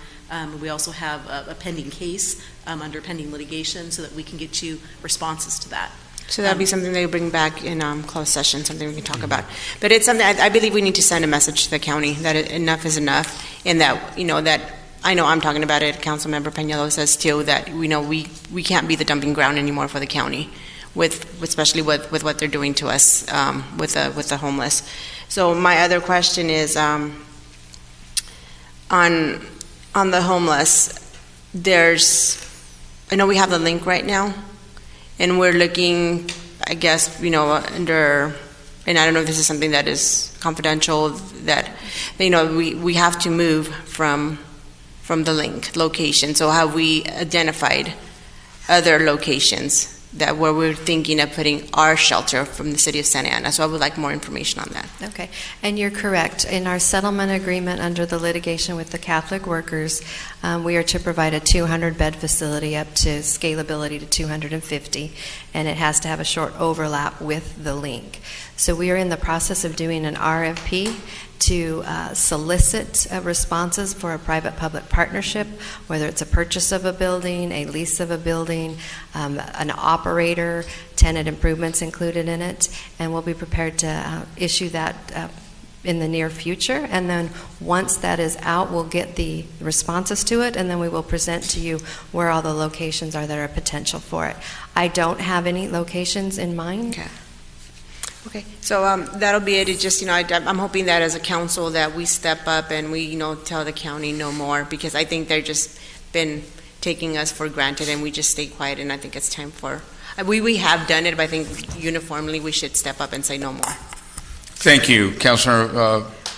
We also have a pending case under pending litigation so that we can get you responses to that. So that'll be something they bring back in closed session, something we can talk about. But it's something I believe we need to send a message to the county that enough is enough, and that that I know I'm talking about it. Councilmember Peñalo says too that we can't be the dumping ground anymore for the county, especially with what they're doing to us with the homeless. So my other question is on the homeless. I know we have the link right now, and we're looking, I guess, under, and I don't know if this is something that is confidential, that we have to move from the link location. So have we identified other locations where we're thinking of putting our shelter from the city of Santa Ana? So I would like more information on that. Okay, and you're correct. In our settlement agreement under the litigation with the Catholic workers, we are to provide a 200-bed facility up to scalability to 250, and it has to have a short overlap with the link. So we are in the process of doing an RFP to solicit responses for a private-public partnership, whether it's a purchase of a building, a lease of a building, an operator, tenant improvements included in it, and we'll be prepared to issue that in the near future. And then once that is out, we'll get the responses to it, and then we will present to you where all the locations are that are potential for it. I don't have any locations in mind. Okay, so that'll be it. It's just, I'm hoping that as a council that we step up and we, tell the county no more, because I think they're just been taking us for granted and we just stay quiet, and I think it's time for, we have done it, but I think uniformly we should step up and say no more. Thank you. Councilor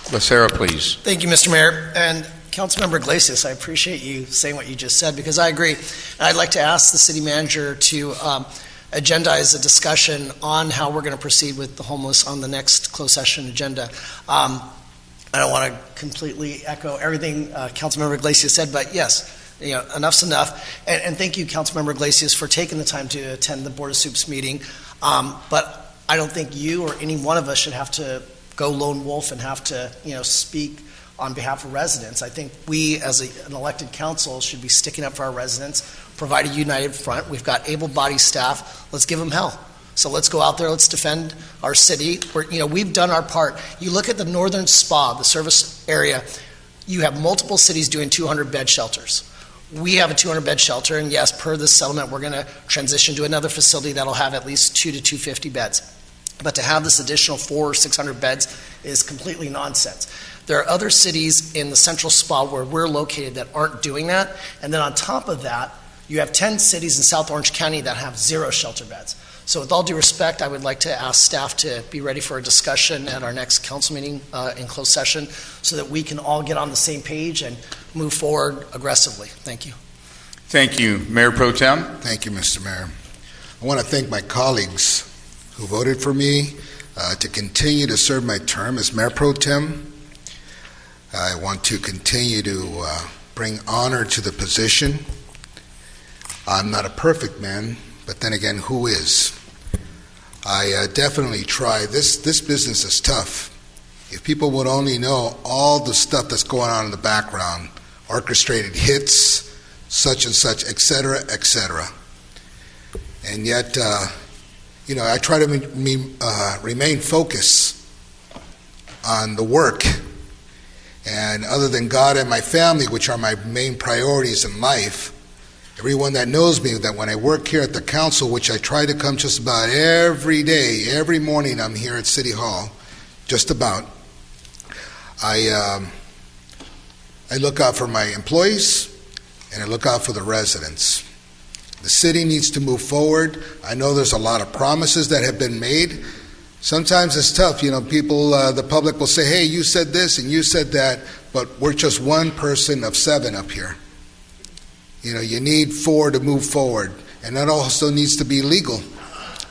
Becerra, please. Thank you, Mr. Mayor. And Councilmember Iglesias, I appreciate you saying what you just said, because I agree. And I'd like to ask the city manager to agendize a discussion on how we're going to proceed with the homeless on the next closed session agenda. I don't want to completely echo everything Councilmember Iglesias said, but yes, enough's enough. And thank you, Councilmember Iglesias, for taking the time to attend the Board of Soups meeting. But I don't think you or any one of us should have to go lone wolf and have to, speak on behalf of residents. I think we, as an elected council, should be sticking up for our residents, provide a united front. We've got able-bodied staff. Let's give them hell. So let's go out there. Let's defend our city. We've done our part. You look at the northern spa, the service area. You have multiple cities doing 200-bed shelters. We have a 200-bed shelter, and yes, per this settlement, we're going to transition to another facility that'll have at least 200 to 250 beds. But to have this additional 400 or 600 beds is completely nonsense. There are other cities in the central spa where we're located that aren't doing that. And then on top of that, you have 10 cities in South Orange County that have 0 shelter beds. So with all due respect, I would like to ask staff to be ready for a discussion at our next council meeting in closed session so that we can all get on the same page and move forward aggressively. Thank you. Thank you. Mayor Pro Tem. Thank you, Mr. Mayor. I want to thank my colleagues who voted for me to continue to serve my term as Mayor Pro Tem. I want to continue to bring honor to the position. I'm not a perfect man, but then again, who is? I definitely try. This business is tough. If people would only know all the stuff that's going on in the background orchestrated hits, such and such, et cetera, et cetera. And yet, I try to remain focused on the work. And other than God and my family, which are my main priorities in life, everyone that knows me, that when I work here at the council, which I try to come just about every day, every morning I'm here at City Hall, just about, I look out for my employees and I look out for the residents. The city needs to move forward. I know there's a lot of promises that have been made. Sometimes it's tough, people, the public will say, hey, you said this and you said that, but we're just one person of 7 up here. You need 4 to move forward, and that also needs to be legal,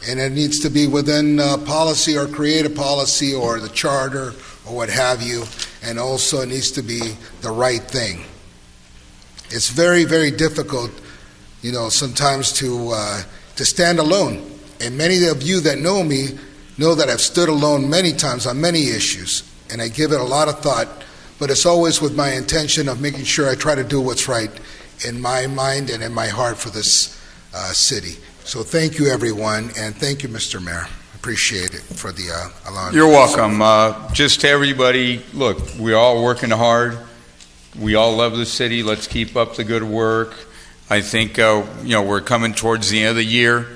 and it needs to be within policy or create a policy or the charter or what have you, and also it needs to be the right thing. It's very, very difficult, sometimes to stand alone, and many of you that know me know that I've stood alone many times on many issues, and I give it a lot of thought, but it's always with my intention of making sure I try to do what's right in my mind and in my heart for this city. So thank you, everyone, and thank you, Mr. Mayor. Appreciate it for the allowing. You're welcome. Just to everybody, look, we're all working hard. We all love the city. Let's keep up the good work. I think, we're coming towards the end of the year.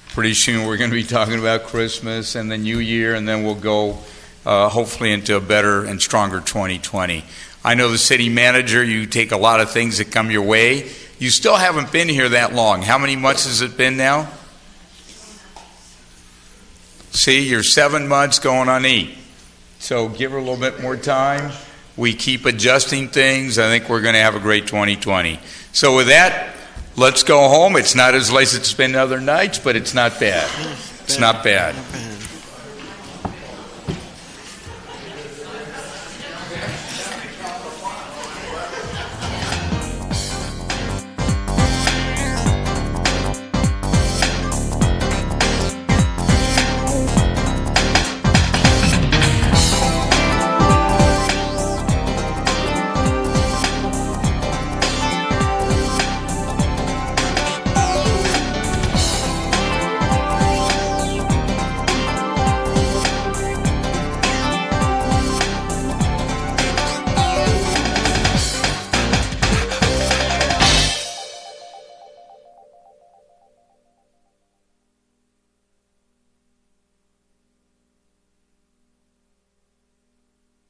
Pretty soon we're going to be talking about Christmas and the New Year, and then we'll go hopefully into a better and stronger 2020. I know the city manager, you take a lot of things that come your way. You still haven't been here that long. How many months has it been now? See, you're 7 months going on 8. So give her a little bit more time. We keep adjusting things. I think we're going to have a great 2020. So with that, let's go home. It's not as late as it's been other nights, but it's not bad. It's not bad.